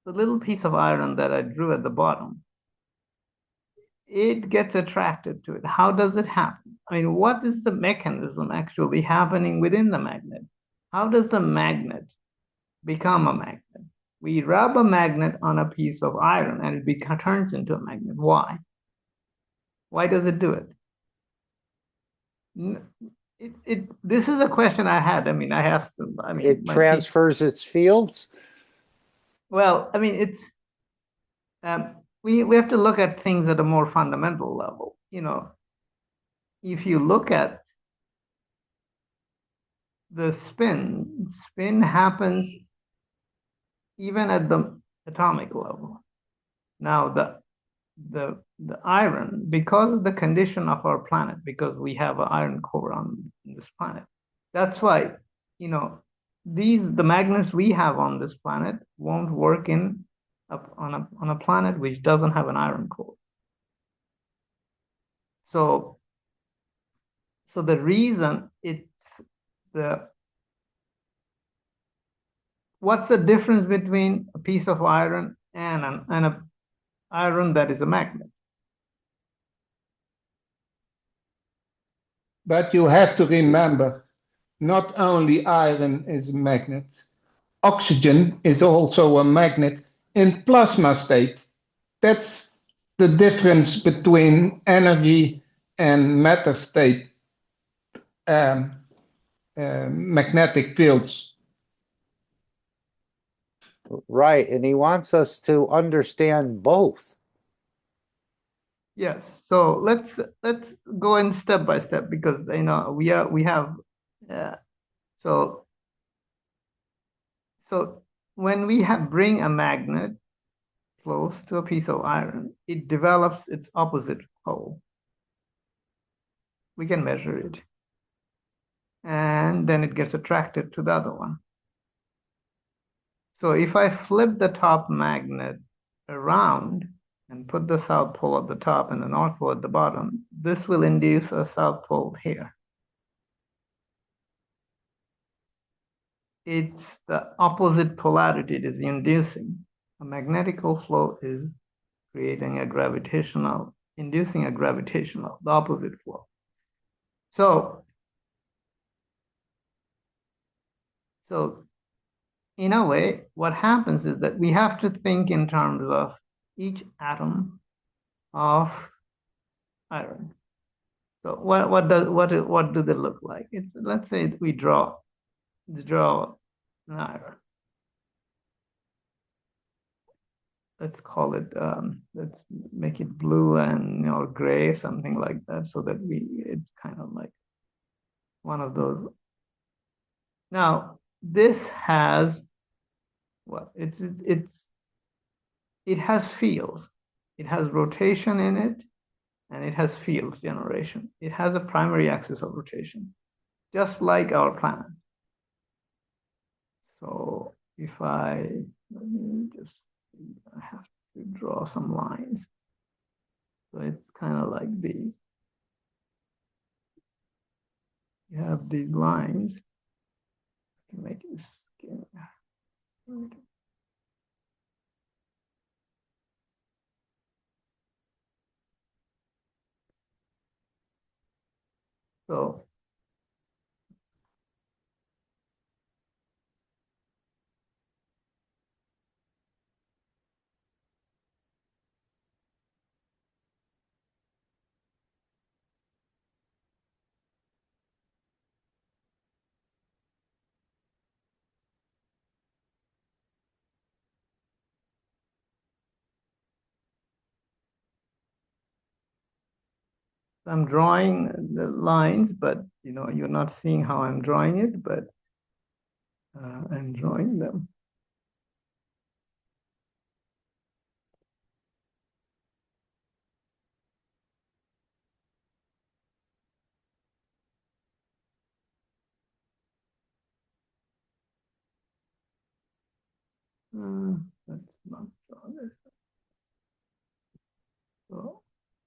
little piece of iron that I drew at the bottom. It gets attracted to it. How does it happen? I mean, what is the mechanism actually happening within the magnet? How does the magnet become a magnet? We rub a magnet on a piece of iron and it turns into a magnet. Why? Why does it do it? This is a question I had. I mean, I asked them. I mean, it transfers its fields. Well, I mean, it's we have to look at things at a more fundamental level. You know, if you look at the spin happens even at the atomic level. Now, the iron, because of the condition of our planet, because we have an iron core on this planet, that's why, you know, the magnets we have on this planet won't work on a planet which doesn't have an iron core. So the reason what's the difference between a piece of iron and an iron that is a magnet? But you have to remember, not only iron is a magnet, oxygen is also a magnet in plasma state. That's the difference between energy and matter state magnetic fields. Right, and he wants us to understand both. Yes, so let's go in step by step, because you know we have so when we bring a magnet close to a piece of iron, it develops its opposite pole. We can measure it, and then it gets attracted to the other one. So if I flip the top magnet around and put the south pole at the top and the north pole at the bottom, this will induce a south pole here. It's the opposite polarity it is inducing. A magnetical flow is creating a gravitational, inducing a gravitational, the opposite flow. So in a way, what happens is that we have to think in terms of each atom of iron. So what do they look like? Let's say we draw an iron. Let's call it let's make it blue and or gray, something like that, so that it's kind of like one of those. Now this has what? It has fields. It has rotation in it, and it has fields generation. It has a primary axis of rotation, just like our planet. So if let me just, I have to draw some lines. So it's kind of like these. You have these lines. I can make it skin. So I'm drawing the lines, but you're not seeing how I'm drawing it, but I'm drawing them. Let's not draw this. So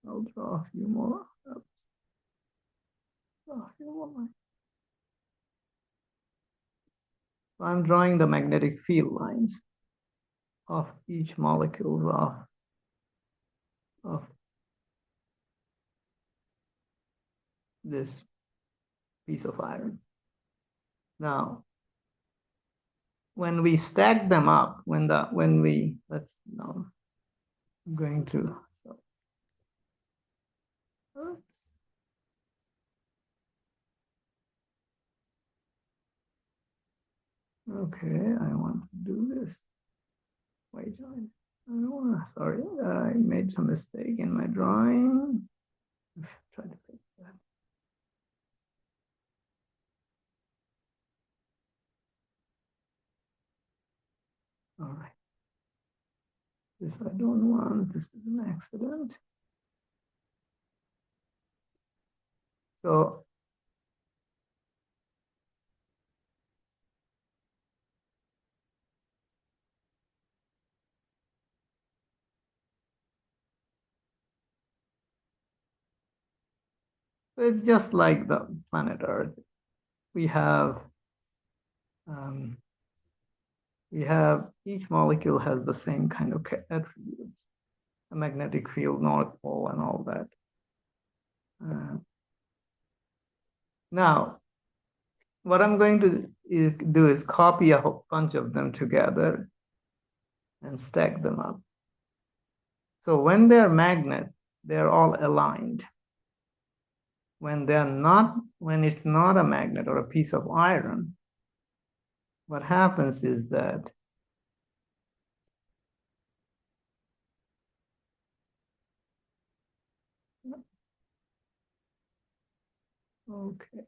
I'll draw a few more. Oops. Draw a few more lines. So I'm drawing the magnetic field lines of each molecule of this piece of iron. Now, when we stack them up, I'm going to, oops. Okay, I want to do this. Wait, sorry, I made some mistake in my drawing. Try to fix that. All right. This I don't want. This is an accident. So it's just like the planet Earth. We have each molecule has the same kind of attributes, a magnetic field, North Pole, and all that. Now, what I'm going to do is copy a whole bunch of them together and stack them up. So when they're magnets, they're all aligned. When it's not a magnet or a piece of iron, what happens is that okay.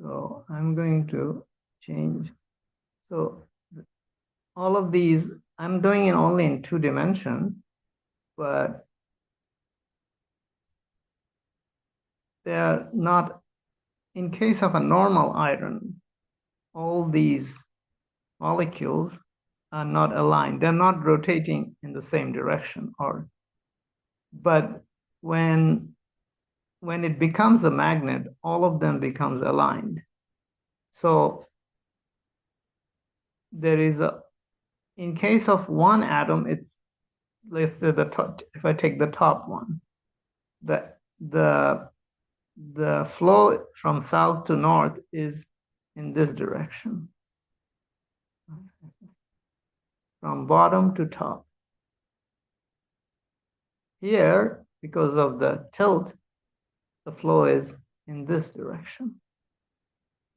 So I'm going to change. So all of these, I'm doing it only in 2 dimensions, but they're not, in case of a normal iron, all these molecules are not aligned. They're not rotating in the same direction, but when it becomes a magnet, all of them becomes aligned. So there is in case of one atom, it's, let's say if I take the top one, the flow from south to north is in this direction, from bottom to top. Here, because of the tilt, the flow is in this direction.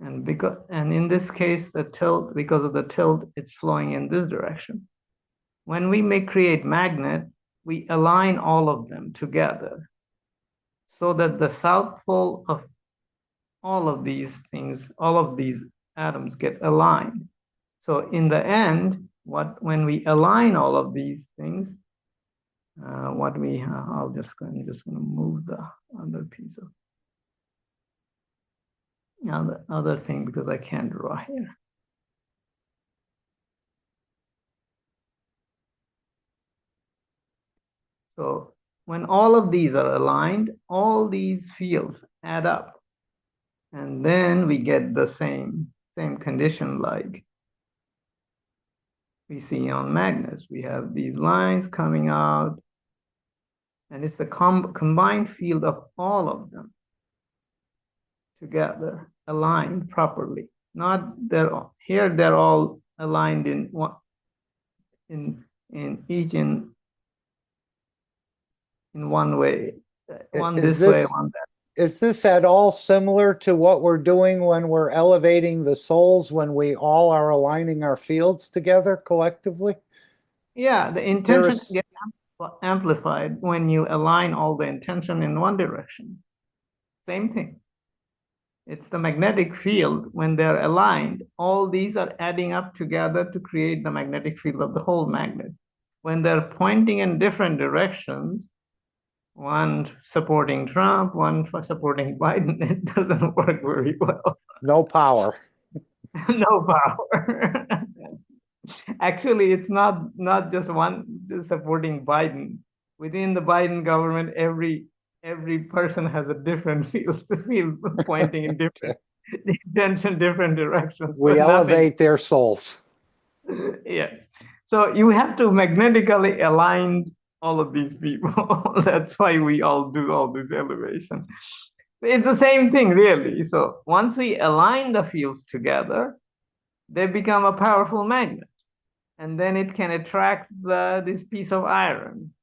And in this case, because of the tilt, it's flowing in this direction. When we create magnet, we align all of them together so that the south pole of all of these things, all of these atoms get aligned. So in the end, when we align all of these things, I'm just going to move the other piece of the other thing because I can't draw here. So when all of these are aligned, all these fields add up, and then we get the same condition like we see on magnets. We have these lines coming out, and it's the combined field of all of them together, aligned properly. They're all aligned in one way, one this way, one that. is this at all similar to what we're doing when we're elevating the souls, when we all are aligning our fields together collectively? Yeah, the intention gets amplified when you align all the intention in one direction. Same thing. It's the magnetic field. When they're aligned, all these are adding up together to create the magnetic field of the whole magnet. When they're pointing in different directions, one supporting Trump, one for supporting Biden, it doesn't work very well. No power. No power. Actually, it's not just one just supporting Biden. Within the Biden government, every person has a different field pointing in different different directions. We elevate their souls. Yes. So you have to magnetically align all of these people. That's why we all do all these elevations. It's the same thing, really. So once we align the fields together, they become a powerful magnet. And then it can attract this piece of iron,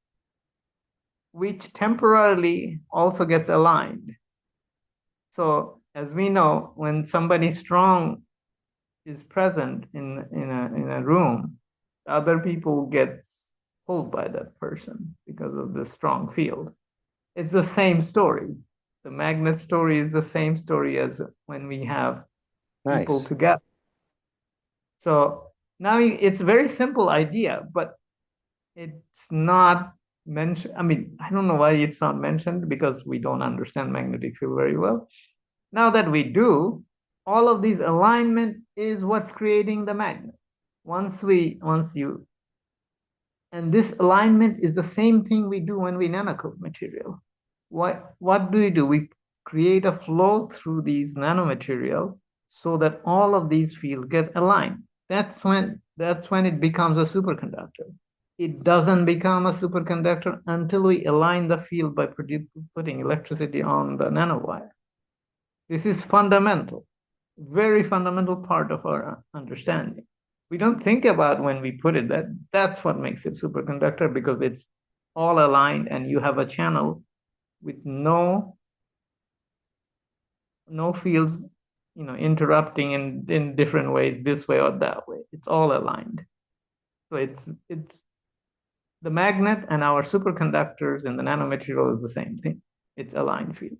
which temporarily also gets aligned. So as we know, when somebody strong is present in a room, other people get pulled by that person because of the strong field. It's the same story. The magnet story is the same story as when we have people together. So now it's a very simple idea, but it's not mentioned. I mean, I don't know why it's not mentioned, because we don't understand magnetic field very well. Now that we do, all of these alignment is what's creating the magnet. And this alignment is the same thing we do when we nanocoat material. What do we do? We create a flow through these nanomaterial so that all of these fields get aligned. That's when it becomes a superconductor. It doesn't become a superconductor until we align the field by putting electricity on the nanowire. This is fundamental, very fundamental part of our understanding. We don't think about when we put it that's what makes it superconductor, because it's all aligned and you have a channel with no fields, interrupting in different ways, this way or that way. It's all aligned. So it's the magnet and our superconductors in the nanomaterial is the same thing. It's aligned field.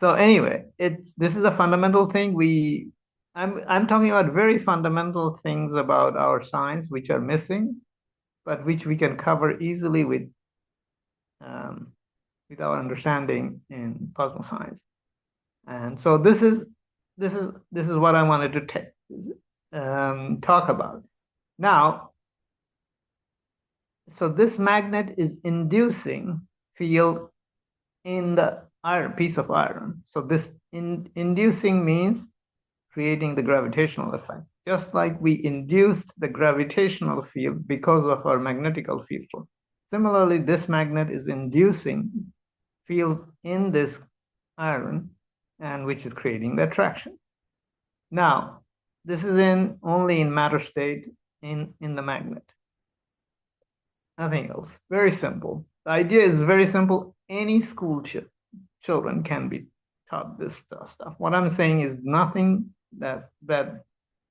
So anyway, this is a fundamental thing. I'm talking about very fundamental things about our science which are missing, but which we can cover easily with our understanding in cosmoscience. And so this is what I wanted to talk about. Now, so this magnet is inducing field in the piece of iron. So this inducing means creating the gravitational effect, just like we induced the gravitational field because of our magnetical field. Similarly, this magnet is inducing field in this iron, and which is creating the attraction. Now, this is only in matter state in the magnet. Nothing else. Very simple. The idea is very simple. Any school children can be taught this stuff. What I'm saying is nothing that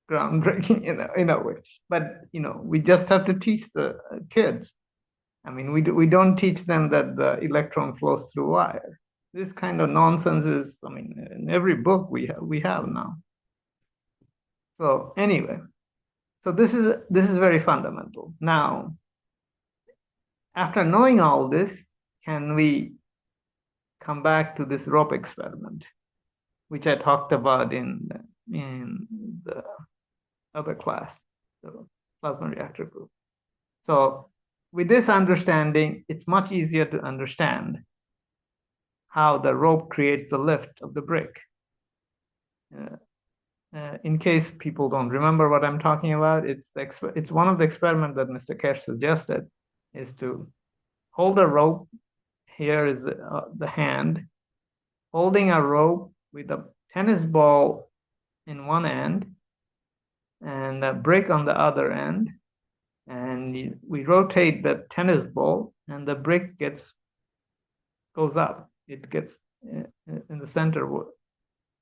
groundbreaking in a way. But we just have to teach the kids. I mean, we don't teach them that the electron flows through wire. This kind of nonsense is, I mean, in every book we have now. So anyway, so this is very fundamental. Now, after knowing all this, can we come back to this rope experiment, which I talked about in the other class, the plasma reactor group. So with this understanding, it's much easier to understand how the rope creates the lift of the brick. In case people don't remember what I'm talking about, it's one of the experiments that Mr. Keshe suggested, is to hold a rope. Here is the hand, holding a rope with a tennis ball in one end and a brick on the other end. And we rotate the tennis ball and the brick gets goes up. It gets in the center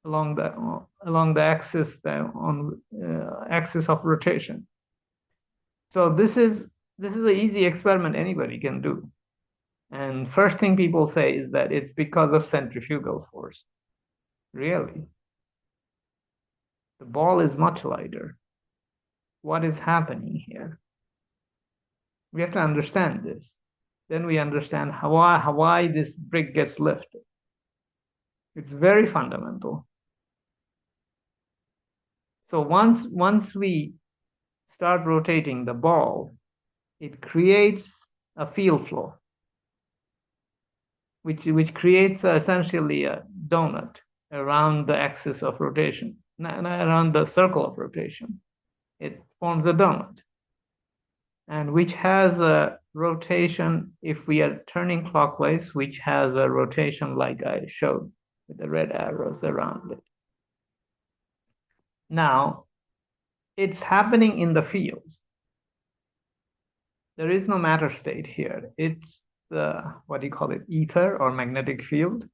along the axis axis of rotation. So this is an easy experiment anybody can do. And first thing people say is that it's because of centrifugal force. Really? The ball is much lighter. What is happening here? We have to understand this. Then we understand why this brick gets lifted. It's very fundamental. So once we start rotating the ball, it creates a field flow, which creates essentially a donut around the axis of rotation, around the circle of rotation. It forms a donut, and which has a rotation, if we are turning clockwise, which has a rotation like I showed with the red arrows around it. Now, it's happening in the fields. There is no matter state here. It's the, what do you call it, ether or magnetic field.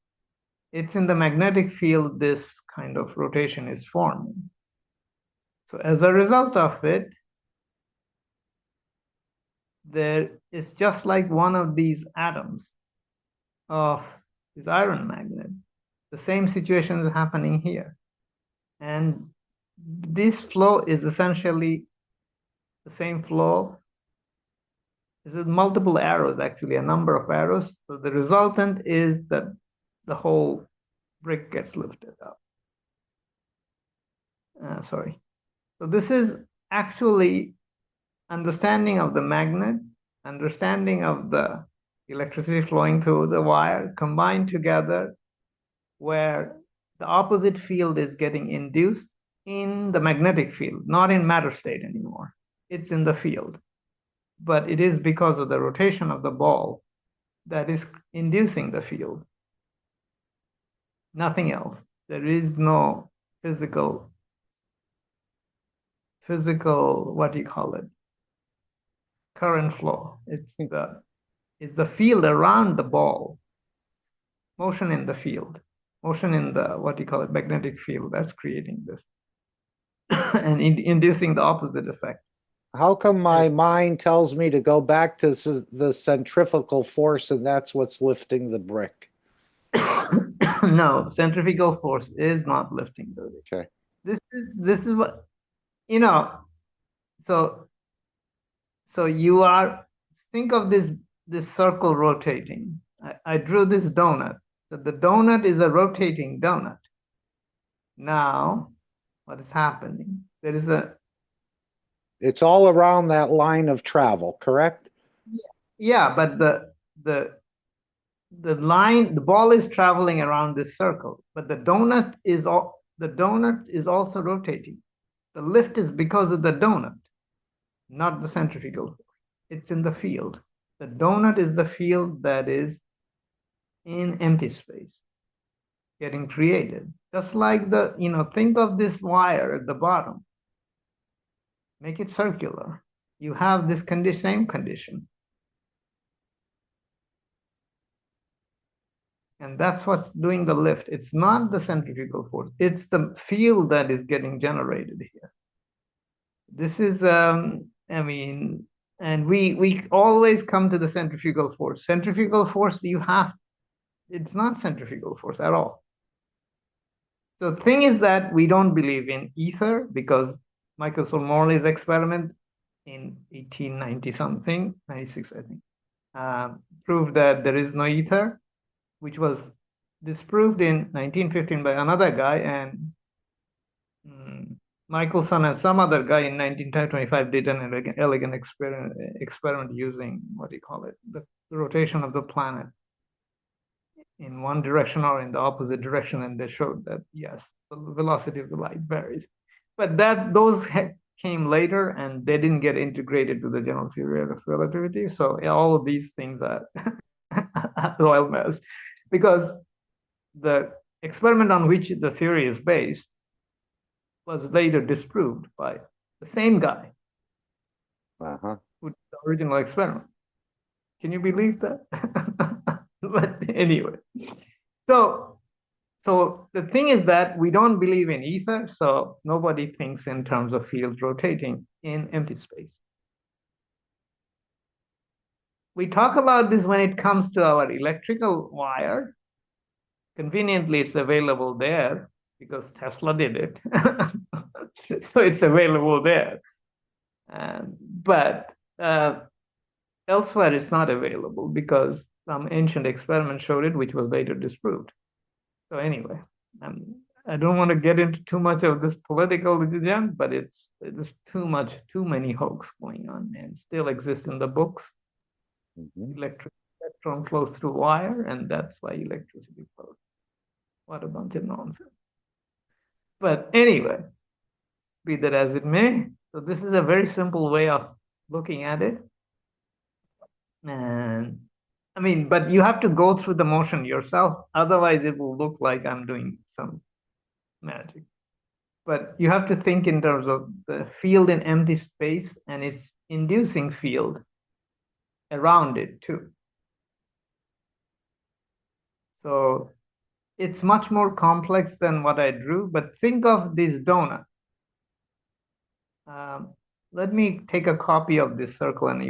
It's in the magnetic field this kind of rotation is forming. So as a result of it, there is just like one of these atoms of this iron magnet. The same situation is happening here. And this flow is essentially the same flow. This is multiple arrows, actually, a number of arrows. So the resultant is that the whole brick gets lifted up. Sorry. So this is actually understanding of the magnet, understanding of the electricity flowing through the wire combined together, where the opposite field is getting induced in the magnetic field, not in matter state anymore. It's in the field. But it is because of the rotation of the ball that is inducing the field. Nothing else. There is no physical, what do you call it? Current flow. It's the field around the ball. Motion in the field. Motion in the, what do you call it, magnetic field that's creating this. And inducing the opposite effect. How come my mind tells me to go back to the centrifugal force and that's what's lifting the brick? No, centrifugal force is not lifting the brick. Okay. This is what, you know, so you are, think of this circle rotating. I drew this donut. So the donut is a rotating donut. Now, what is happening? There is it's all around that line of travel, correct? Yeah, but the ball is traveling around this circle, but the donut is also rotating. The lift is because of the donut, not the centrifugal force. It's in the field. The donut is the field that is in empty space, getting created. Just like think of this wire at the bottom. Make it circular. You have this same condition. And that's what's doing the lift. It's not the centrifugal force. It's the field that is getting generated here. This is, and we always come to the centrifugal force. Centrifugal force, it's not centrifugal force at all. So the thing is that we don't believe in ether because Michael Morley's experiment in 1890-something, 96, I think, proved that there is no ether, which was disproved in 1915 by another guy, and Michelson and some other guy in 1925 did an elegant experiment using, what do you call it, the rotation of the planet in one direction or in the opposite direction, and they showed that, yes, the velocity of the light varies. But those came later, and they didn't get integrated to the general theory of relativity. So all of these things are royal mess, because the experiment on which the theory is based was later disproved by the same guy who did the original experiment. Can you believe that? But anyway, so the thing is that we don't believe in ether, so nobody thinks in terms of fields rotating in empty space. We talk about this when it comes to our electrical wire. Conveniently, it's available there because Tesla did it. So it's available there. But elsewhere, it's not available because some ancient experiment showed it, which was later disproved. So anyway, I don't want to get into too much of this political, Jan, but it's too many hoax going on and still exists in the books. Electron flows through wire, and that's why electricity flows. What a bunch of nonsense. But anyway, be that as it may, so this is a very simple way of looking at it. And I mean, but you have to go through the motion yourself. Otherwise, it will look like I'm doing some magic. But you have to think in terms of the field in empty space and its inducing field around it too. So it's much more complex than what I drew, but think of this donut. Let me take a copy of this circle and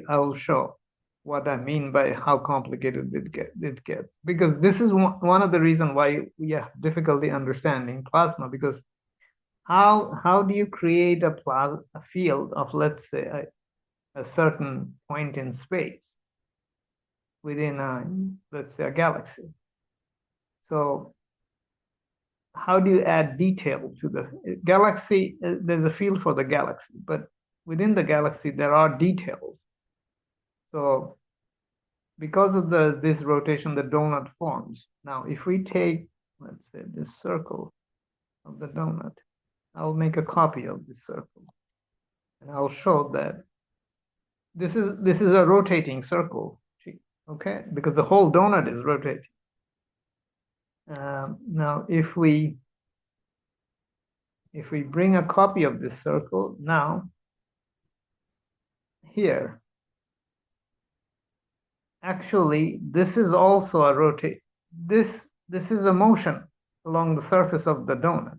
I will show what I mean by how complicated it gets. Because this is one of the reasons why we have difficulty understanding plasma, because how do you create a field of, let's say, a certain point in space within, let's say, a galaxy? So how do you add detail to the galaxy? There's a field for the galaxy, but within the galaxy, there are details. So because of this rotation, the donut forms. Now, if we take, let's say, this circle of the donut, I'll make a copy of this circle. And I'll show that this is a rotating circle, okay? Because the whole donut is rotating. Now, if we bring a copy of this circle now here, actually, this is also a rotate. This is a motion along the surface of the donut.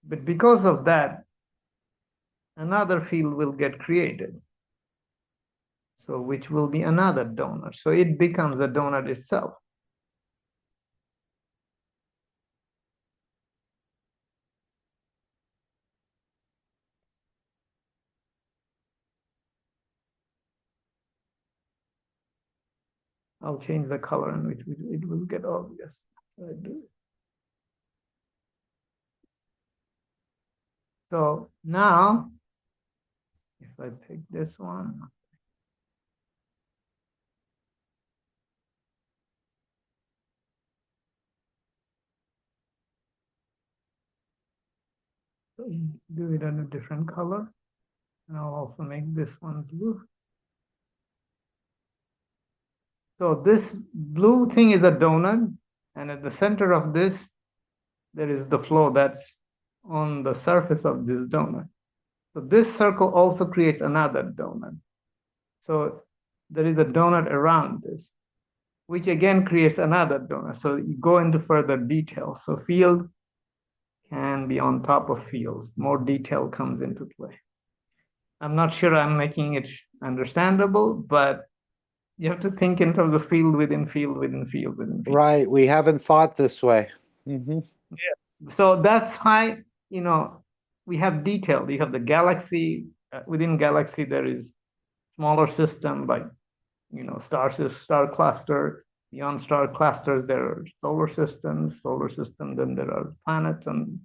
But because of that, another field will get created. So which will be another donut. So it becomes a donut itself. I'll change the color in which it will get obvious. So now, if I pick this one, do it in a different color. And I'll also make this one blue. So this blue thing is a donut, and at the center of this, there is the flow that's on the surface of this donut. So this circle also creates another donut. So there is a donut around this, which again creates another donut. So you go into further detail. So field can be on top of fields. More detail comes into play. I'm not sure I'm making it understandable, but you have to think in terms of field within field within field within field. Right. We haven't thought this way. Yeah. So that's why, we have detail. You have the galaxy. Within galaxy, there is smaller system like, star cluster. Beyond star clusters, there are solar systems, then there are planets and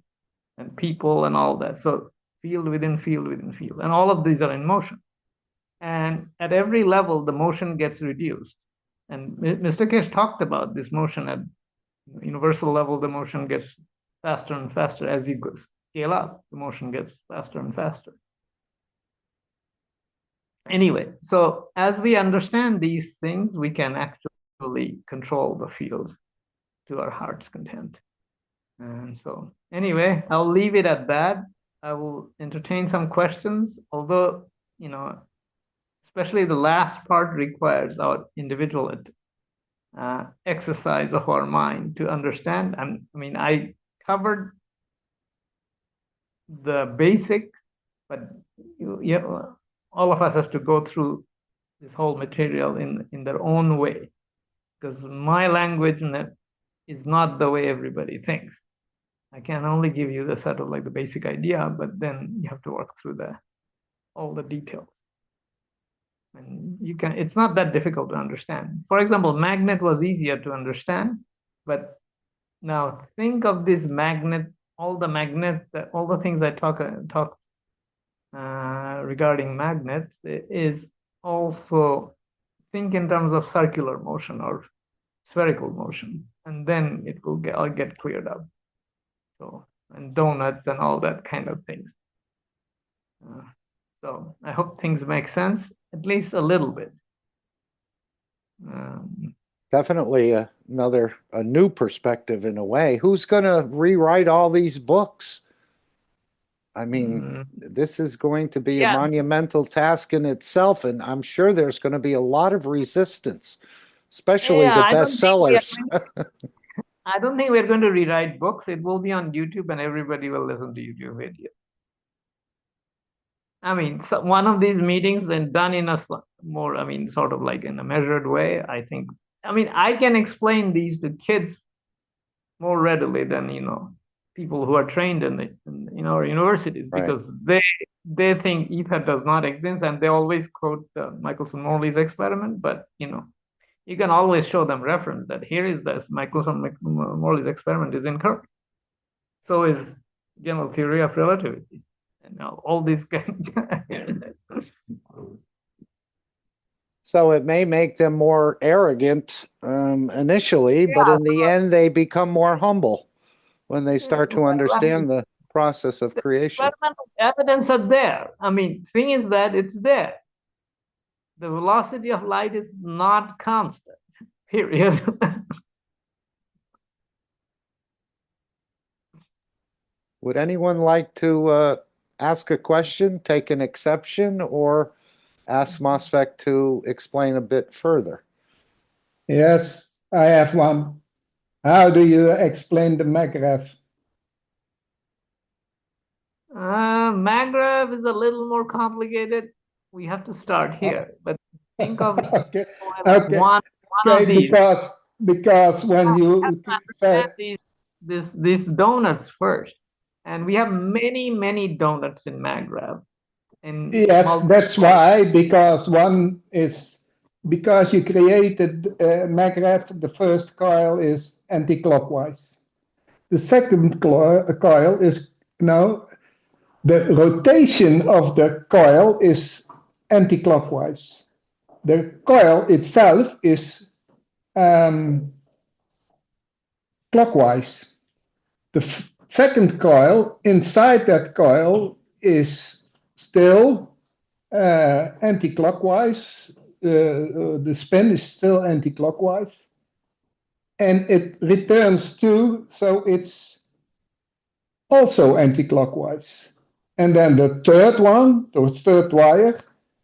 people and all that. So field within field within field. And all of these are in motion. And at every level, the motion gets reduced. And Mr. Keshe talked about this motion at universal level. The motion gets faster and faster as you scale up. The motion gets faster and faster. Anyway, so as we understand these things, we can actually control the fields to our heart's content. And so anyway, I'll leave it at that. I will entertain some questions, although, especially the last part requires our individual exercise of our mind to understand. I mean, I covered the basic, but all of us have to go through this whole material in their own way, because my language is not the way everybody thinks. I can only give you the sort of like the basic idea, but then you have to work through all the details. And it's not that difficult to understand. For example, magnet was easier to understand, but now think of this magnet, all the things I talk regarding magnets is also think in terms of circular motion or spherical motion, and then it will get cleared up. So, and donuts and all that kind of things. So I hope things make sense, at least a little bit. Definitely a new perspective in a way. Who's going to rewrite all these books? I mean, this is going to be a monumental task in itself, and I'm sure there's going to be a lot of resistance, especially the bestsellers. I don't think we're going to rewrite books. It will be on YouTube, and everybody will listen to YouTube videos. I mean, so one of these meetings and done in a more, I mean, sort of like in a measured way, I think. I mean, I can explain these to kids more readily than, people who are trained in our universities, because they think ether does not exist, and they always quote Michelson-Morley's experiment. But, you can always show them reference that here is this Michelson-Morley's experiment is incorrect. So is general theory of relativity. All these So it may make them more arrogant initially, but in the end, they become more humble when they start to understand the process of creation. Experimental evidence are there. I mean, thing is that it's there. The velocity of light is not constant, period. Would anyone like to ask a question, take an exception, or ask Mosfeq to explain a bit further? Yes, I have one. How do you explain the MAGRAPH? MAGRAPH is a little more complicated. We have to start here, but think of okay. one of these. Because when you say these donuts first, and we have many donuts in MAGRAPH. Yes, that's why, because you created MAGRAPH, the first coil is anti-clockwise. The second coil is the rotation of the coil is anti-clockwise. The coil itself is clockwise. The second coil, inside that coil, is still anti-clockwise. The spin is still anti-clockwise. And it returns to, so it's also anti-clockwise. And then the third one, the third wire,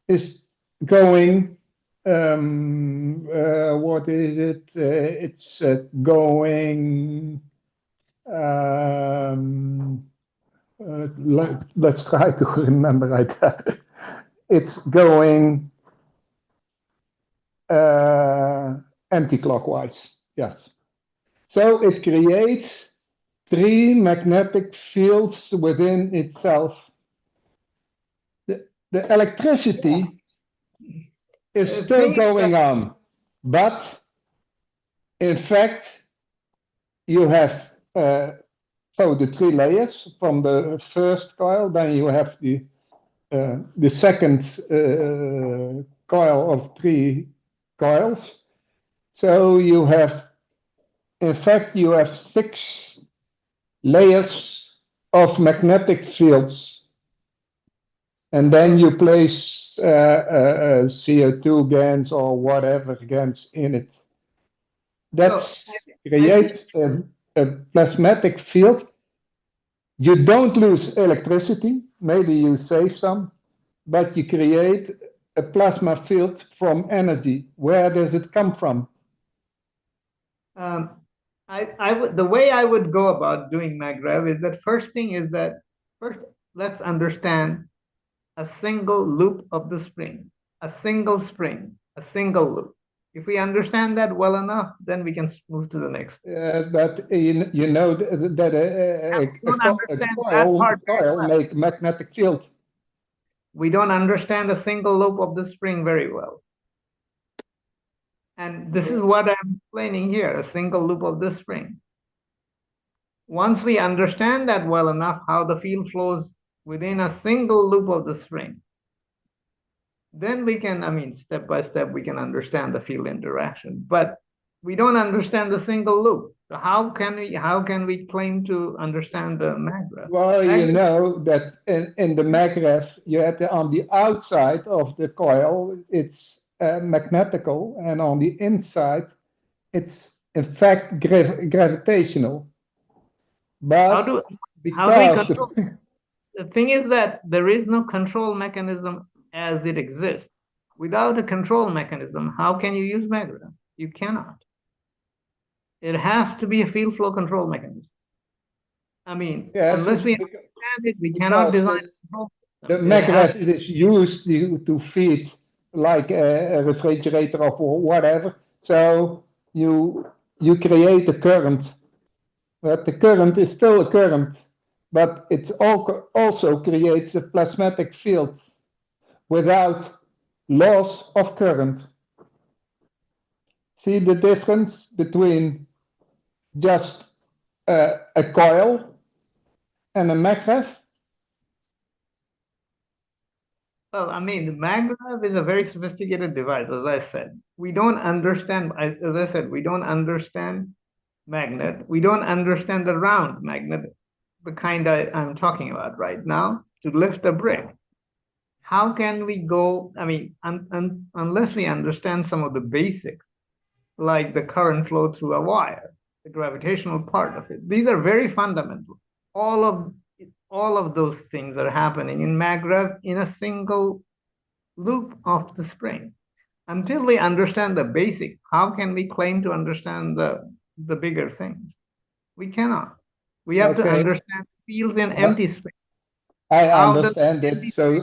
is going, what is it? It's going, let's try to remember right there. It's going anti-clockwise, yes. So it creates 3 magnetic fields within itself. The electricity is still going on, but in fact, you have the 3 layers from the first coil, then you have the second coil of 3 coils. So you have, in fact, you have 6 layers of magnetic fields. And then you place CO2 GaNs or whatever GaNs in it. That creates a plasmatic field. You don't lose electricity, maybe you save some, but you create a plasma field from energy. Where does it come from? The way I would go about doing MagRev is that first thing is that first let's understand a single loop of the spring, a single spring, a single loop. If we understand that well enough, then we can move to the next. But you know that a coil make magnetic field. We don't understand a single loop of the spring very well. And this is what I'm explaining here, a single loop of the spring. Once we understand that well enough, how the field flows within a single loop of the spring, then we can, I mean, step by step, we can understand the field interaction. But we don't understand the single loop. So how can we claim to understand the MagRev? Well, you know that in the MagRev, you have on the outside of the coil, it's magnetical, and on the inside, it's in fact gravitational. But how do we control? The thing is that there is no control mechanism as it exists. Without a control mechanism, how can you use MagRev? You cannot. It has to be a field flow control mechanism. I mean, unless we understand it, we cannot design a control system. The MagRev is used to feed like a refrigerator or whatever. So you create a current, but the current is still a current, but it also creates a plasmatic field without loss of current. See the difference between just a coil and a MagRev? Well, I mean, the MagRev is a very sophisticated device, as I said. We don't understand, as I said, we don't understand magnet. We don't understand the round magnet, the kind I'm talking about right now, to lift a brick. How can we go, I mean, unless we understand some of the basics, like the current flow through a wire, the gravitational part of it. These are very fundamental. All of those things are happening in MagRev in a single loop of the spring. Until we understand the basic, how can we claim to understand the bigger things? We cannot. We have to understand fields in empty space. I understand it. So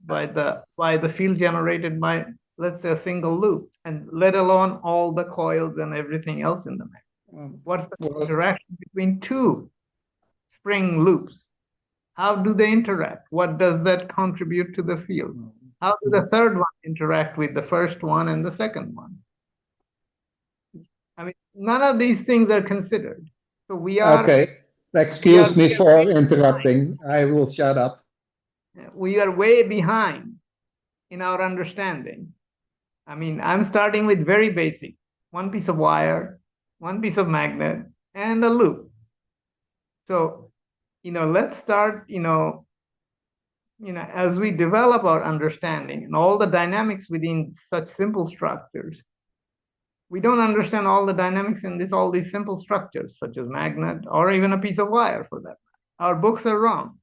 by the field generated by, let's say, a single loop, and let alone all the coils and everything else in the MagRev. What's the interaction between two spring loops? How do they interact? What does that contribute to the field? How do the third one interact with the first one and the second one? I mean, none of these things are considered. So we are... Okay, excuse me for interrupting. I will shut up. We are way behind in our understanding. I mean, I'm starting with very basic. One piece of wire, one piece of magnet, and a loop. So, let's start, as we develop our understanding and all the dynamics within such simple structures, we don't understand all the dynamics in all these simple structures, such as magnet or even a piece of wire for that. Our books are wrong.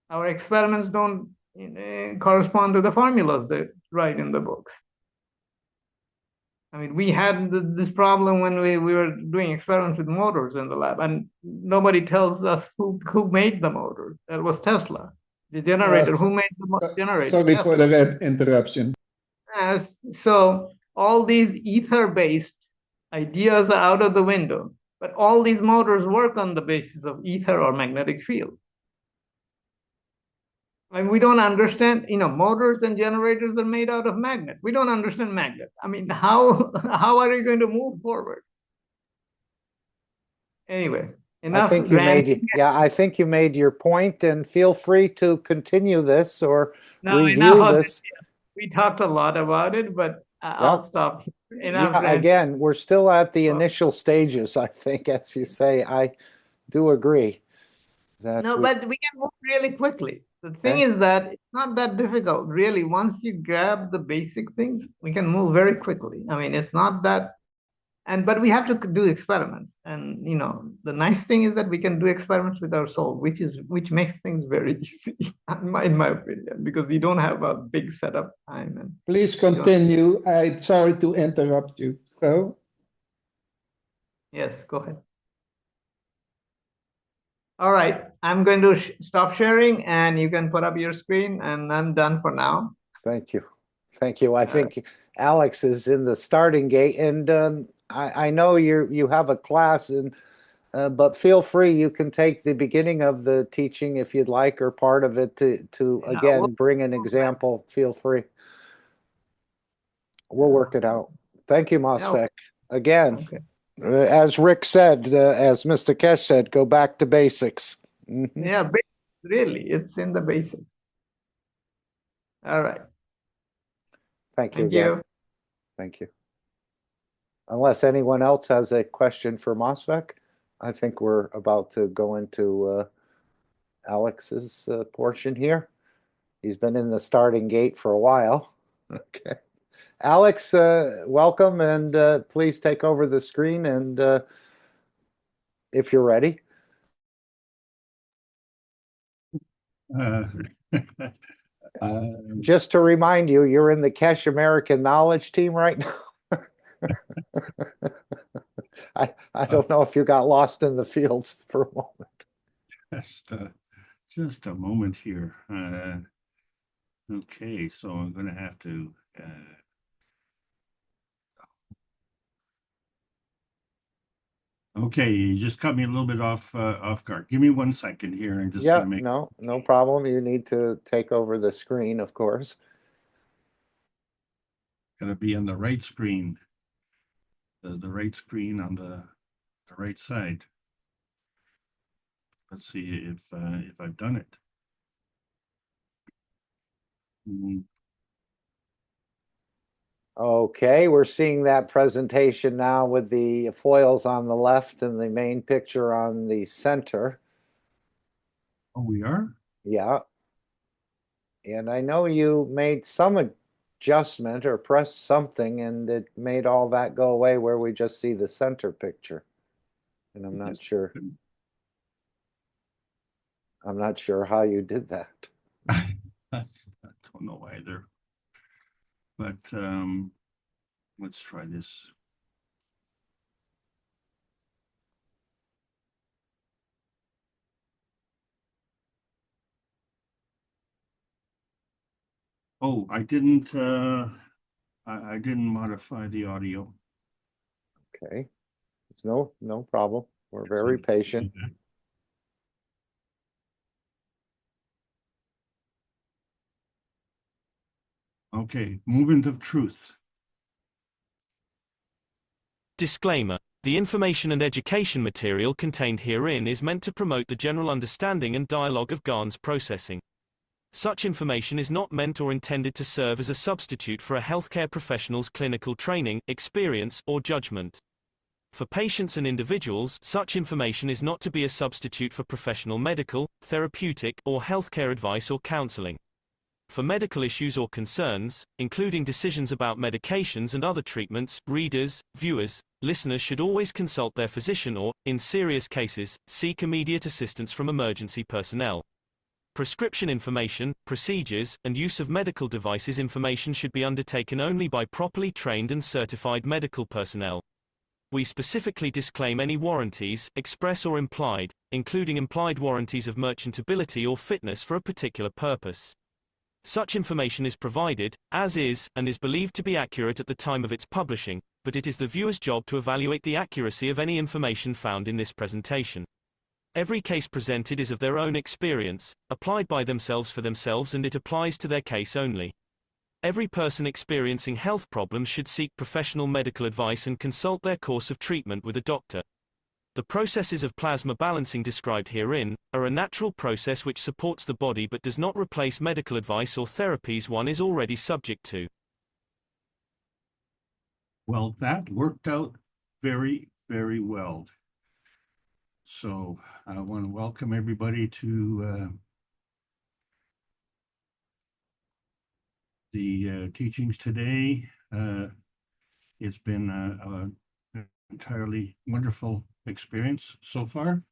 Our experiments don't correspond to the formulas they write in the books. I mean, we had this problem when we were doing experiments with motors in the lab, and nobody tells us who made the motor. That was Tesla. The generator, who made the generator? Sorry for the interruption. So all these ether-based ideas are out of the window, but all these motors work on the basis of ether or magnetic field. And we don't understand, motors and generators are made out of magnet. We don't understand magnet. I mean, how are you going to move forward? Anyway, enough. I think you made your point, and feel free to continue this or review this. We talked a lot about it, but I'll stop here. Again, we're still at the initial stages, I think, as you say. I do agree. But we can move really quickly. The thing is that it's not that difficult, really. Once you grab the basic things, we can move very quickly. I mean, it's not that, but we have to do experiments. And, the nice thing is that we can do experiments with our soul, which makes things very easy, in my opinion, because we don't have a big setup time. Please continue. I'm sorry to interrupt you. So? Yes, go ahead. All right, I'm going to stop sharing and you can put up your screen and I'm done for now. Thank you. Thank you. I think Alex is in the starting gate, and I know you have a class, and but feel free. You can take the beginning of the teaching if you'd like, or part of it to again bring an example. Feel free. We'll work it out. Thank you, Mosfek. Again, as Rick said, as Mr. Keshe said, go back to basics. Mm-hmm. Yeah, really, it's in the basics. All right. Thank you again. Thank you. Unless anyone else has a question for Mosfek, I think we're about to go into Alex's portion here. He's been in the starting gate for a while. Okay. Alex, welcome, and please take over the screen, and if you're ready. Just to remind you, you're in the Keshe American Knowledge Team right now. I don't know if you got lost in the fields for a moment. Just a moment here. Okay, so I'm going to have to okay, you just cut me a little bit off guard. Give me 1 second here and just make no problem. You need to take over the screen, of course. Gotta be on the right screen. The right screen on the right side. Let's see if I've done it. Okay, we're seeing that presentation now with the foils on the left and the main picture on the center. Oh, we are? Yeah. And I know you made some adjustment or pressed something, and it made all that go away where we just see the center picture. And I'm not sure. I'm not sure how you did that. I don't know either. But let's try this. Oh, I didn't modify the audio. Okay. No problem. We're very patient. Okay, movement of truth. Disclaimer. The information and education material contained herein is meant to promote the general understanding and dialogue of GAN's processing. Such information is not meant or intended to serve as a substitute for a healthcare professional's clinical training, experience, or judgment. For patients and individuals, such information is not to be a substitute for professional medical, therapeutic, or healthcare advice or counseling. For medical issues or concerns, including decisions about medications and other treatments, readers, viewers, listeners should always consult their physician or, in serious cases, seek immediate assistance from emergency personnel. Prescription information, procedures, and use of medical devices information should be undertaken only by properly trained and certified medical personnel. We specifically disclaim any warranties, express or implied, including implied warranties of merchantability or fitness for a particular purpose. Such information is provided, as is, and is believed to be accurate at the time of its publishing, but it is the viewer's job to evaluate the accuracy of any information found in this presentation. Every case presented is of their own experience, applied by themselves for themselves, and it applies to their case only. Every person experiencing health problems should seek professional medical advice and consult their course of treatment with a doctor. The processes of plasma balancing described herein are a natural process which supports the body but does not replace medical advice or therapies one is already subject to. Well, that worked out very, very well. So I want to welcome everybody to the teachings today. It's been an entirely wonderful experience so far.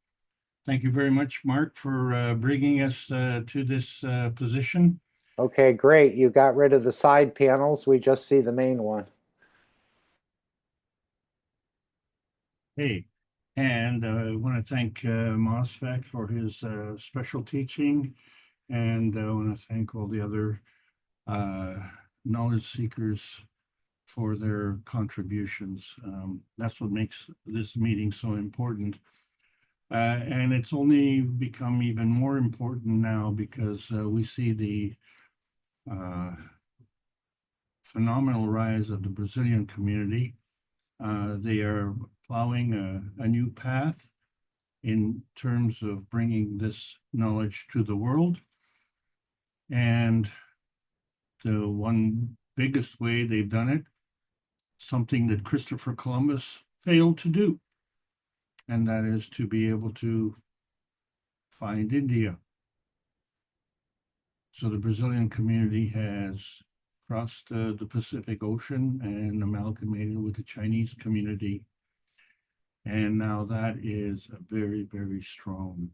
Thank you very much, Mark, for bringing us to this position. Okay, great. You got rid of the side panels. We just see the main one. Hey, and I want to thank MOSFET for his special teaching, and I want to thank all the other knowledge seekers for their contributions. That's what makes this meeting so important. And it's only become even more important now because we see the phenomenal rise of the Brazilian community. They are plowing a new path in terms of bringing this knowledge to the world. And the one biggest way they've done it, something that Christopher Columbus failed to do, and that is to be able to find India. So the Brazilian community has crossed the Pacific Ocean and amalgamated with the Chinese community. And now that is a very, very strong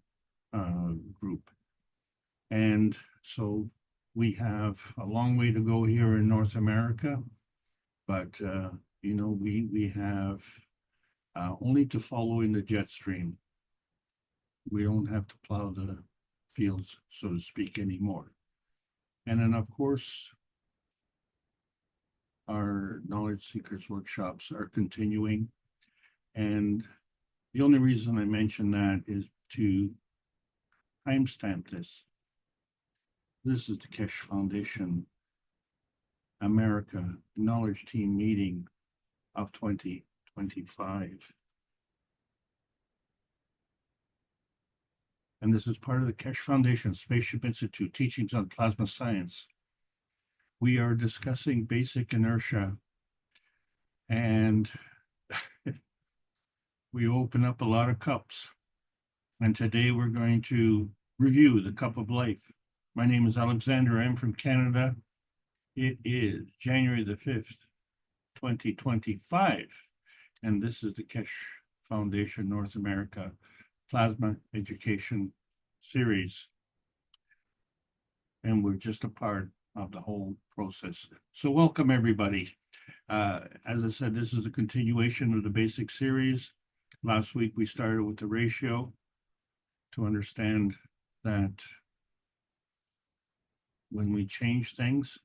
group. And so we have a long way to go here in North America, but you know, we have only to follow in the jet stream. We don't have to plow the fields, so to speak, anymore. And then, of course, our knowledge seekers workshops are continuing. And the only reason I mention that is to timestamp this. This is the Keshe Foundation America Knowledge Team meeting of 2025. And this is part of the Keshe Foundation Spaceship Institute Teachings on Plasma Science. We are discussing basic inertia, and we open up a lot of cups. And today we're going to review the cup of life. My name is Alexander. I'm from Canada. It is January the 5th, 2025. And this is the Keshe Foundation North America Plasma Education Series. And we're just a part of the whole process. So welcome everybody. As I said, this is a continuation of the basic series. Last week we started with the ratio to understand that when we change things,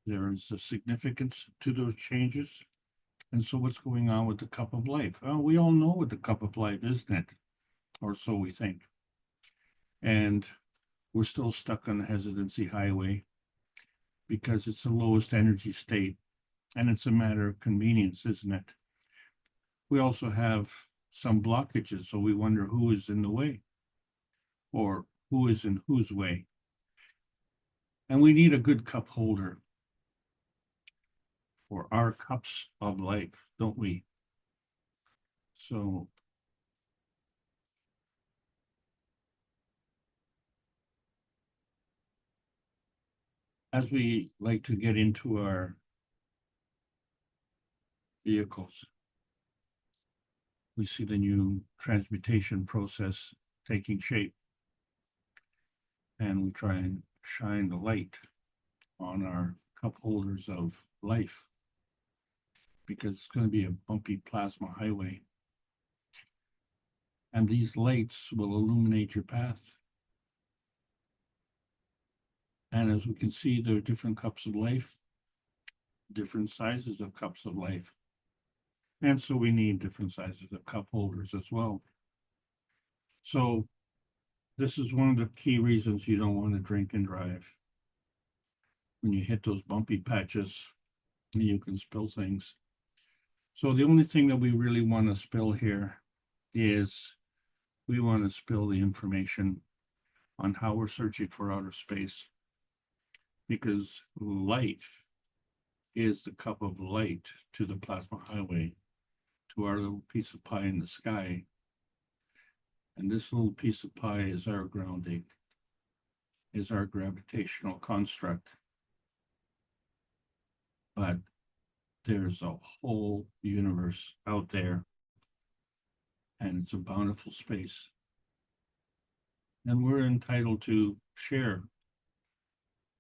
there is a significance to those changes. And so what's going on with the cup of life? Well, we all know what the cup of life is, isn't it? Or so we think. And we're still stuck on the hesitancy highway because it's the lowest energy state, and it's a matter of convenience, isn't it? We also have some blockages, so we wonder who is in the way or who is in whose way. And we need a good cup holder for our cups of life, don't we? So as we like to get into our vehicles, we see the new transmutation process taking shape. And we try and shine the light on our cup holders of life, because it's going to be a bumpy plasma highway. And these lights will illuminate your path. And as we can see, there are different cups of life, different sizes of cups of life. And so we need different sizes of cup holders as well. So this is one of the key reasons you don't want to drink and drive. When you hit those bumpy patches, you can spill things. So the only thing that we really want to spill here is we want to spill the information on how we're searching for outer space. Because life is the cup of light to the plasma highway, to our little piece of pie in the sky. And this little piece of pie is our grounding, is our gravitational construct. But there's a whole universe out there, and it's a bountiful space. And we're entitled to share.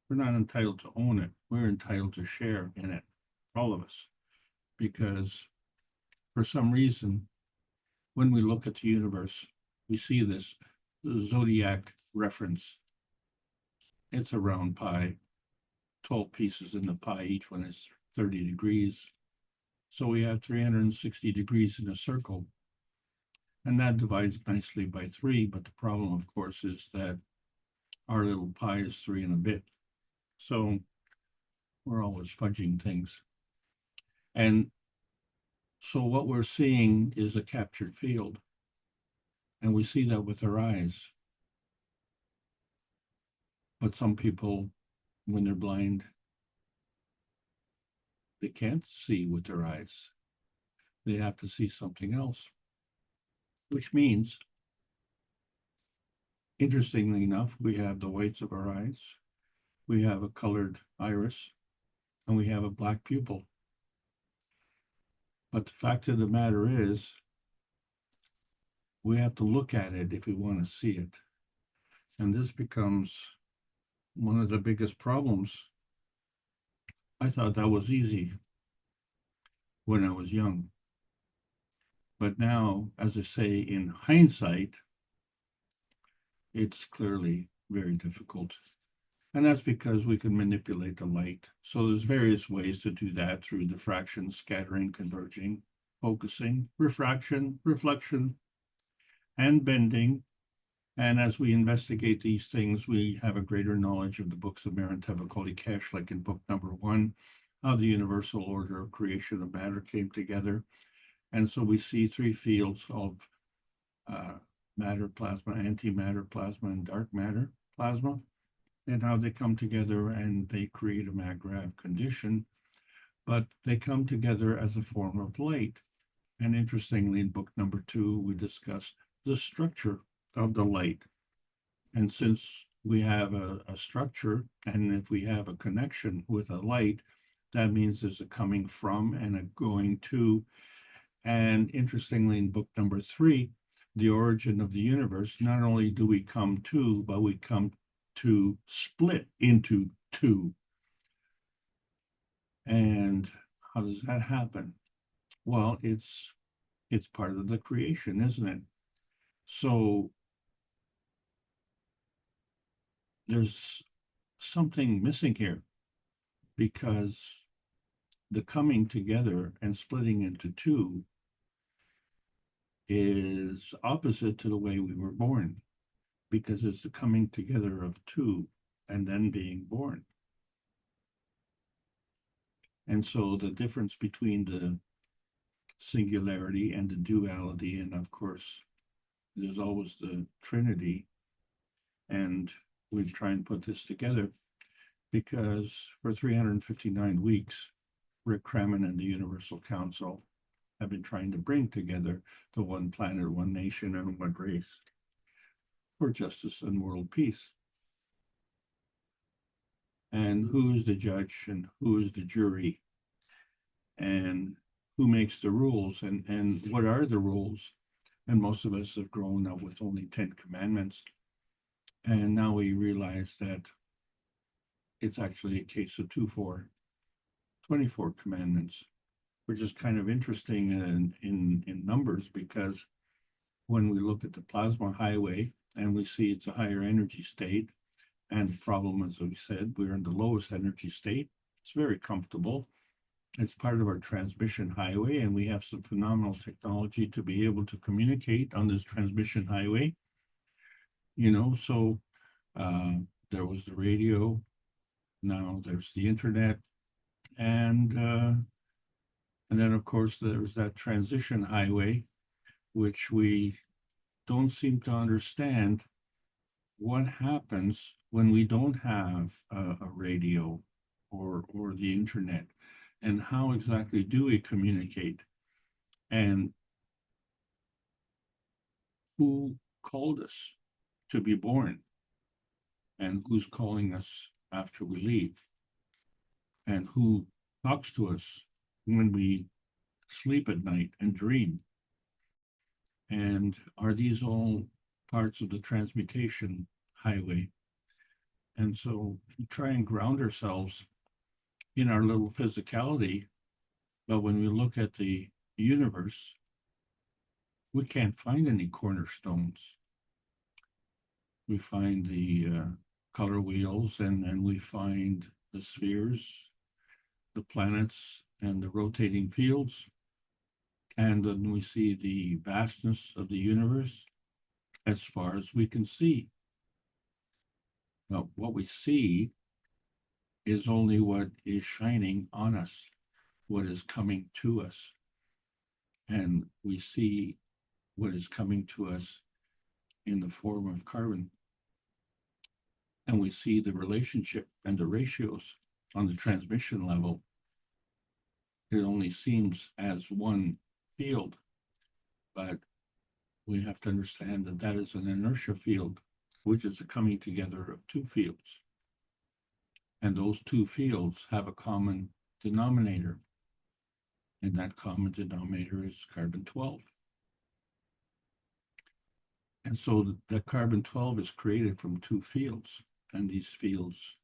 We're not entitled to own it. We're entitled to share in it, all of us, because for some reason, when we look at the universe, we see this zodiac reference. It's a round pie, 12 pieces in the pie, each one is 30 degrees. So we have 360 degrees in a circle. And that divides nicely by 3. But the problem, of course, is that our little pie is 3 and a bit. So we're always fudging things. And so what we're seeing is a captured field. And we see that with our eyes. But some people, when they're blind, they can't see with their eyes. They have to see something else. Which means, interestingly enough, we have the whites of our eyes, we have a colored iris, and we have a black pupil. But the fact of the matter is, we have to look at it if we want to see it. And this becomes one of the biggest problems. I thought that was easy when I was young. But now, as I say, in hindsight, it's clearly very difficult. And that's because we can manipulate the light. So there's various ways to do that through diffraction, scattering, converging, focusing, refraction, reflection, and bending. And as we investigate these things, we have a greater knowledge of the books of Merentevakoli Keshe, like in book number 1, how the universal order of creation of matter came together. And so we see 3 fields of matter plasma, antimatter plasma, and dark matter plasma, and how they come together and they create a mag-grav condition, but they come together as a form of light. And interestingly, in book number 2, we discussed the structure of the light. And since we have a structure, and if we have a connection with a light, that means there's a coming from and a going to. And interestingly, in book number 3, the origin of the universe, not only do we come to, but we come to split into 2. And how does that happen? Well, it's part of the creation, isn't it? So there's something missing here, because the coming together and splitting into 2 is opposite to the way we were born, because it's the coming together of 2 and then being born. And so the difference between the singularity and the duality, and of course, there's always the Trinity, and we try and put this together because for 359 weeks, Rick Cramen and the Universal Council have been trying to bring together the one planet, one nation, and one race for justice and world peace. And who is the judge and who is the jury, and who makes the rules, and what are the rules? And most of us have grown up with only 10 commandments. And now we realize that it's actually a case of 24 commandments, which is kind of interesting in numbers, because when we look at the plasma highway and we see it's a higher energy state, and the problem, as we said, we're in the lowest energy state. It's very comfortable. It's part of our transmission highway, and we have some phenomenal technology to be able to communicate on this transmission highway. So there was the radio, now there's the internet, and then of course there's that transition highway, which we don't seem to understand what happens when we don't have a radio or the internet, and how exactly do we communicate, and who called us to be born, and who's calling us after we leave, and who talks to us when we sleep at night and dream. And are these all parts of the transmutation highway? And so we try and ground ourselves in our little physicality, but when we look at the universe, we can't find any cornerstones. We find the color wheels, and we find the spheres, the planets, and the rotating fields. And then we see the vastness of the universe as far as we can see. Now, what we see is only what is shining on us, what is coming to us. And we see what is coming to us in the form of carbon. And we see the relationship and the ratios on the transmission level. It only seems as one field, but we have to understand that that is an inertia field, which is a coming together of two fields. And those two fields have a common denominator. And that common denominator is carbon-12. And so the carbon-12 is created from two fields. And these fields,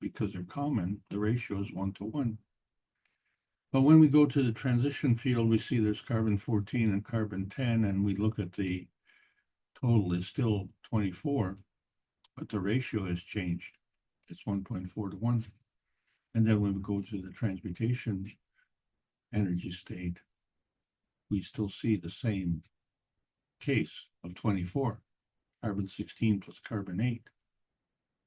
because they're common, the ratio is 1:1. But when we go to the transition field, we see there's carbon-14 and carbon-10, and we look at the total is still 24, but the ratio has changed. It's 1.4:1. And then when we go to the transmutation energy state, we still see the same case of 24, carbon-16 plus carbon-8.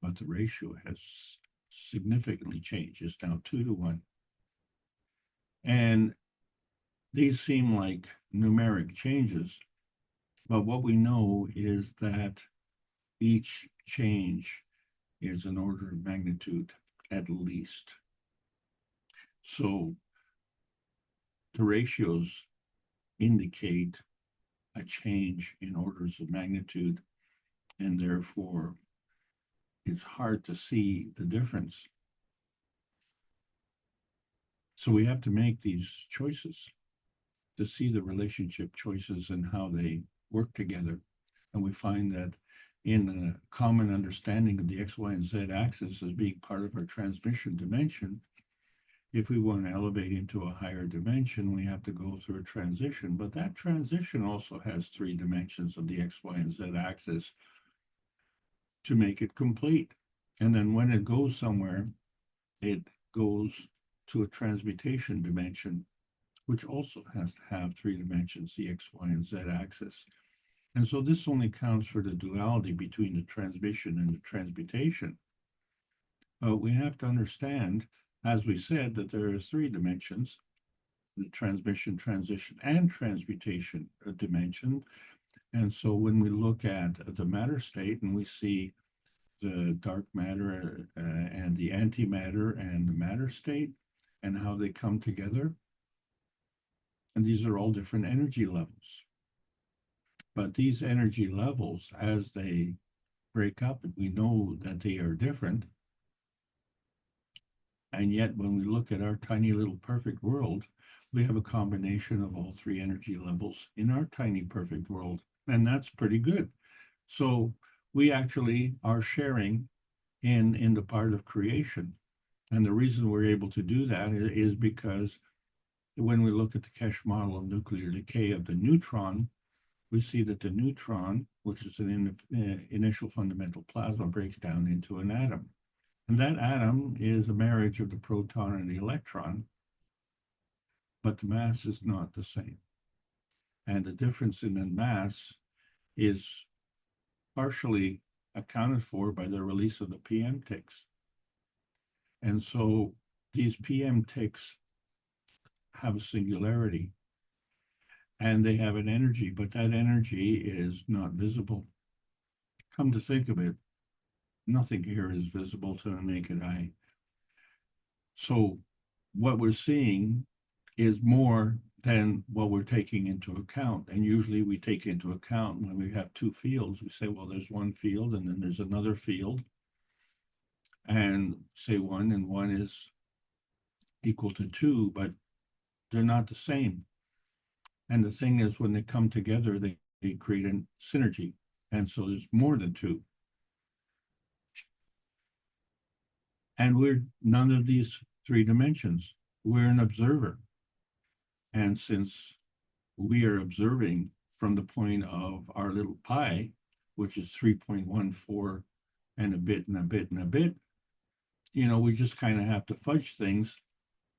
But the ratio has significantly changed. It's now 2:1. And these seem like numeric changes, but what we know is that each change is an order of magnitude at least. So the ratios indicate a change in orders of magnitude, and therefore it's hard to see the difference. So we have to make these choices to see the relationship choices and how they work together. And we find that in the common understanding of the X, Y, and Z axis as being part of our transmission dimension, if we want to elevate into a higher dimension, we have to go through a transition. But that transition also has 3 dimensions of the X, Y, and Z axis to make it complete. And then when it goes somewhere, it goes to a transmutation dimension, which also has to have 3 dimensions, the X, Y, and Z axis. And so this only counts for the duality between the transmission and the transmutation. But we have to understand, as we said, that there are 3 dimensions, the transmission, transition, and transmutation dimension. And so when we look at the matter state and we see the dark matter and the antimatter and the matter state and how they come together, and these are all different energy levels. But these energy levels, as they break up, we know that they are different. And yet, when we look at our tiny little perfect world, we have a combination of all 3 energy levels in our tiny perfect world. And that's pretty good. So we actually are sharing in the part of creation. And the reason we're able to do that is because when we look at the Keshe model of nuclear decay of the neutron, we see that the neutron, which is an initial fundamental plasma, breaks down into an atom. And that atom is a marriage of the proton and the electron, but the mass is not the same. And the difference in the mass is partially accounted for by the release of the PM ticks. And so these PM ticks have a singularity, and they have an energy, but that energy is not visible. Come to think of it, nothing here is visible to the naked eye. So what we're seeing is more than what we're taking into account. And usually we take into account when we have 2 fields, we say, well, there's one field and then there's another field. And say 1 and 1 is equal to 2, but they're not the same. And the thing is, when they come together, they create a synergy. And so there's more than 2. And we're none of these 3 dimensions. We're an observer. And since we are observing from the point of our little pi, which is 3.14 and a bit and a bit and a bit, you know, we just kind of have to fudge things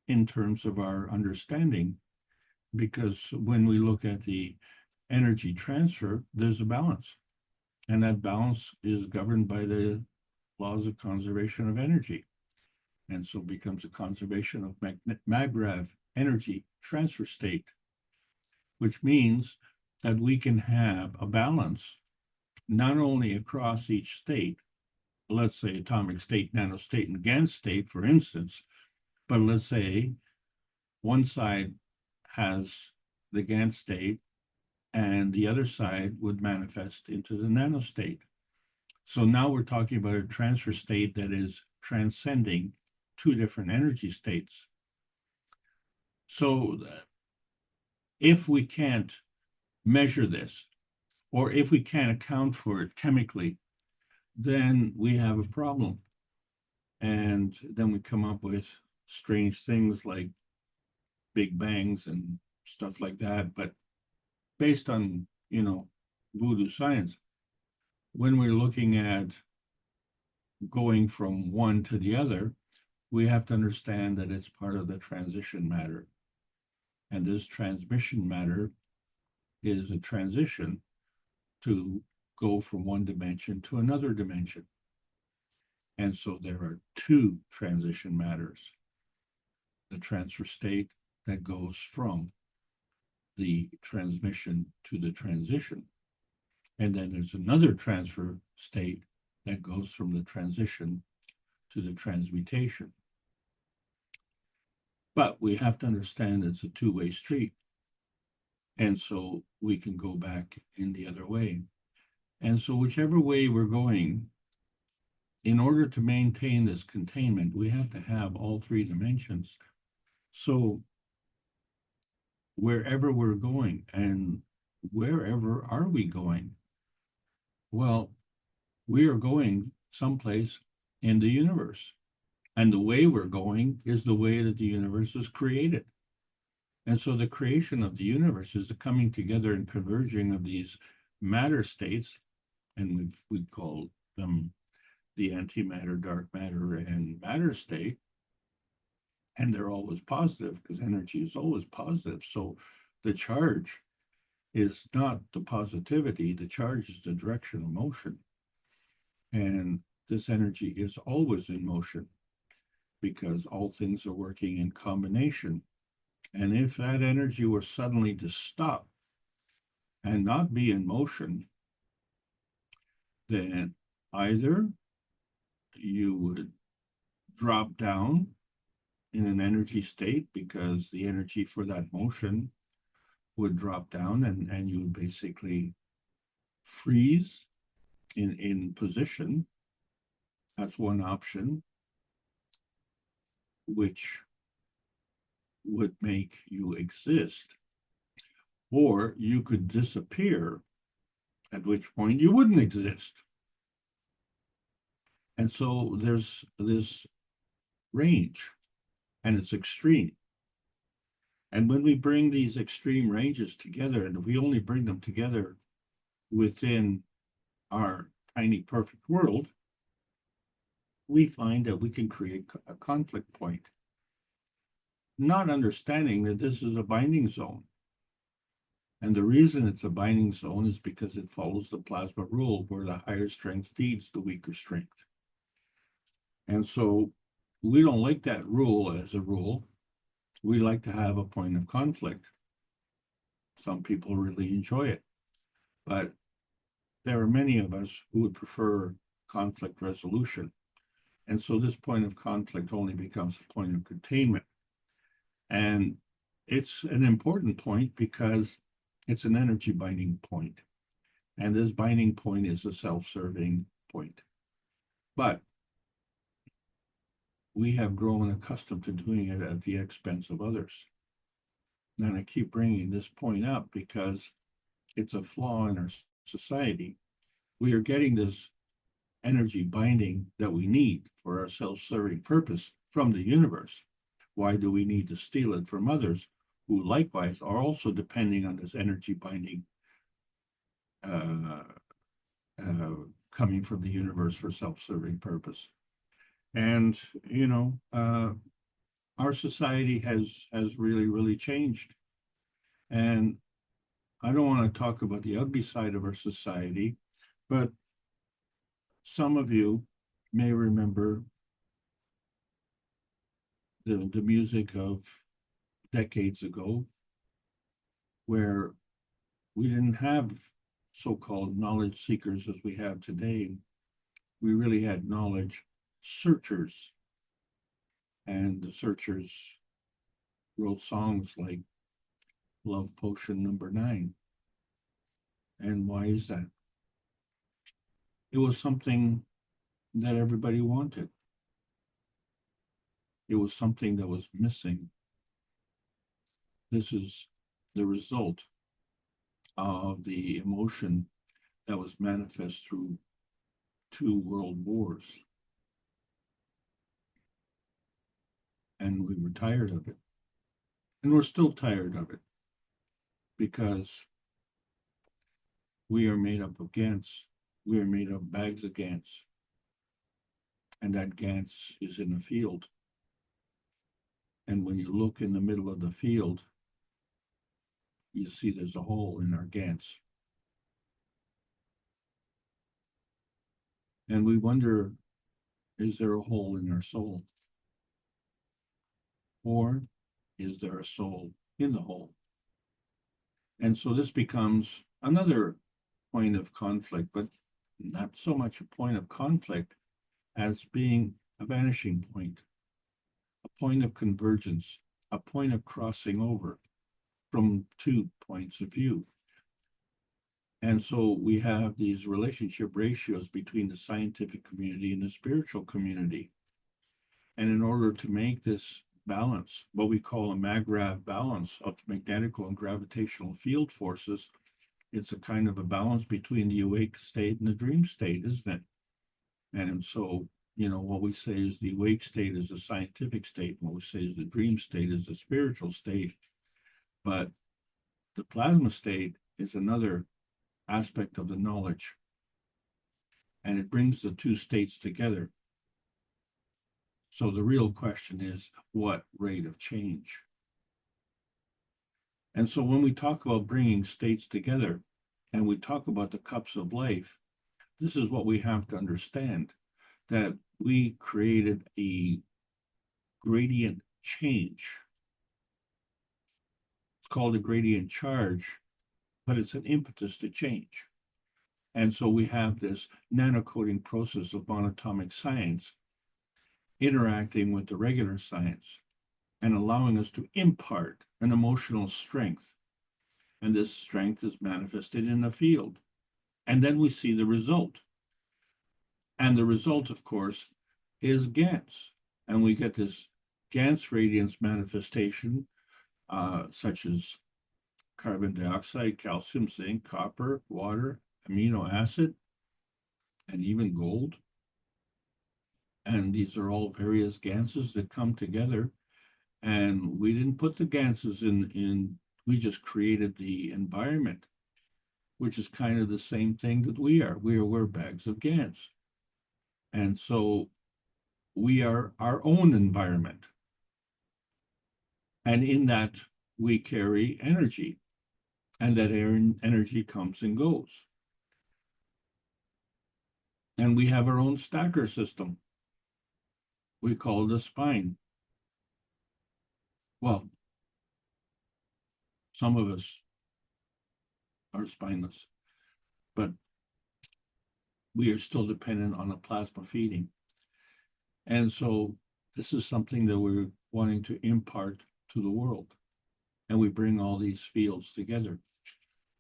in terms of our understanding, because when we look at the energy transfer, there's a balance. And that balance is governed by the laws of conservation of energy. And so it becomes a conservation of MAGRAV energy transfer state, which means that we can have a balance not only across each state, let's say atomic state, nanostate, and GAN state, for instance, but let's say one side has the GAN state and the other side would manifest into the nanostate. So now we're talking about a transfer state that is transcending two different energy states. So if we can't measure this, or if we can't account for it chemically, then we have a problem. And then we come up with strange things like big bangs and stuff like that. But based on, you know, voodoo science, when we're looking at going from one to the other, we have to understand that it's part of the transition matter. And this transmission matter is a transition to go from one dimension to another dimension. And so there are two transition matters: the transfer state that goes from the transmission to the transition. And then there's another transfer state that goes from the transition to the transmutation. But we have to understand it's a two-way street. And so we can go back in the other way. And so whichever way we're going, in order to maintain this containment, we have to have all three dimensions. So wherever we're going, and wherever are we going? Well, we are going someplace in the universe. And the way we're going is the way that the universe was created. And so the creation of the universe is the coming together and converging of these matter states, and we call them the antimatter, dark matter, and matter state. And they're always positive because energy is always positive. So the charge is not the positivity, the charge is the direction of motion. And this energy is always in motion because all things are working in combination. And if that energy were suddenly to stop and not be in motion, then either you would drop down in an energy state because the energy for that motion would drop down, and you would basically freeze in position. That's one option, which would make you exist. Or you could disappear, at which point you wouldn't exist. And so there's this range, and it's extreme. And when we bring these extreme ranges together, and if we only bring them together within our tiny perfect world, we find that we can create a conflict point, not understanding that this is a binding zone. And the reason it's a binding zone is because it follows the plasma rule, where the higher strength feeds the weaker strength. And so we don't like that rule as a rule. We like to have a point of conflict. Some people really enjoy it, but there are many of us who would prefer conflict resolution. And so this point of conflict only becomes a point of containment. And it's an important point because it's an energy binding point. And this binding point is a self-serving point. But we have grown accustomed to doing it at the expense of others. And I keep bringing this point up because it's a flaw in our society. We are getting this energy binding that we need for our self-serving purpose from the universe. Why do we need to steal it from others who likewise are also depending on this energy binding coming from the universe for self-serving purpose. And, you know, our society has really changed. And I don't want to talk about the ugly side of our society, but some of you may remember the music of decades ago, where we didn't have so-called knowledge seekers as we have today. We really had knowledge searchers. And the searchers wrote songs like Love Potion Number 9. And why is that? It was something that everybody wanted. It was something that was missing. This is the result of the emotion that was manifest through 2 world wars. And we were tired of it. And we're still tired of it, because we are made up of GANs. We are made of bags of GANs. And that GANs is in a field. And when you look in the middle of the field, you see there's a hole in our GANs. And we wonder, is there a hole in our soul? Or is there a soul in the hole? And so this becomes another point of conflict, but not so much a point of conflict as being a vanishing point, a point of convergence, a point of crossing over from 2 points of view. And so we have these relationship ratios between the scientific community and the spiritual community. And in order to make this balance, what we call a MAGRAV balance of magnetical and gravitational field forces, it's a kind of a balance between the awake state and the dream state, isn't it? And so, you know, what we say is the awake state is a scientific state, and what we say is the dream state is a spiritual state. But the plasma state is another aspect of the knowledge, and it brings the 2 states together. So the real question is, what rate of change? And so when we talk about bringing states together, and we talk about the cups of life, this is what we have to understand, that we created a gradient change. It's called a gradient charge, but it's an impetus to change. And so we have this nanocoding process of monatomic science interacting with the regular science and allowing us to impart an emotional strength. And this strength is manifested in the field. And then we see the result. And the result, of course, is GANs. And we get this GANs radiance manifestation, such as carbon dioxide, calcium, zinc, copper, water, amino acid, and even gold. And these are all various ganses that come together. And we didn't put the ganses in, we just created the environment, which is kind of the same thing that we are. We're bags of GANs. And so we are our own environment. And in that, we carry energy. And that energy comes and goes. And we have our own stacker system. We call it a spine. Well, some of us are spineless, but we are still dependent on a plasma feeding. And so this is something that we're wanting to impart to the world. And we bring all these fields together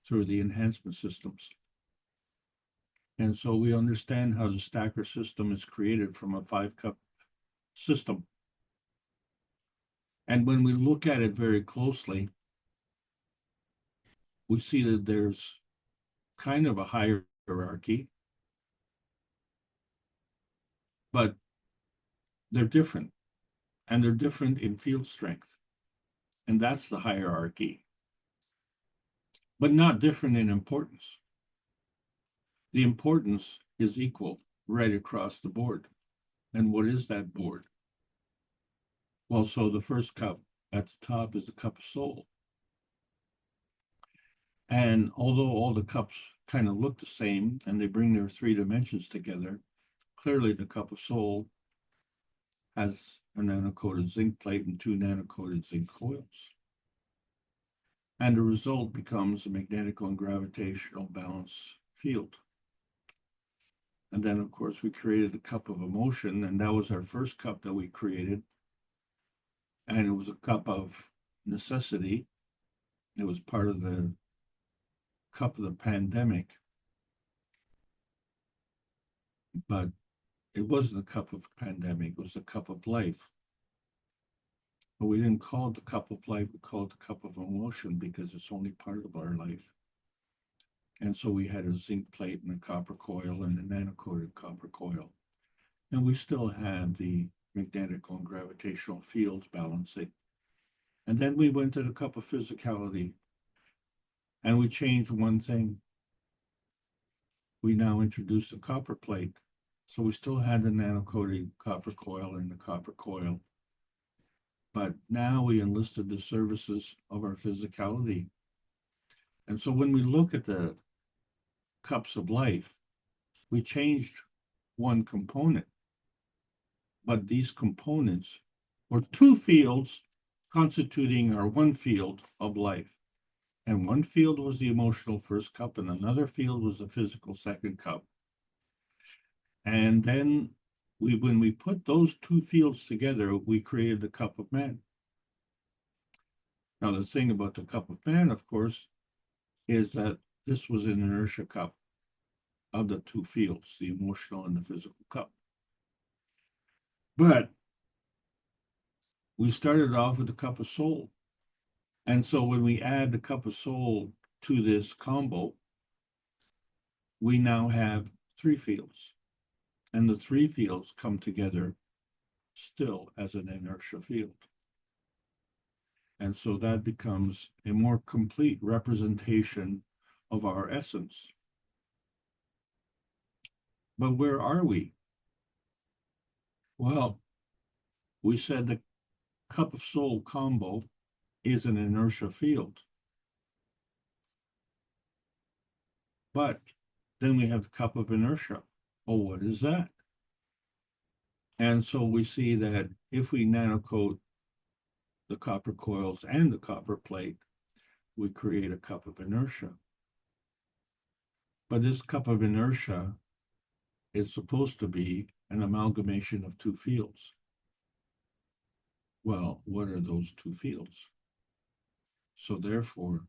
through the enhancement systems. And so we understand how the stacker system is created from a 5-cup system. And when we look at it very closely, we see that there's kind of a hierarchy, but they're different. And they're different in field strength. And that's the hierarchy, but not different in importance. the importance is equal right across the board. And what is that board? Well, so the first cup at the top is the cup of soul. And although all the cups kind of look the same and they bring their three dimensions together, clearly the cup of soul has a nanocoated zinc plate and two nanocoated zinc coils. And the result becomes a magnetical and gravitational balance field. And then, of course, we created the cup of emotion, and that was our first cup that we created. And it was a cup of necessity. It was part of the cup of the pandemic. But it wasn't a cup of pandemic, it was a cup of life. But we didn't call it the cup of life, we called it the cup of emotion because it's only part of our life. And so we had a zinc plate and a copper coil and a nanocoated copper coil. And we still had the magnetical and gravitational fields balancing. And then we went to the cup of physicality and we changed one thing. We now introduced a copper plate. So we still had the nanocoated copper coil and the copper coil. But now we enlisted the services of our physicality. And so when we look at the cups of life, we changed one component. But these components were two fields constituting our one field of life. And one field was the emotional first cup, and another field was the physical second cup. And then when we put those two fields together, we created the cup of man. Now, the thing about the cup of man, of course, is that this was an inertia cup of the two fields, the emotional and the physical cup. But we started off with the cup of soul. And so when we add the cup of soul to this combo, we now have three fields. And the three fields come together still as an inertia field. And so that becomes a more complete representation of our essence. But where are we? Well, we said the cup of soul combo is an inertia field. But then we have the cup of inertia. Oh, what is that? And so we see that if we nanocoat the copper coils and the copper plate, we create a cup of inertia. But this cup of inertia is supposed to be an amalgamation of two fields. Well, what are those two fields? So therefore,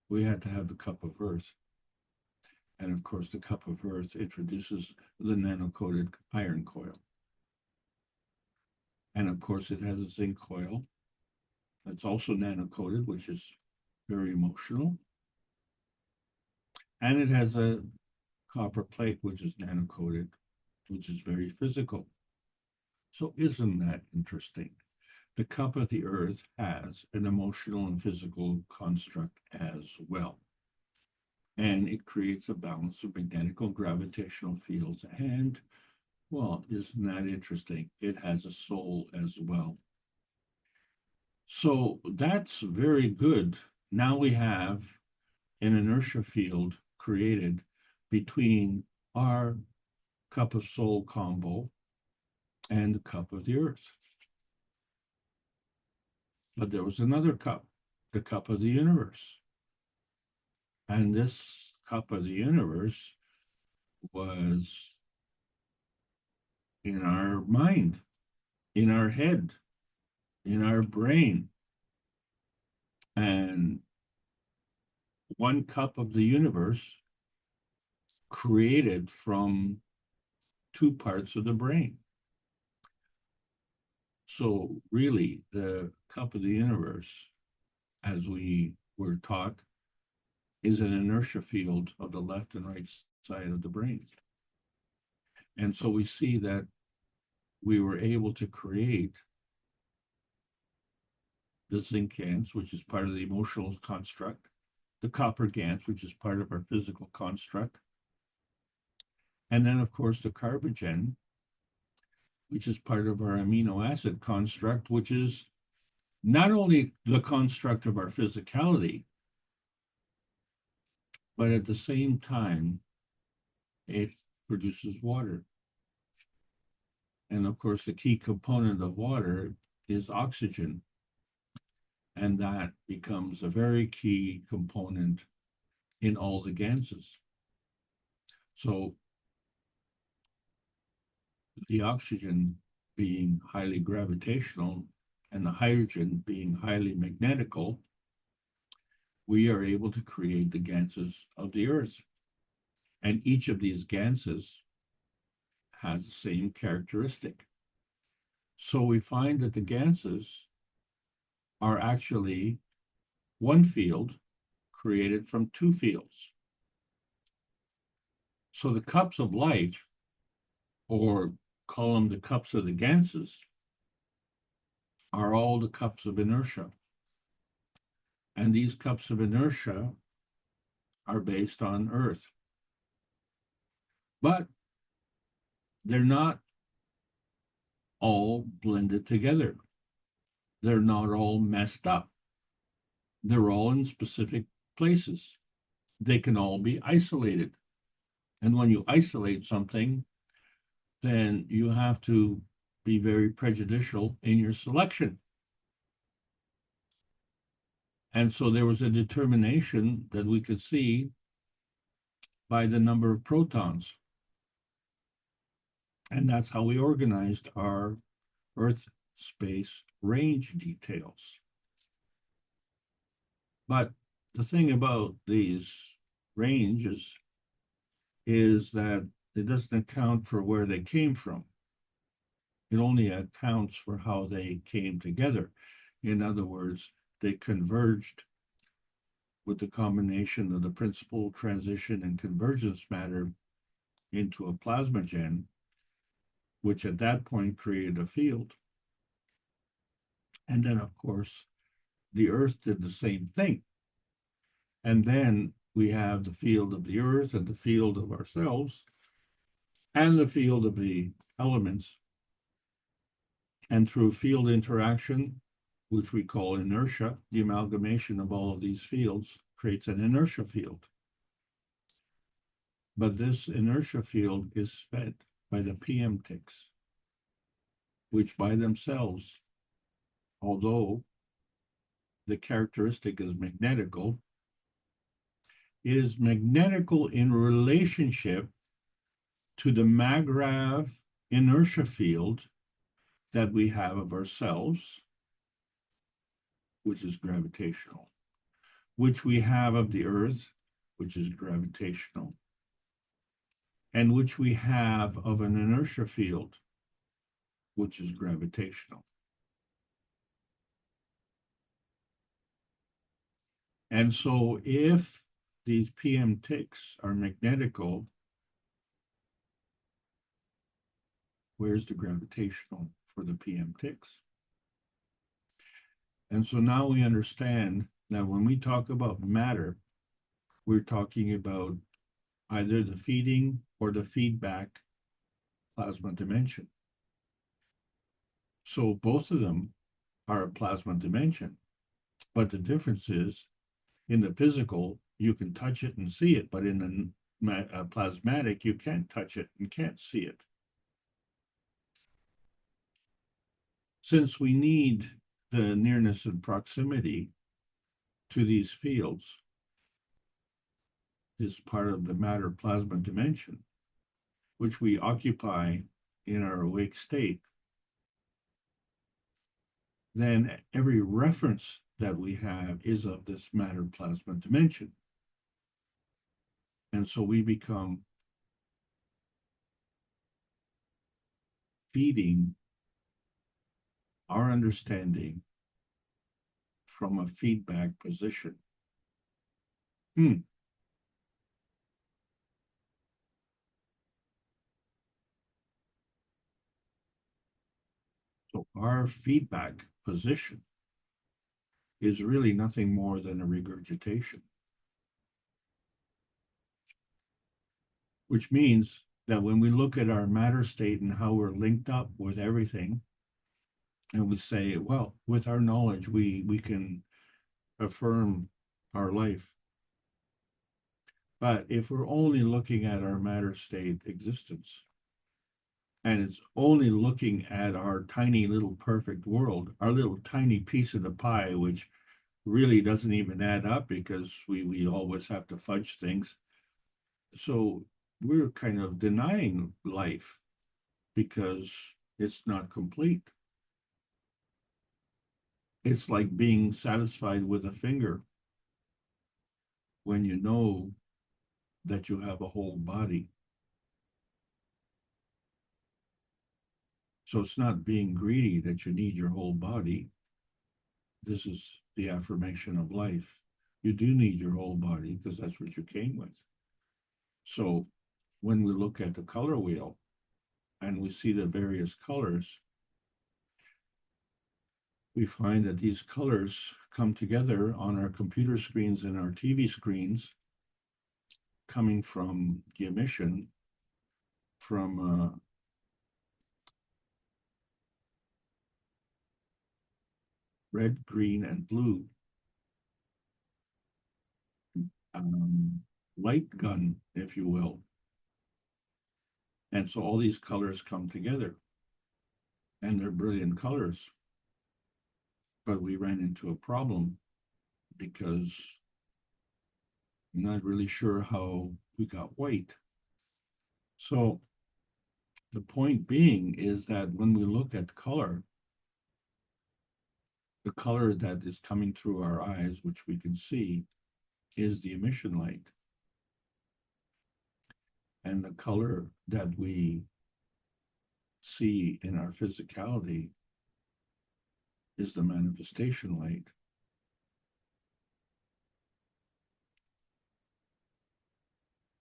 we had to have the cup of earth. And of course, the cup of earth introduces the nanocoated iron coil. And of course, it has a zinc coil that's also nanocoated, which is very emotional. And it has a copper plate, which is nanocoated, which is very physical. So isn't that interesting? The cup of the earth has an emotional and physical construct as well. And it creates a balance of magnetical and gravitational fields. And, well, isn't that interesting? It has a soul as well. So that's very good. Now we have an inertia field created between our cup of soul combo and the cup of the earth. But there was another cup, the cup of the universe. And this cup of the universe was in our mind, in our head, in our brain. And one cup of the universe created from two parts of the brain. So really, the cup of the universe, as we were taught, is an inertia field of the left and right side of the brain. And so we see that we were able to create the zinc GANs, which is part of the emotional construct, the copper GANs, which is part of our physical construct, And then, of course, the carbogen, which is part of our amino acid construct, which is not only the construct of our physicality, but at the same time, it produces water. And of course, the key component of water is oxygen. And that becomes a very key component in all the ganses. So the oxygen being highly gravitational and the hydrogen being highly magnetical, we are able to create the ganses of the Earth. And each of these ganses has the same characteristic. So we find that the ganses are actually one field created from two fields. So the cups of life, or call them the cups of the ganses, are all the cups of inertia. And these cups of inertia are based on Earth. But they're not all blended together. They're not all messed up. They're all in specific places. They can all be isolated. And when you isolate something, then you have to be very prejudicial in your selection. And so there was a determination that we could see by the number of protons. And that's how we organized our Earth space range details. But the thing about these ranges is that it doesn't account for where they came from. It only accounts for how they came together. In other words, they converged with the combination of the principal transition and convergence matter into a plasmagen, which at that point created a field. And then, of course, the Earth did the same thing. And then we have the field of the Earth and the field of ourselves and the field of the elements. And through field interaction, which we call inertia, the amalgamation of all of these fields creates an inertia field. But this inertia field is fed by the PM ticks, which by themselves, although the characteristic is magnetical in relationship to the MAGRAV inertia field that we have of ourselves, which is gravitational, which we have of the Earth, which is gravitational, and which we have of an inertia field, which is gravitational. And so if these PM ticks are magnetical, where's the gravitational for the PM ticks? And so now we understand that when we talk about matter, we're talking about either the feeding or the feedback plasma dimension. So both of them are a plasma dimension, but the difference is in the physical, you can touch it and see it, but in the plasmatic, you can't touch it and can't see it. Since we need the nearness and proximity to these fields, is part of the matter plasma dimension, which we occupy in our awake state, then every reference that we have is of this matter plasma dimension. And so we become feeding our understanding from a feedback position. So our feedback position is really nothing more than a regurgitation, which means that when we look at our matter state and how we're linked up with everything, and we say, well, with our knowledge, we can affirm our life. But if we're only looking at our matter state existence, and it's only looking at our tiny little perfect world, our little tiny piece of the pie, which really doesn't even add up because we always have to fudge things. So we're kind of denying life because it's not complete. It's like being satisfied with a finger when you know that you have a whole body. So it's not being greedy that you need your whole body. This is the affirmation of life. You do need your whole body because that's what you came with. So when we look at the color wheel and we see the various colors, we find that these colors come together on our computer screens and our TV screens, coming from the emission from red, green, and blue light gun, if you will. And so all these colors come together, and they're brilliant colors. But we ran into a problem because I'm not really sure how we got white. So the point being is that when we look at color, the color that is coming through our eyes, which we can see, is the emission light. And the color that we see in our physicality is the manifestation light.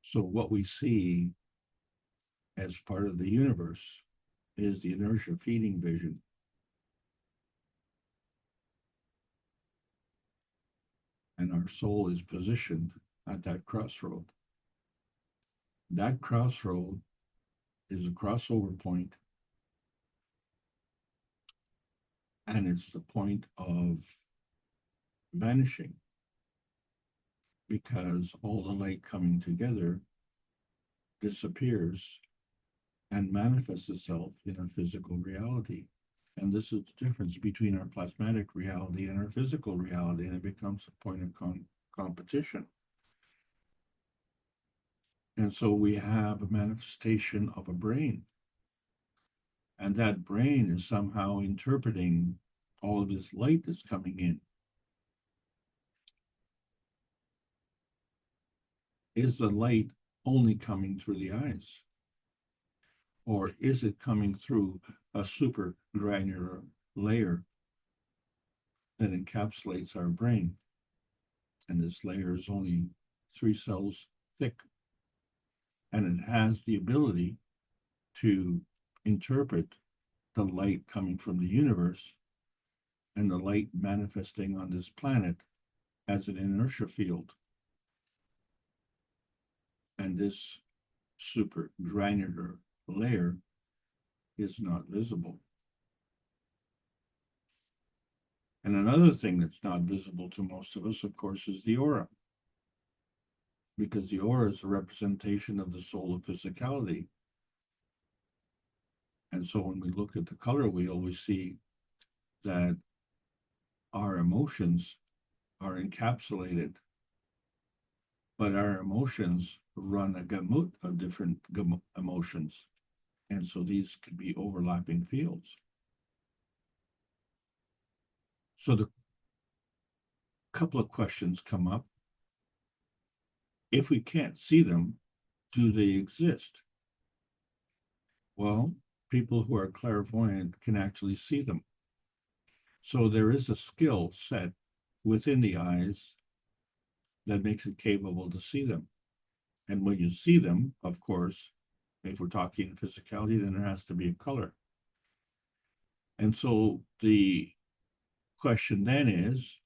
So what we see as part of the universe is the inertia feeding vision. And our soul is positioned at that crossroad. That crossroad is a crossover point, and it's the point of vanishing, because all the light coming together disappears and manifests itself in a physical reality. And this is the difference between our plasmatic reality and our physical reality, and it becomes a point of competition. And so we have a manifestation of a brain. And that brain is somehow interpreting all of this light that's coming in. Is the light only coming through the eyes? Or is it coming through a super granular layer that encapsulates our brain? And this layer is only 3 cells thick. And it has the ability to interpret the light coming from the universe and the light manifesting on this planet as an inertia field. And this super granular layer is not visible. And another thing that's not visible to most of us, of course, is the aura. Because the aura is a representation of the soul of physicality. And so when we look at the color wheel, we see that our emotions are encapsulated, but our emotions run a gamut of different emotions. And so these could be overlapping fields. So the couple of questions come up. If we can't see them, do they exist? Well, people who are clairvoyant can actually see them. So there is a skill set within the eyes that makes it capable to see them. And when you see them, of course, if we're talking physicality, then there has to be a color. And so the question then is,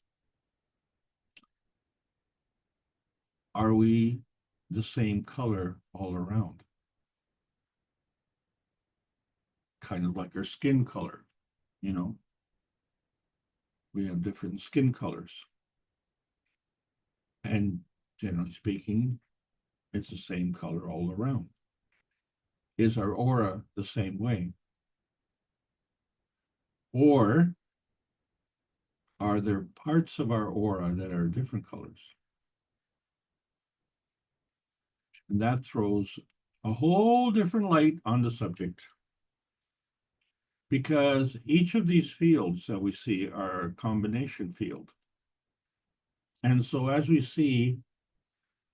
are we the same color all around? kind of like our skin color, you know. We have different skin colors. And generally speaking, it's the same color all around. Is our aura the same way? Or are there parts of our aura that are different colors? And that throws a whole different light on the subject. Because each of these fields that we see are a combination field. And so as we see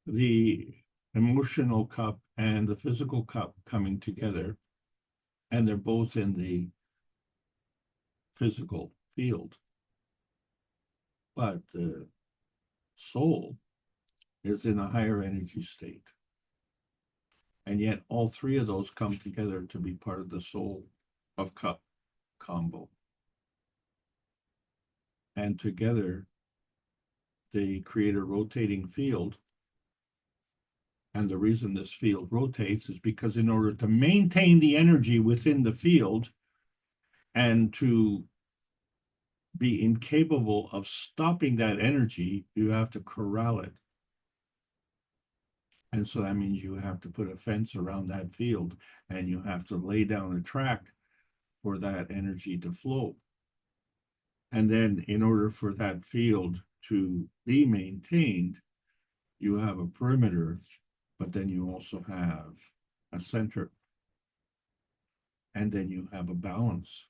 the emotional cup and the physical cup coming together, and they're both in the physical field, but the soul is in a higher energy state. And yet all three of those come together to be part of the soul of cup combo. And together they create a rotating field. And the reason this field rotates is because in order to maintain the energy within the field and to be incapable of stopping that energy, you have to corral it. And so that means you have to put a fence around that field, and you have to lay down a track for that energy to flow. And then in order for that field to be maintained, you have a perimeter, but then you also have a center. And then you have a balance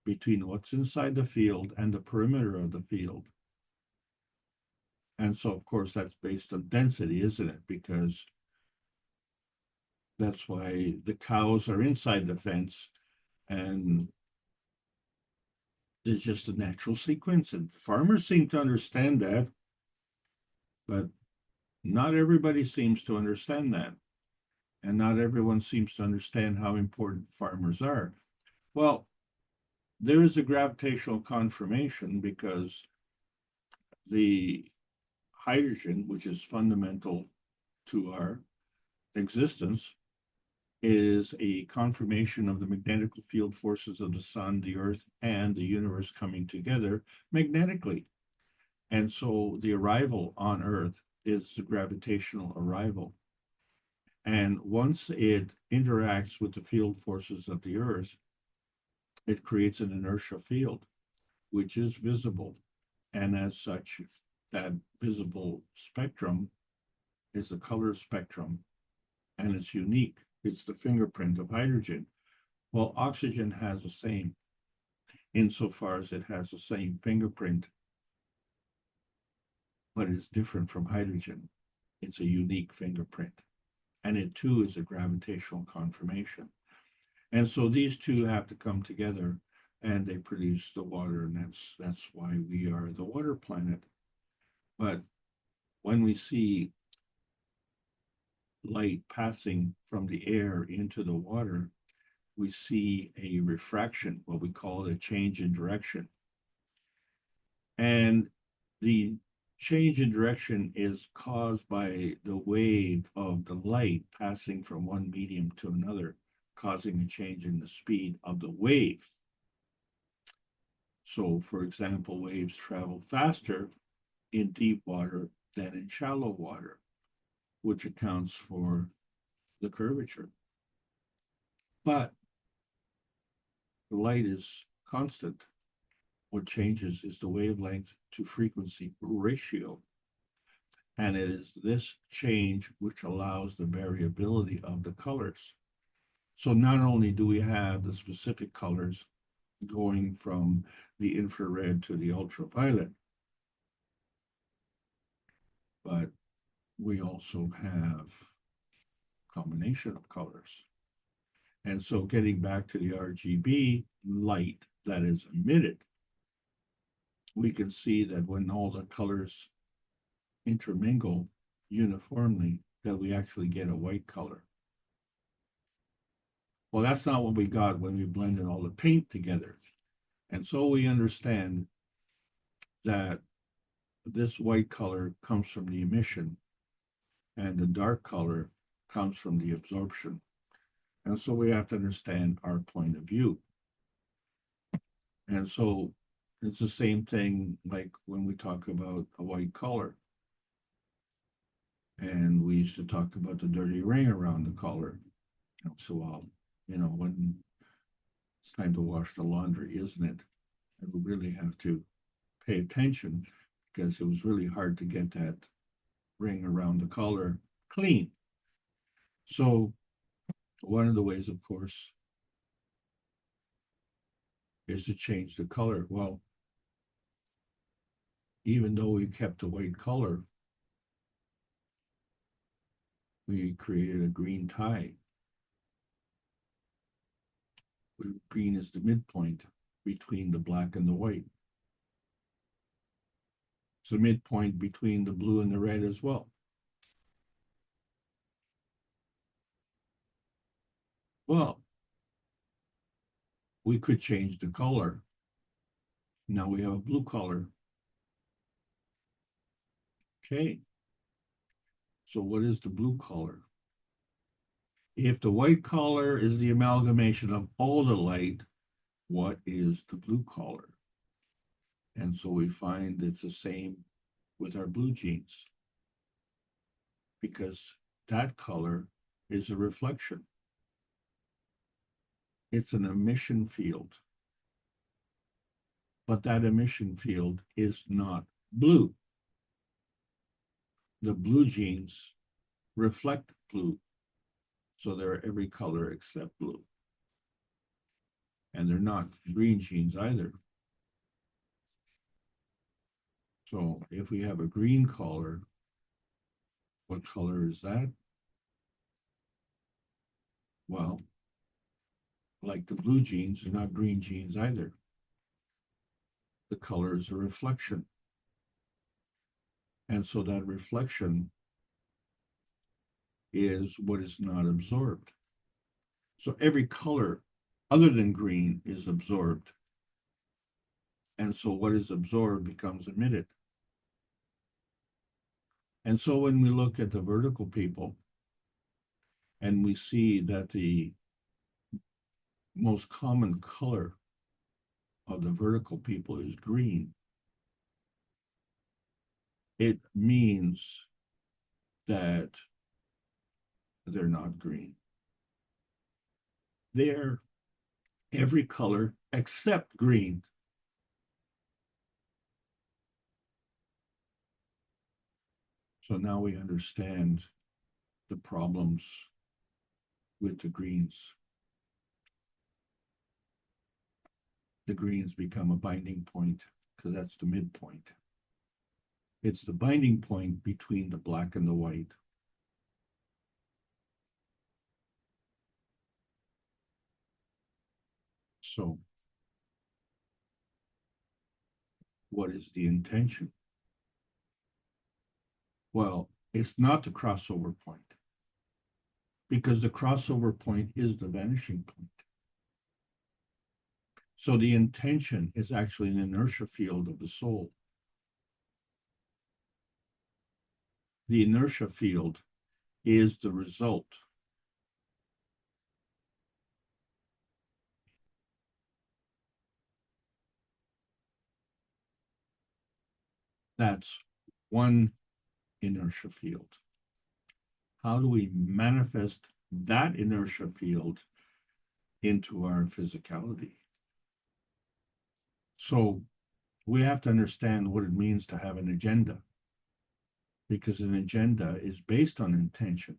between what's inside the field and the perimeter of the field. And so, of course, that's based on density, isn't it? Because that's why the cows are inside the fence, and there's just a natural sequence. And farmers seem to understand that, but not everybody seems to understand that. And not everyone seems to understand how important farmers are. Well, there is a gravitational confirmation because the hydrogen, which is fundamental to our existence, is a confirmation of the magnetic field forces of the sun, the earth, and the universe coming together magnetically. And so the arrival on earth is the gravitational arrival. And once it interacts with the field forces of the earth, it creates an inertia field, which is visible. And as such, that visible spectrum is a color spectrum, and it's unique. It's the fingerprint of hydrogen. Well, oxygen has the same, insofar as it has the same fingerprint, but it's different from hydrogen. It's a unique fingerprint, and it too is a gravitational confirmation. And so these two have to come together, and they produce the water, and that's why we are the water planet. But when we see light passing from the air into the water, we see a refraction, what we call a change in direction. And the change in direction is caused by the wave of the light passing from one medium to another, causing a change in the speed of the wave. So, for example, waves travel faster in deep water than in shallow water, which accounts for the curvature. But the light is constant. What changes is the wavelength to frequency ratio. And it is this change which allows the variability of the colors. So not only do we have the specific colors going from the infrared to the ultraviolet, but we also have a combination of colors. And so getting back to the RGB light that is emitted, we can see that when all the colors intermingle uniformly, that we actually get a white color. Well, that's not what we got when we blended all the paint together. And so we understand that this white color comes from the emission and the dark color comes from the absorption. And so we have to understand our point of view. And so it's the same thing like when we talk about a white collar. And we used to talk about the dirty ring around the collar. So, when it's time to wash the laundry, isn't it? And we really have to pay attention because it was really hard to get that ring around the collar clean. So one of the ways, of course, is to change the color. Well, even though we kept the white color, we created a green tie. Green is the midpoint between the black and the white. It's the midpoint between the blue and the red as well. Well, we could change the color. Now we have a blue color. Okay. So what is the blue color? If the white color is the amalgamation of all the light, what is the blue color? And so we find it's the same with our blue jeans, because that color is a reflection. It's an emission field. But that emission field is not blue. The blue jeans reflect blue. So they're every color except blue. And they're not green jeans either. So if we have a green collar, what color is that? Well, like the blue jeans, they're not green jeans either. The color is a reflection. And so that reflection is what is not absorbed. So every color other than green is absorbed. And so what is absorbed becomes emitted. And so when we look at the vertical people and we see that the most common color of the vertical people is green, it means that they're not green. They're every color except green. So now we understand the problems with the greens. The greens become a binding point because that's the midpoint. It's the binding point between the black and the white. So, what is the intention? Well, it's not the crossover point, because the crossover point is the vanishing point. So the intention is actually an inertia field of the soul. The inertia field is the result. That's one inertia field. How do we manifest that inertia field into our physicality? So we have to understand what it means to have an agenda, because an agenda is based on intention.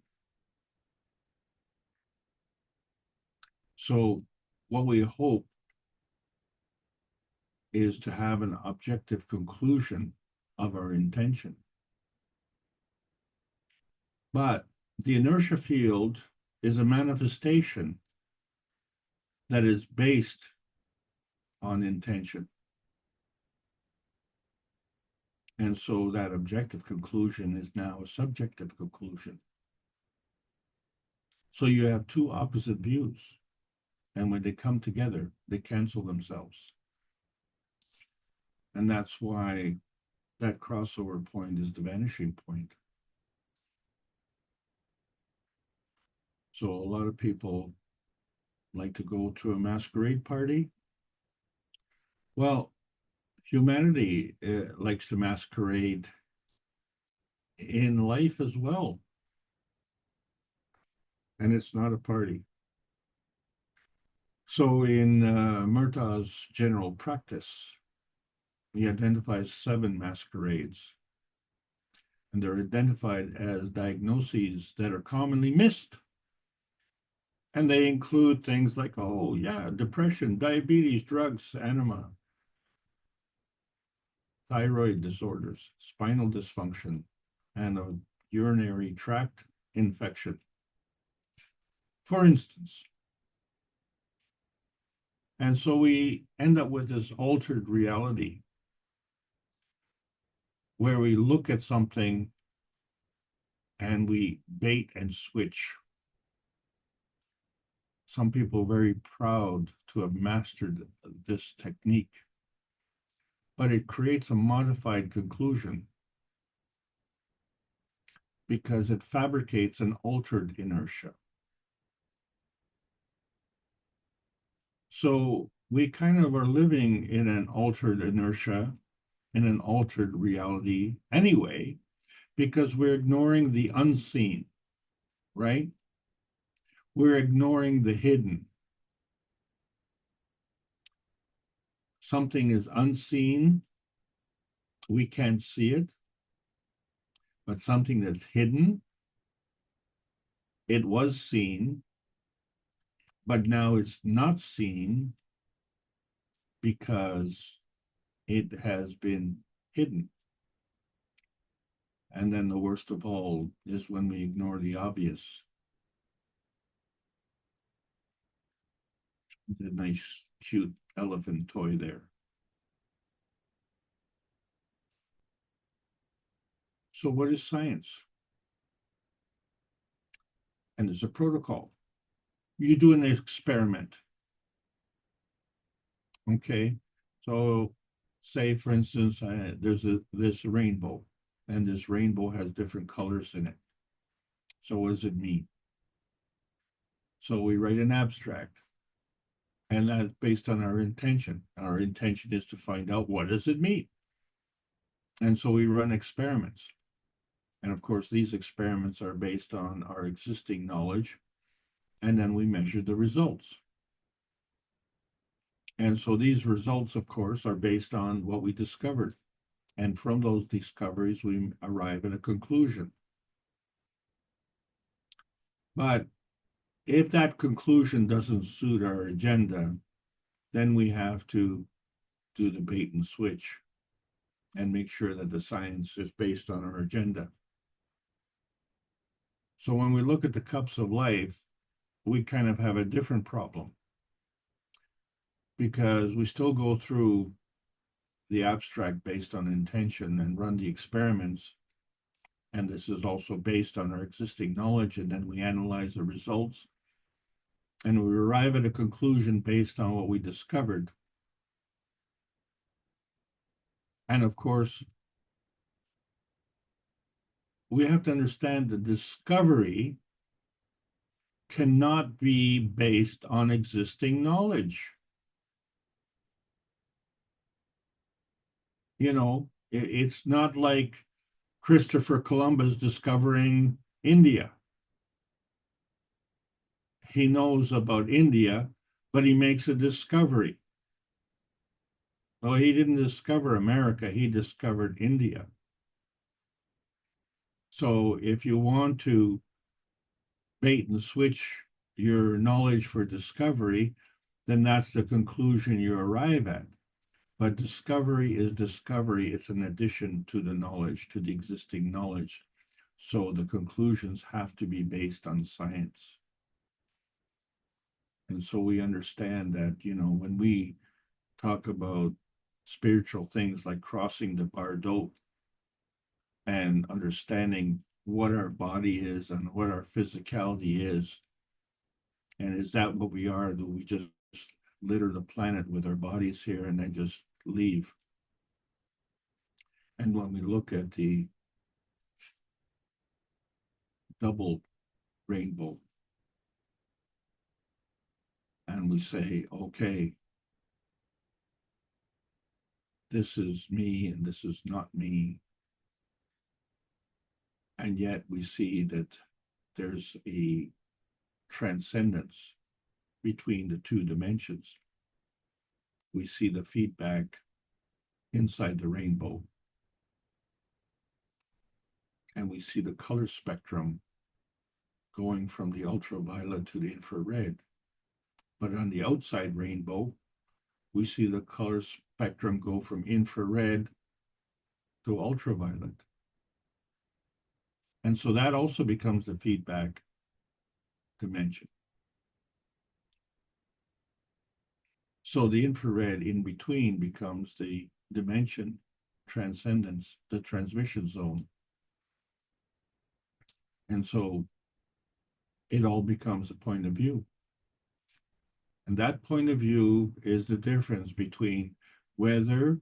So what we hope is to have an objective conclusion of our intention. But the inertia field is a manifestation that is based on intention. And so that objective conclusion is now a subjective conclusion. So you have two opposite views. And when they come together, they cancel themselves. And that's why that crossover point is the vanishing point. So a lot of people like to go to a masquerade party? Well, humanity likes to masquerade in life as well. And it's not a party. So in Murtaugh's general practice, he identifies 7 masquerades. And they're identified as diagnoses that are commonly missed. And they include things like, oh yeah, depression, diabetes, drugs, anema, thyroid disorders, spinal dysfunction, and a urinary tract infection, for instance. And so we end up with this altered reality where we look at something and we bait and switch. Some people are very proud to have mastered this technique, but it creates a modified conclusion because it fabricates an altered inertia. So we kind of are living in an altered inertia, in an altered reality anyway, because we're ignoring the unseen, right? We're ignoring the hidden. Something is unseen, we can't see it, but something that's hidden, it was seen, but now it's not seen because it has been hidden. And then the worst of all is when we ignore the obvious. The nice, cute elephant toy there. So what is science? And there's a protocol. You do an experiment. Okay, so say for instance, there's this rainbow, and this rainbow has different colors in it. So what does it mean? So we write an abstract, and that's based on our intention. Our intention is to find out what does it mean. And so we run experiments. And of course, these experiments are based on our existing knowledge, and then we measure the results. And so these results, of course, are based on what we discovered. And from those discoveries, we arrive at a conclusion. But if that conclusion doesn't suit our agenda, then we have to do the bait and switch and make sure that the science is based on our agenda. So when we look at the cups of life, we kind of have a different problem because we still go through the abstract based on intention and run the experiments. And this is also based on our existing knowledge. And then we analyze the results and we arrive at a conclusion based on what we discovered. And of course, we have to understand the discovery cannot be based on existing knowledge. You know, it's not like Christopher Columbus discovering India. He knows about India, but he makes a discovery. Well, he didn't discover America, he discovered India. So if you want to bait and switch your knowledge for discovery, then that's the conclusion you arrive at. But discovery is discovery. It's an addition to the knowledge, to the existing knowledge. So the conclusions have to be based on science. And so we understand that, you know, when we talk about spiritual things like crossing the bardo and understanding what our body is and what our physicality is, and is that what we are? Do we just litter the planet with our bodies here and then just leave? And when we look at the double rainbow and we say, okay, this is me and this is not me. And yet we see that there's a transcendence between the two dimensions. We see the feedback inside the rainbow. And we see the color spectrum going from the ultraviolet to the infrared. But on the outside rainbow, we see the color spectrum go from infrared to ultraviolet. And so that also becomes the feedback dimension. So the infrared in between becomes the dimension, transcendence, the transmission zone. And so it all becomes a point of view. And that point of view is the difference between whether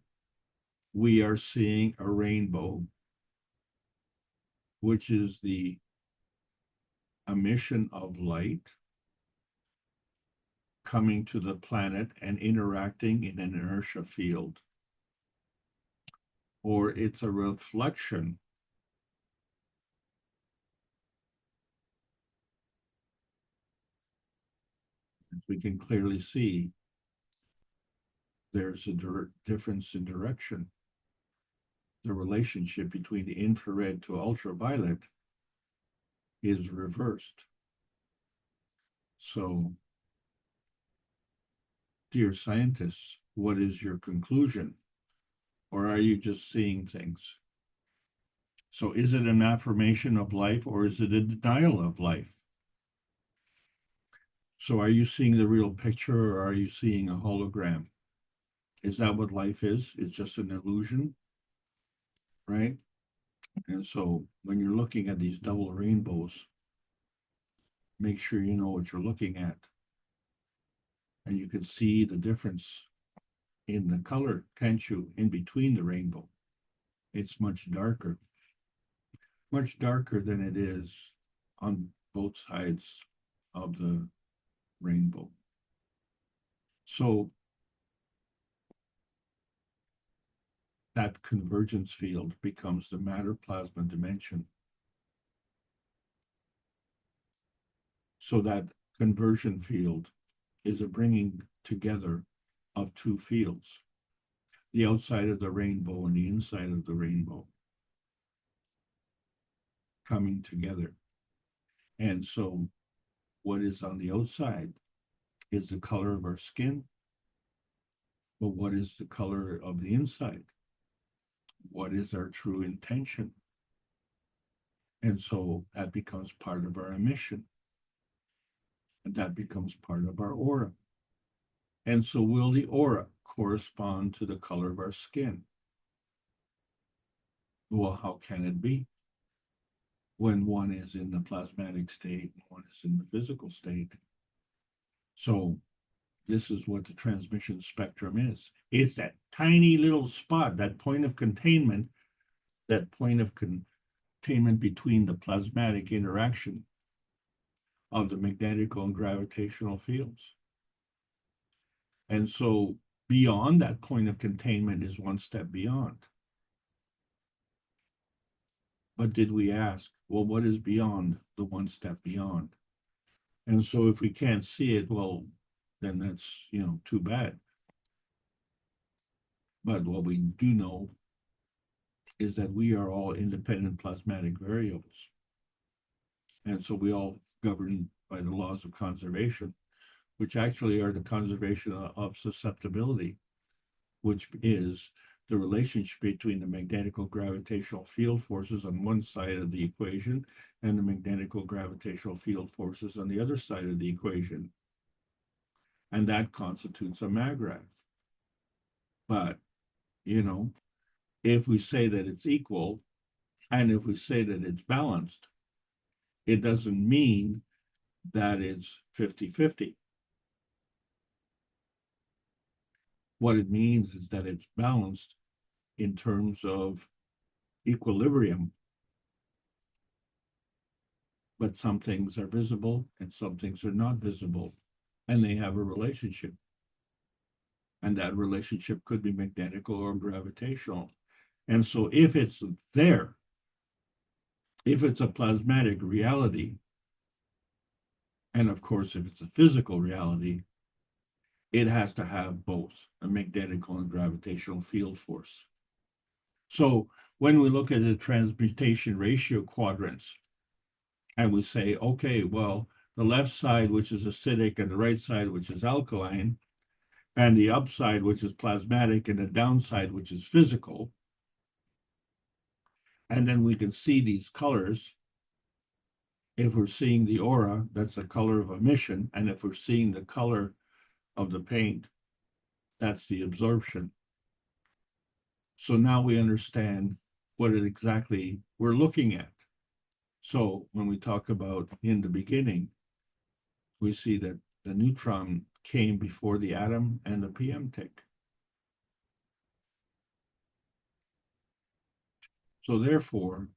we are seeing a rainbow, which is the emission of light coming to the planet and interacting in an inertia field, or it's a reflection as we can clearly see. There's a difference in direction. The relationship between the infrared to ultraviolet is reversed. So, dear scientists, what is your conclusion? Or are you just seeing things? So is it an affirmation of life or is it a denial of life? So are you seeing the real picture or are you seeing a hologram? Is that what life is? It's just an illusion, right? And so when you're looking at these double rainbows, make sure you know what you're looking at. And you can see the difference in the color, can't you, in between the rainbow. It's much darker than it is on both sides of the rainbow. So that convergence field becomes the matter plasma dimension. So that conversion field is a bringing together of two fields, the outside of the rainbow and the inside of the rainbow coming together. And so what is on the outside is the color of our skin, but what is the color of the inside? What is our true intention? And so that becomes part of our emission. And that becomes part of our aura. And so will the aura correspond to the color of our skin? Well, how can it be when one is in the plasmatic state and one is in the physical state? So this is what the transmission spectrum is. It's that tiny little spot, that point of containment, between the plasmatic interaction of the magnetical and gravitational fields. And so beyond that point of containment is one step beyond. But did we ask, well, what is beyond the one step beyond? And so if we can't see it, well, then that's, too bad. But what we do know is that we are all independent plasmatic variables. And so we all govern by the laws of conservation, which actually are the conservation of susceptibility, which is the relationship between the magnetical gravitational field forces on one side of the equation and the magnetical gravitational field forces on the other side of the equation. And that constitutes a maggraph. But, if we say that it's equal, and if we say that it's balanced, it doesn't mean that it's 50-50. What it means is that it's balanced in terms of equilibrium. But some things are visible and some things are not visible. and they have a relationship. And that relationship could be magnetical or gravitational. And so if it's there, if it's a plasmatic reality, and of course, if it's a physical reality, it has to have both a magnetical and gravitational field force. So when we look at the transmutation ratio quadrants, and we say, okay, well, the left side, which is acidic, and the right side, which is alkaline, and the upside, which is plasmatic, and the downside, which is physical. And then we can see these colors. If we're seeing the aura, that's the color of emission. And if we're seeing the color of the paint, that's the absorption. So now we understand what it exactly we're looking at. So when we talk about in the beginning, we see that the neutron came before the atom and the PM tick. So therefore,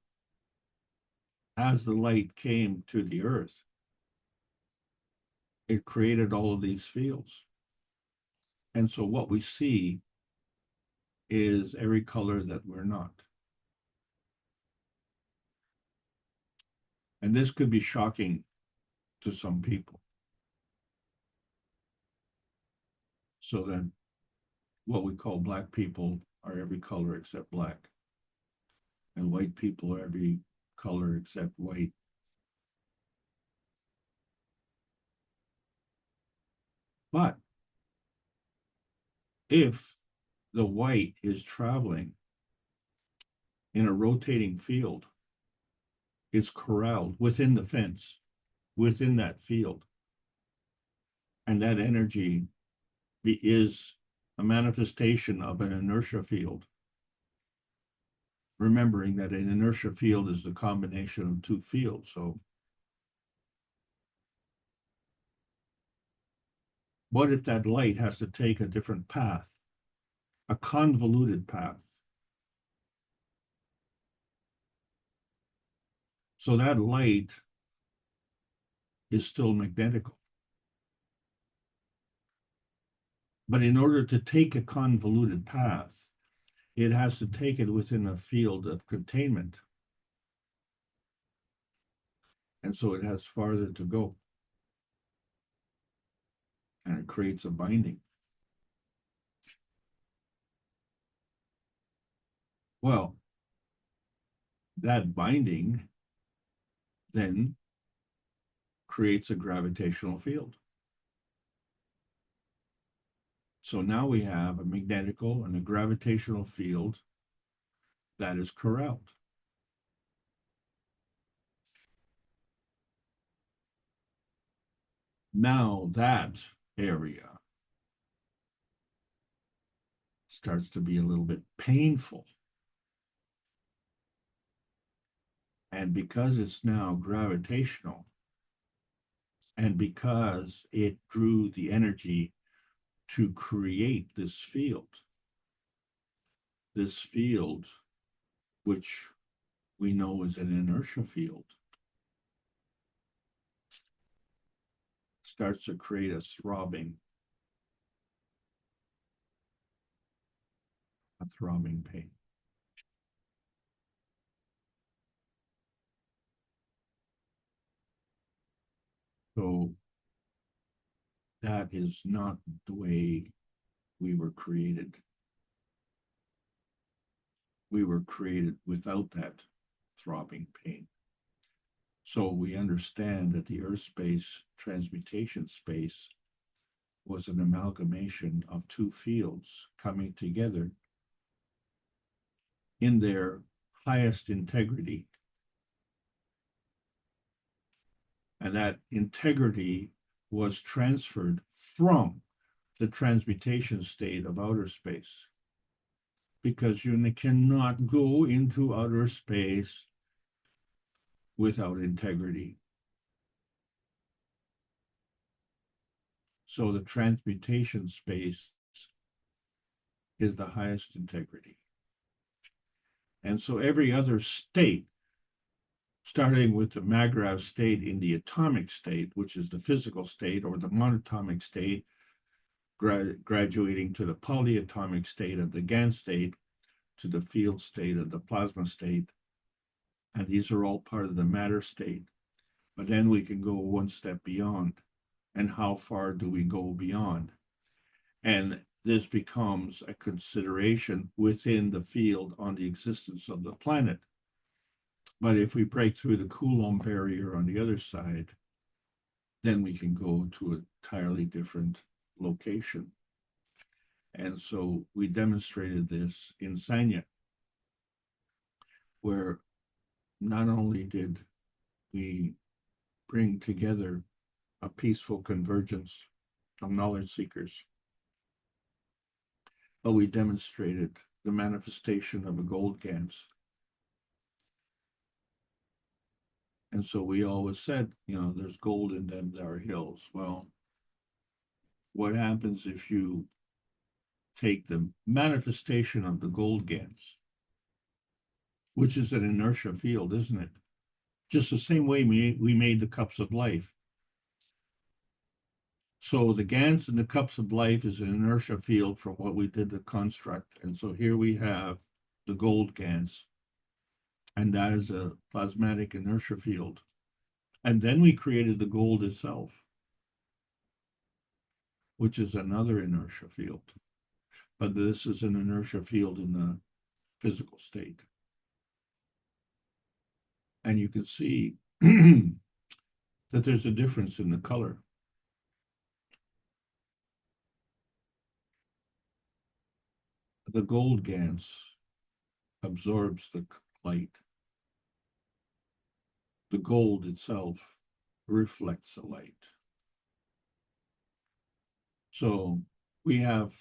as the light came to the earth, it created all of these fields. And so what we see is every color that we're not. And this could be shocking to some people. So that what we call black people are every color except black. And white people are every color except white. But if the white is traveling in a rotating field, it's corralled within the fence, within that field. And that energy is a manifestation of an inertia field. Remembering that an inertia field is the combination of two fields. So what if that light has to take a different path, a convoluted path? So that light is still magnetical. But in order to take a convoluted path, it has to take it within a field of containment. And so it has farther to go. And it creates a binding. Well, that binding then creates a gravitational field. So now we have a magnetical and a gravitational field that is corralled. Now that area starts to be a little bit painful. And because it's now gravitational, and because it drew the energy to create this field, which we know is an inertia field, starts to create a throbbing pain. So that is not the way we were created. We were created without that throbbing pain. So we understand that the Earth space transmutation space was an amalgamation of two fields coming together in their highest integrity. And that integrity was transferred from the transmutation state of outer space. Because you cannot go into outer space without integrity. So the transmutation space is the highest integrity. And so every other state starting with the Magravs state in the atomic state, which is the physical state, or the monatomic state, graduating to the polyatomic state of the GAN state, to the field state of the plasma state. And these are all part of the matter state. But then we can go one step beyond. And how far do we go beyond? And this becomes a consideration within the field on the existence of the planet. But if we break through the Coulomb barrier on the other side, then we can go to an entirely different location. And so we demonstrated this in Sanya, where not only did we bring together a peaceful convergence of knowledge seekers, but we demonstrated the manifestation of a gold GANs. And so we always said, there's gold in them, there are hills. Well, what happens if you take the manifestation of the gold GANs, which is an inertia field, isn't it? Just the same way we made the cups of life. So the GANs and the cups of life is an inertia field from what we did the construct. And so here we have the gold GANs, and that is a plasmatic inertia field. And then we created the gold itself, which is another inertia field. But this is an inertia field in the physical state. And you can see that there's a difference in the color. The gold GANs absorbs the light. The gold itself reflects the light. So we have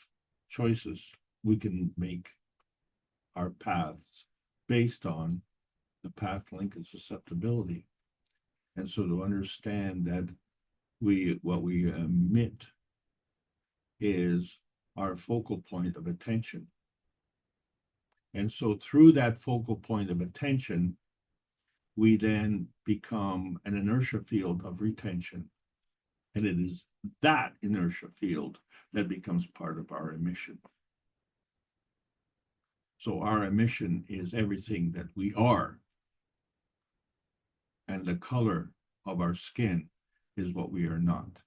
choices. We can make our paths based on the path link and susceptibility. And so to understand that what we emit is our focal point of attention. And so through that focal point of attention, we then become an inertia field of retention. And it is that inertia field that becomes part of our emission. So our emission is everything that we are. And the color of our skin is what we are not.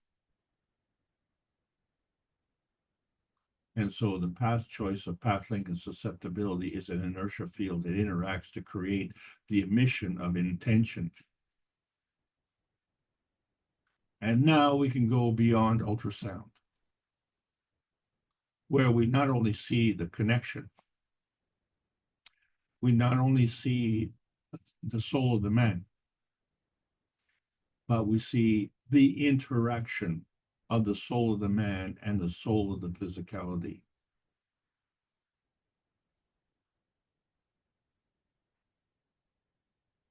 And so the path choice of path link and susceptibility is an inertia field that interacts to create the emission of intention. And now we can go beyond ultrasound, where we not only see the connection, we not only see the soul of the man, but we see the interaction of the soul of the man and the soul of the physicality.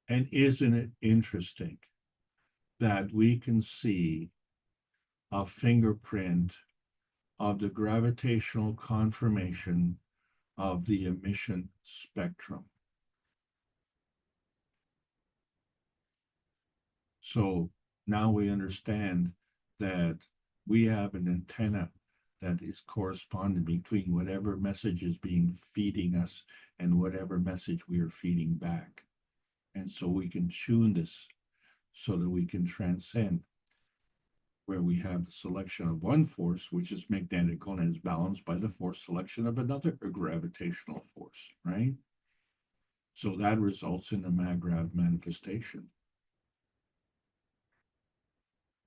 And isn't it interesting that we can see a fingerprint of the gravitational conformation of the emission spectrum? So now we understand that we have an antenna that is corresponding between whatever message is being feeding us and whatever message we are feeding back. And so we can tune this so that we can transcend where we have the selection of one force, which is magnetical and is balanced by the force selection of another gravitational force, right? So that results in the Magrav manifestation.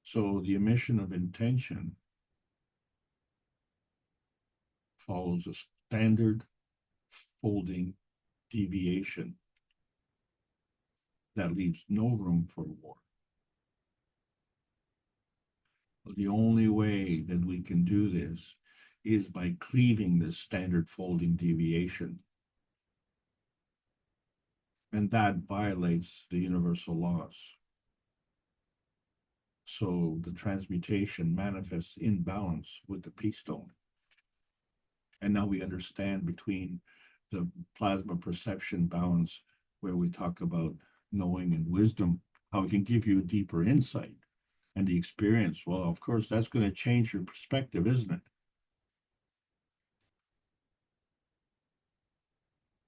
So the emission of intention follows a standard folding deviation that leaves no room for war. The only way that we can do this is by cleaving this standard folding deviation. And that violates the universal laws. So the transmutation manifests in balance with the peace stone. And now we understand between the plasma perception balance, where we talk about knowing and wisdom, how it can give you a deeper insight and the experience. Well, of course, that's going to change your perspective, isn't it?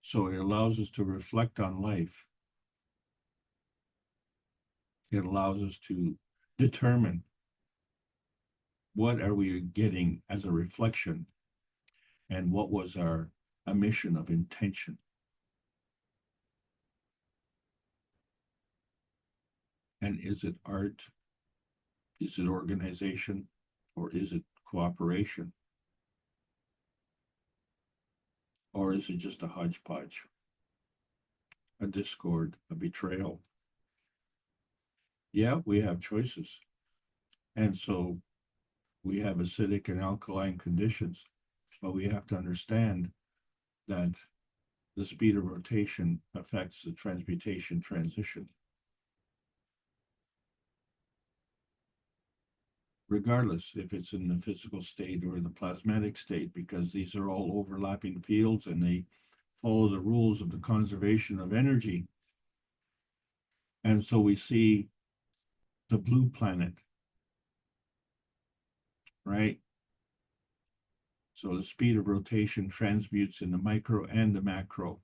So it allows us to reflect on life. It allows us to determine what are we getting as a reflection and what was our mission of intention. And is it art? Is it organization? Or is it cooperation? Or is it just a hodgepodge? A discord, a betrayal? Yeah, we have choices. And so we have acidic and alkaline conditions, but we have to understand that the speed of rotation affects the transmutation transition. Regardless if it's in the physical state or the plasmatic state, because these are all overlapping fields and they follow the rules of the conservation of energy. And so we see the blue planet, right? So the speed of rotation transmutes in the micro and the macro.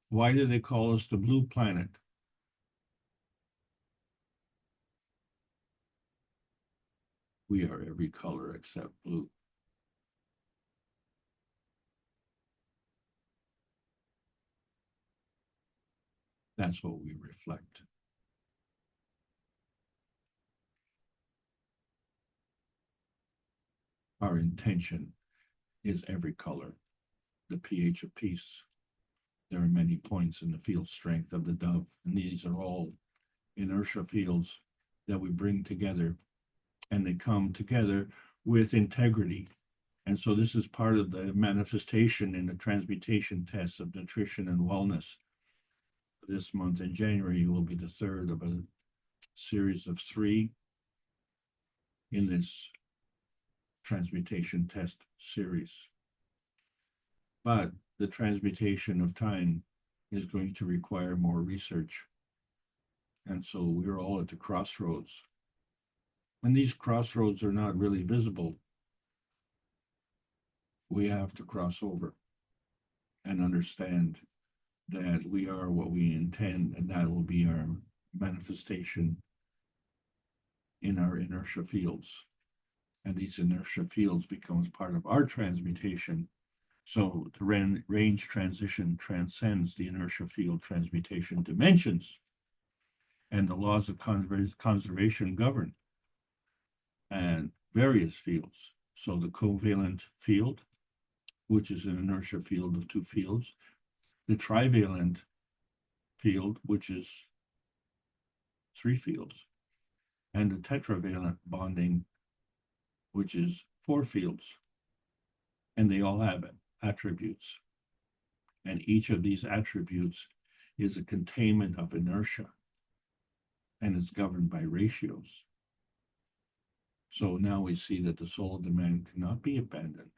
Why do they call us the blue planet? We are every color except blue. That's what we reflect. Our intention is every color, the pH of peace. There are many points in the field strength of the dove, and these are all inertia fields that we bring together, and they come together with integrity. And so this is part of the manifestation in the transmutation tests of nutrition and wellness. This month in January will be the third of a series of 3 in this transmutation test series. But the transmutation of time is going to require more research. And so we're all at the crossroads. And these crossroads are not really visible. We have to cross over and understand that we are what we intend, and that will be our manifestation in our inertia fields. And these inertia fields becomes part of our transmutation. So the range transition transcends the inertia field transmutation dimensions, and the laws of conservation govern and various fields. So the covalent field, which is an inertia field of 2 fields, the trivalent field, which is 3 fields, and the tetravalent bonding, which is 4 fields. And they all have attributes. And each of these attributes is a containment of inertia, and it's governed by ratios. So now we see that the soul of the man cannot be abandoned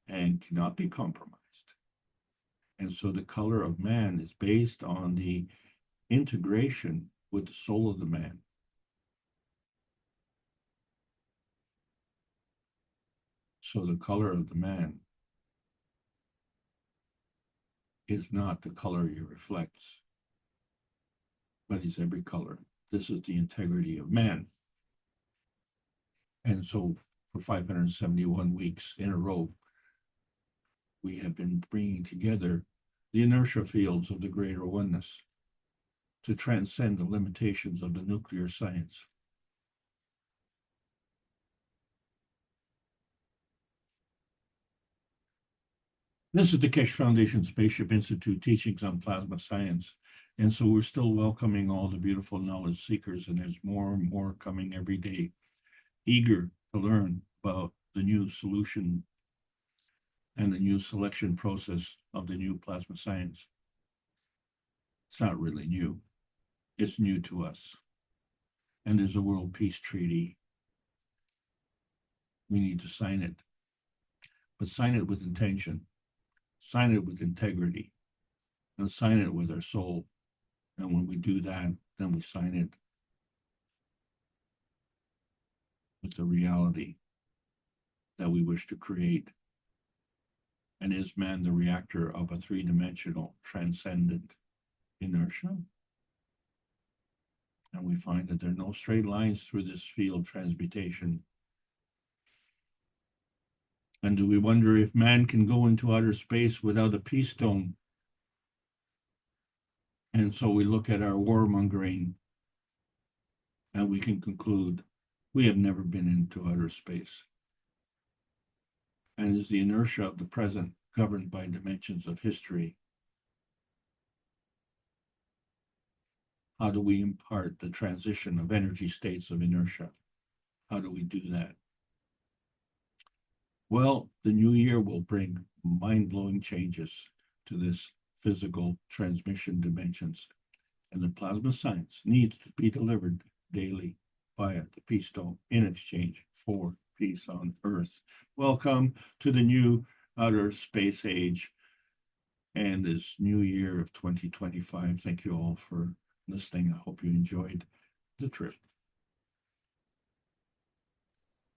and cannot be compromised. And so the color of man is based on the integration with the soul of the man. So the color of the man is not the color he reflects, but he's every color. This is the integrity of man. And so for 571 weeks in a row, we have been bringing together the inertia fields of the greater oneness to transcend the limitations of the nuclear science. This is the Keshe Foundation Spaceship Institute teachings on plasma science. And so we're still welcoming all the beautiful knowledge seekers, and there's more and more coming every day, eager to learn about the new solution and the new selection process of the new plasma science. It's not really new. It's new to us. And there's a world peace treaty. We need to sign it, but sign it with intention. Sign it with integrity. and sign it with our soul. And when we do that, then we sign it with the reality that we wish to create. And is man the reactor of a three-dimensional transcendent inertia? And we find that there are no straight lines through this field transmutation. And do we wonder if man can go into outer space without a peace stone? And so we look at our warmongering and we can conclude we have never been into outer space. And is the inertia of the present governed by dimensions of history? How do we impart the transition of energy states of inertia? How do we do that? Well, the new year will bring mind-blowing changes to this physical transmission dimensions, and the plasma science needs to be delivered daily via the peace stone in exchange for peace on Earth. Welcome to the new outer space age and this new year of 2025. Thank you all for listening. I hope you enjoyed the trip.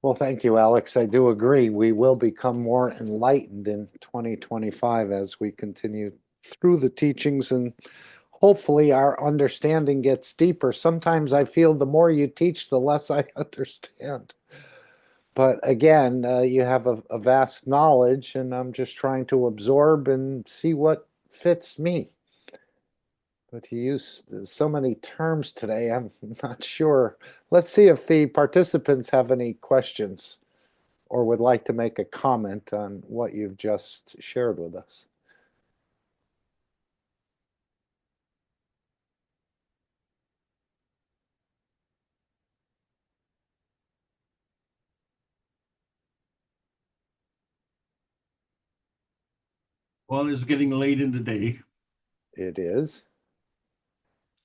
Well, thank you, Alex. I do agree. We will become more enlightened in 2025 as we continue through the teachings, and hopefully our understanding gets deeper. Sometimes I feel the more you teach, the less I understand. But again, you have a vast knowledge, and I'm just trying to absorb and see what fits me. But you use so many terms today, I'm not sure. Let's see if the participants have any questions or would like to make a comment on what you've just shared with us. Well, it's getting late in the day. It is.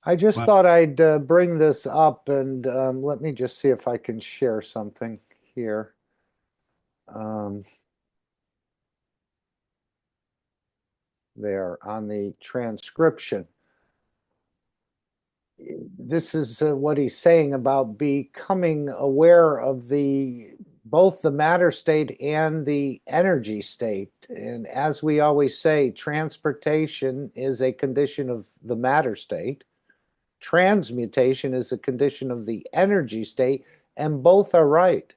I just thought I'd bring this up, and let me just see if I can share something here. There on the transcription. This is what he's saying about becoming aware of both the matter state and the energy state. And as we always say, transportation is a condition of the matter state. Transmutation is a condition of the energy state, and both are right.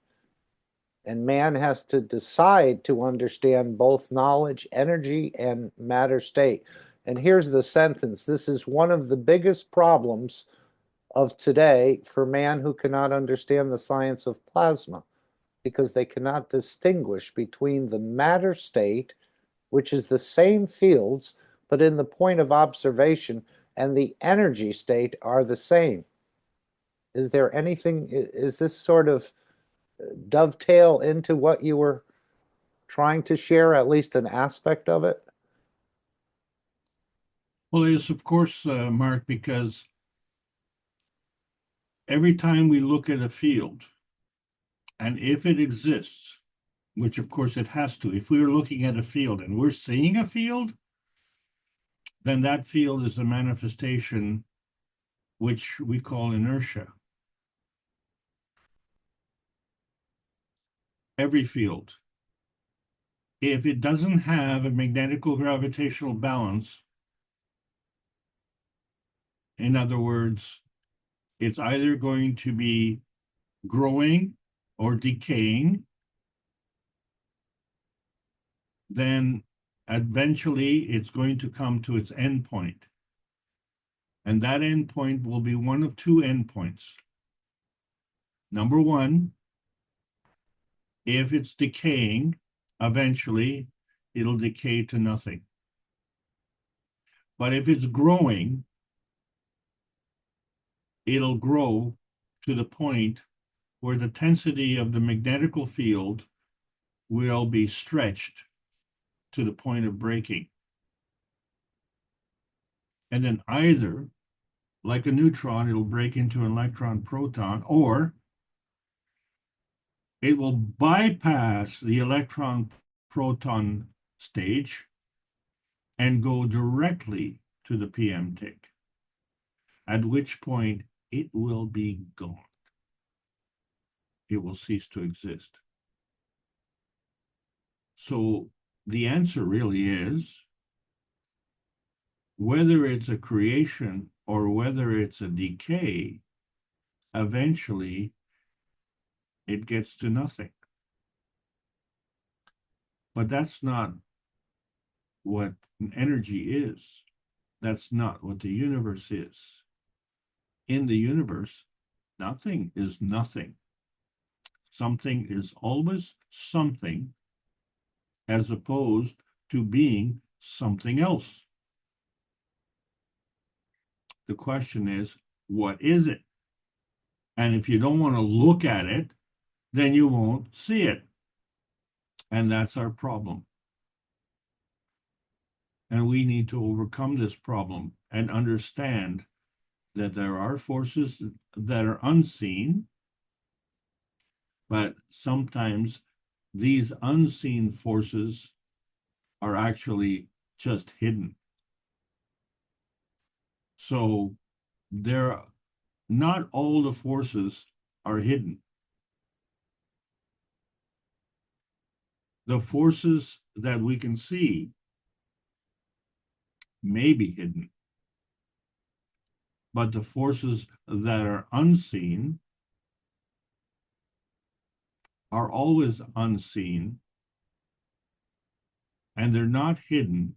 And man has to decide to understand both knowledge, energy, and matter state. And here's the sentence. This is one of the biggest problems of today for man who cannot understand the science of plasma, because they cannot distinguish between the matter state, which is the same fields, but in the point of observation, and the energy state are the same. Is there anything, is this sort of dovetail into what you were trying to share, at least an aspect of it? Well, yes, of course, Mark, because every time we look at a field, and if it exists, which of course it has to, if we're looking at a field and we're seeing a field, then that field is a manifestation which we call inertia. Every field. If it doesn't have a magnetical gravitational balance, in other words, it's either going to be growing or decaying, then eventually it's going to come to its endpoint. And that endpoint will be one of two endpoints. Number one, if it's decaying, eventually it'll decay to nothing. But if it's growing, it'll grow to the point where the tensity of the magnetical field will be stretched to the point of breaking. And then either, like a neutron, it'll break into an electron proton, or it will bypass the electron proton stage and go directly to the PM tick, at which point it will be gone. It will cease to exist. So the answer really is, whether it's a creation or whether it's a decay, eventually it gets to nothing. But that's not what energy is. That's not what the universe is. In the universe, nothing is nothing. Something is always something, as opposed to being something else. The question is, what is it? And if you don't want to look at it, then you won't see it. And that's our problem. And we need to overcome this problem and understand that there are forces that are unseen, but sometimes these unseen forces are actually just hidden. So not all the forces are hidden. The forces that we can see may be hidden, but the forces that are unseen are always unseen, and they're not hidden.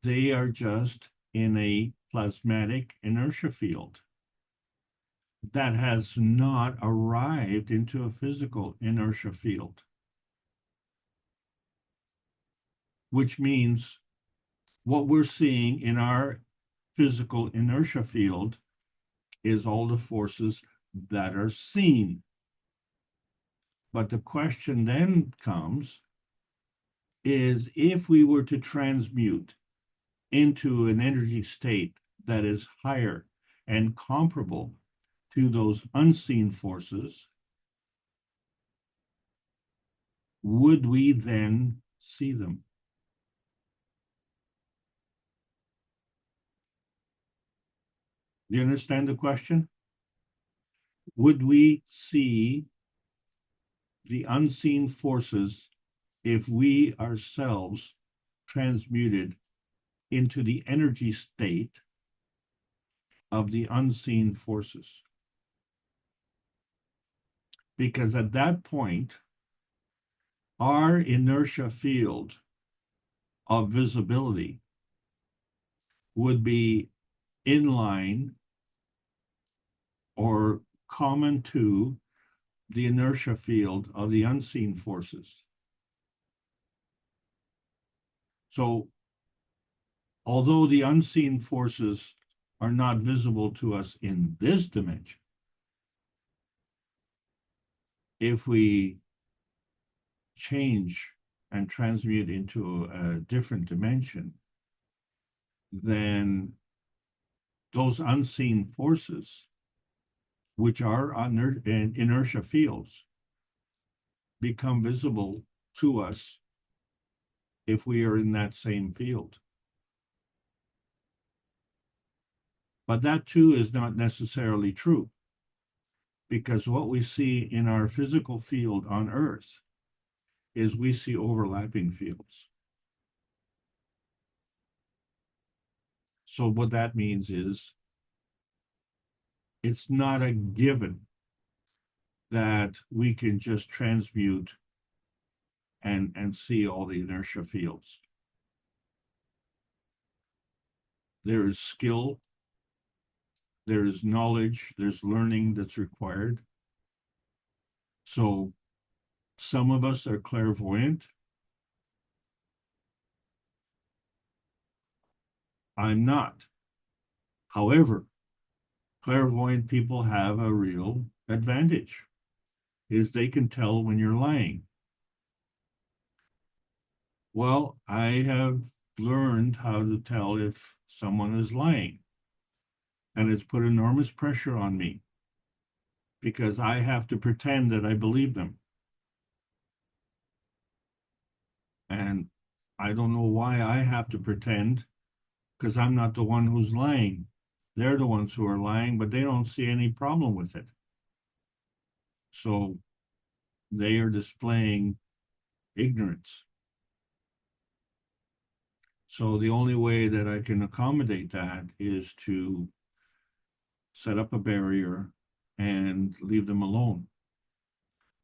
They are just in a plasmatic inertia field that has not arrived into a physical inertia field, which means what we're seeing in our physical inertia field is all the forces that are seen. But the question then comes is, if we were to transmute into an energy state that is higher and comparable to those unseen forces, would we then see them? Do you understand the question? Would we see the unseen forces if we ourselves transmuted into the energy state of the unseen forces? Because at that point, our inertia field of visibility would be in line or common to the inertia field of the unseen forces. So, although the unseen forces are not visible to us in this dimension, if we change and transmute into a different dimension, then those unseen forces, which are inertia fields, become visible to us if we are in that same field. But that too is not necessarily true, because what we see in our physical field on Earth is we see overlapping fields. So what that means is, it's not a given that we can just transmute and see all the inertia fields. There is skill, there is knowledge, there's learning that's required. So some of us are clairvoyant. I'm not. However, clairvoyant people have a real advantage, is they can tell when you're lying. Well, I have learned how to tell if someone is lying, and it's put enormous pressure on me because I have to pretend that I believe them. And I don't know why I have to pretend because I'm not the one who's lying. They're the ones who are lying, but they don't see any problem with it. So they are displaying ignorance. So the only way that I can accommodate that is to set up a barrier and leave them alone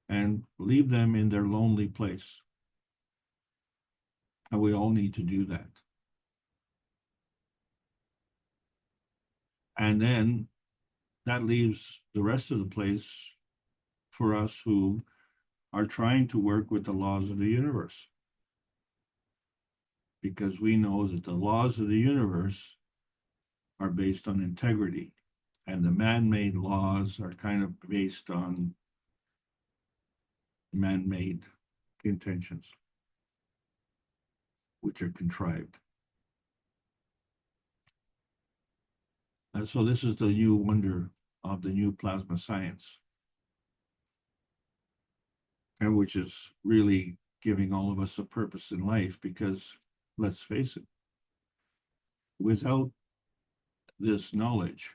and leave them in their lonely place. And we all need to do that. And then that leaves the rest of the place for us who are trying to work with the laws of the universe. Because we know that the laws of the universe are based on integrity, and the man-made laws are kind of based on man-made intentions, which are contrived. And so this is the new wonder of the new plasma science, and which is really giving all of us a purpose in life, because let's face it, without this knowledge,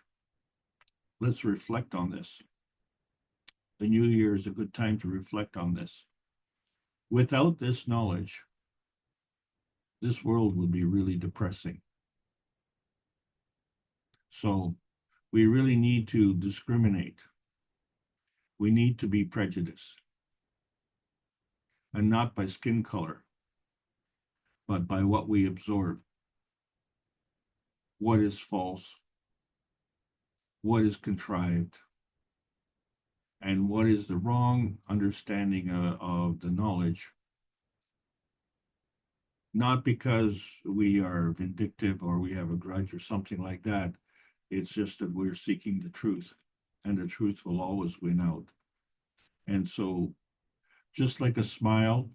let's reflect on this. The new year is a good time to reflect on this. Without this knowledge, this world would be really depressing. So we really need to discriminate. We need to be prejudiced, and not by skin color, but by what we absorb. What is false, what is contrived, and what is the wrong understanding of the knowledge. Not because we are vindictive or we have a grudge or something like that. It's just that we're seeking the truth, and the truth will always win out. And so, just like a smile,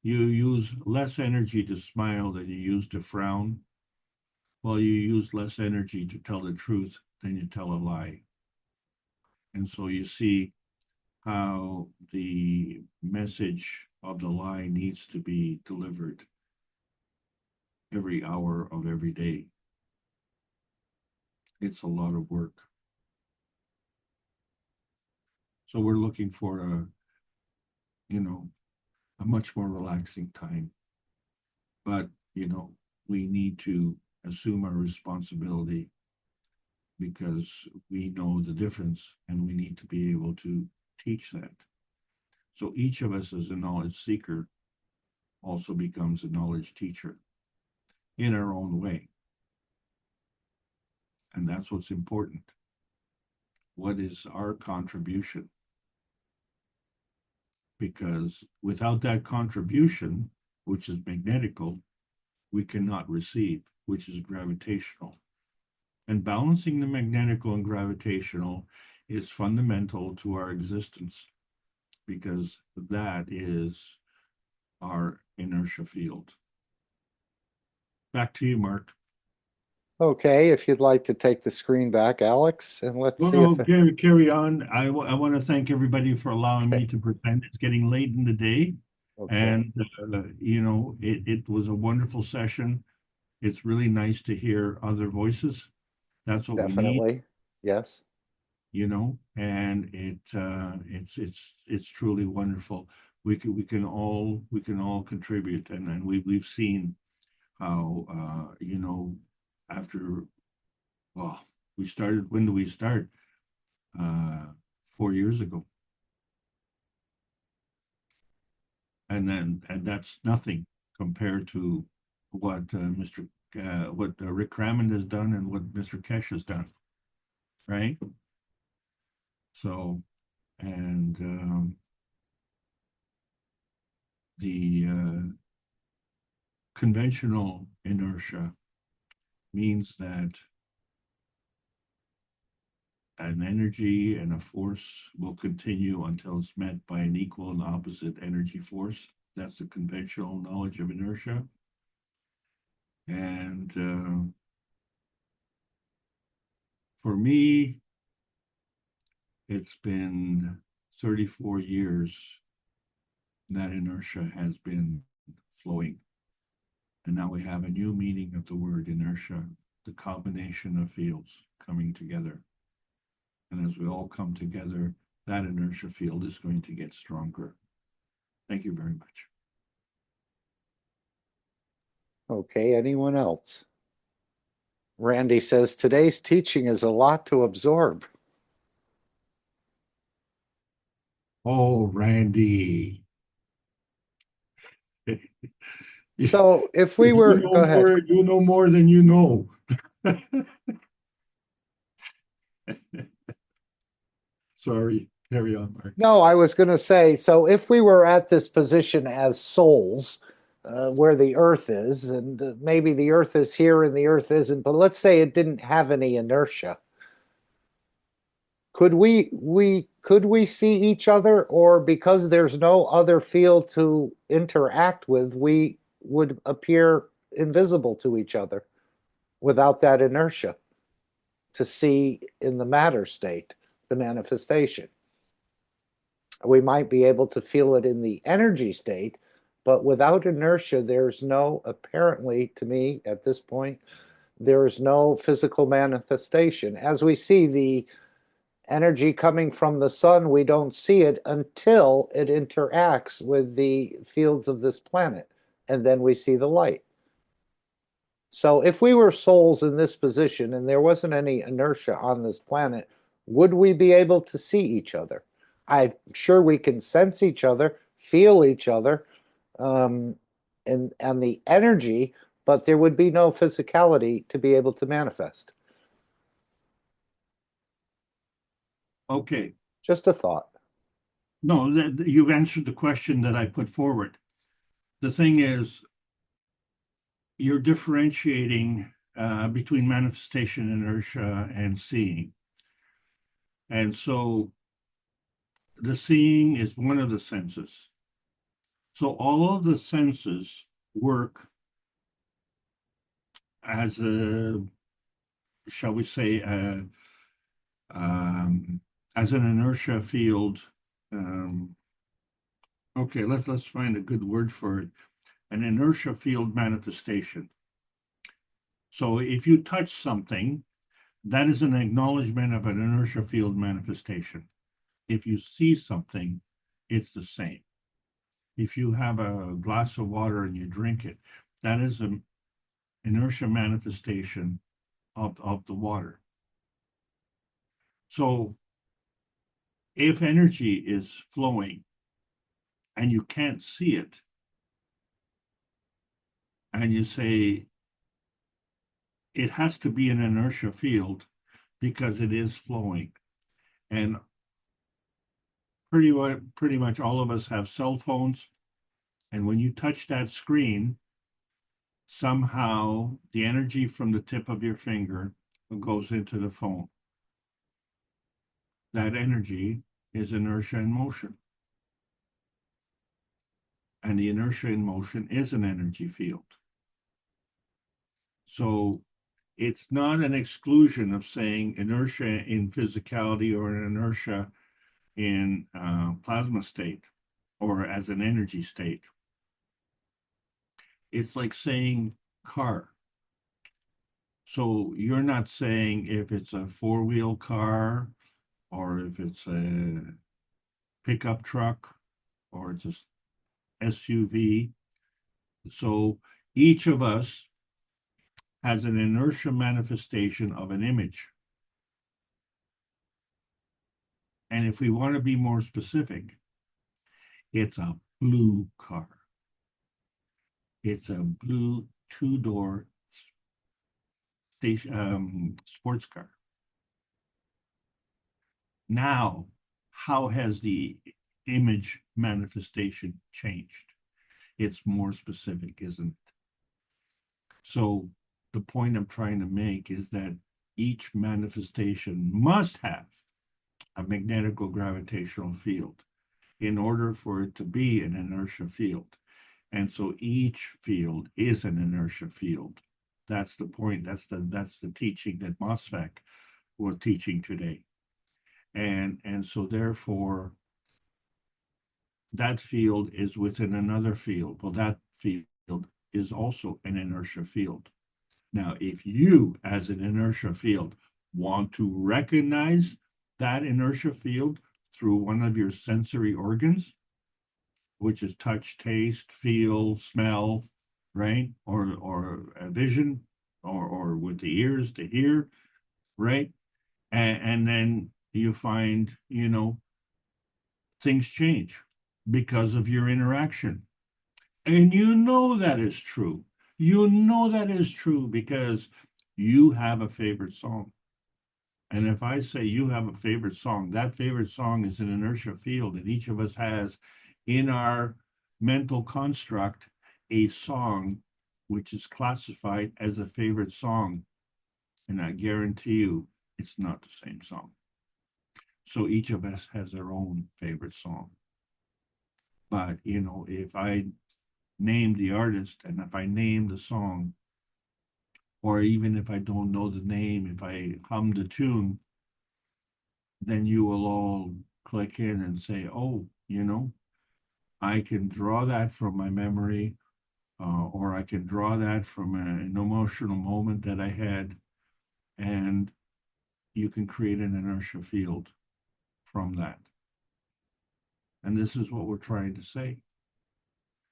you use less energy to smile than you use to frown, while you use less energy to tell the truth than you tell a lie. And so you see how the message of the lie needs to be delivered every hour of every day. It's a lot of work. So we're looking for a much more relaxing time. But, we need to assume our responsibility, because we know the difference and we need to be able to teach that. So each of us as a knowledge seeker also becomes a knowledge teacher in our own way. And that's what's important. What is our contribution? Because without that contribution, which is magnetical, we cannot receive, which is gravitational. And balancing the magnetical and gravitational is fundamental to our existence, because that is our inertia field. Back to you, Mark. Okay, if you'd like to take the screen back, Alex, and let's see No, if carry on. I want to thank everybody for allowing me to present. It's getting late in the day, and it was a wonderful session. It's really nice to hear other voices. That's what we need. Definitely, yes. And it's truly wonderful. We can all contribute, and we've seen how after, well, we started. When do we start? 4 years ago, and that's nothing compared to what Rick Crammond has done and what Mr. Keshe has done, right? So, and the conventional inertia means that an energy and a force will continue until it's met by an equal and opposite energy force. That's the conventional knowledge of inertia. And for me, it's been 34 years that inertia has been flowing. And now we have a new meaning of the word inertia, the combination of fields coming together. And as we all come together, that inertia field is going to get stronger. Thank you very much. Okay, anyone else? Randy says today's teaching is a lot to absorb. Oh, Randy. So if we were, go ahead. You know more than you know. Sorry, carry on, Mark. No, I was going to say, so if we were at this position as souls, where the earth is, and maybe the earth is here and the earth isn't, but let's say it didn't have any inertia. Could we see each other, or because there's no other field to interact with, we would appear invisible to each other without that inertia to see in the matter state, the manifestation? We might be able to feel it in the energy state, but without inertia, there's no, apparently to me at this point, there is no physical manifestation. As we see the energy coming from the sun, we don't see it until it interacts with the fields of this planet, and then we see the light. So if we were souls in this position and there wasn't any inertia on this planet, would we be able to see each other? I'm sure we can sense each other, feel each other, and the energy, but there would be no physicality to be able to manifest. Okay. Just a thought. No, you've answered the question that I put forward. The thing is, you're differentiating between manifestation, inertia, and seeing. And so the seeing is one of the senses. So all of the senses work as a, shall we say, as an inertia field. Okay, let's find a good word for it. An inertia field manifestation. So if you touch something, that is an acknowledgement of an inertia field manifestation. If you see something, it's the same. If you have a glass of water and you drink it, that is an inertia manifestation of the water. So if energy is flowing and you can't see it, and you say it has to be an inertia field because it is flowing, and pretty much all of us have cell phones, and when you touch that screen, somehow the energy from the tip of your finger goes into the phone. That energy is inertia in motion. And the inertia in motion is an energy field. So it's not an exclusion of saying inertia in physicality or an inertia in plasma state or as an energy state. It's like saying car. So you're not saying if it's a four-wheel car or if it's a pickup truck or it's a SUV. So each of us has an inertia manifestation of an image. And if we want to be more specific, it's a blue car. It's a blue two-door sports car. Now, how has the image manifestation changed? It's more specific, isn't it? So the point I'm trying to make is that each manifestation must have a magnetical gravitational field in order for it to be an inertia field. And so each field is an inertia field. That's the point. That's the teaching that MOSFEC was teaching today. And so therefore, that field is within another field. Well, that field is also an inertia field. Now, if you, as an inertia field, want to recognize that inertia field through one of your sensory organs, which is touch, taste, feel, smell, right? Or vision, or with the ears to hear, right? And then you find, things change because of your interaction. And you know that is true. You know that is true because you have a favorite song. And if I say you have a favorite song, that favorite song is an inertia field, and each of us has in our mental construct a song which is classified as a favorite song. And I guarantee you it's not the same song. So each of us has our own favorite song. But, if I name the artist and if I name the song, or even if I don't know the name, if I hum the tune, then you will all click in and say, oh, I can draw that from my memory, or I can draw that from an emotional moment that I had, and you can create an inertia field from that. And this is what we're trying to say.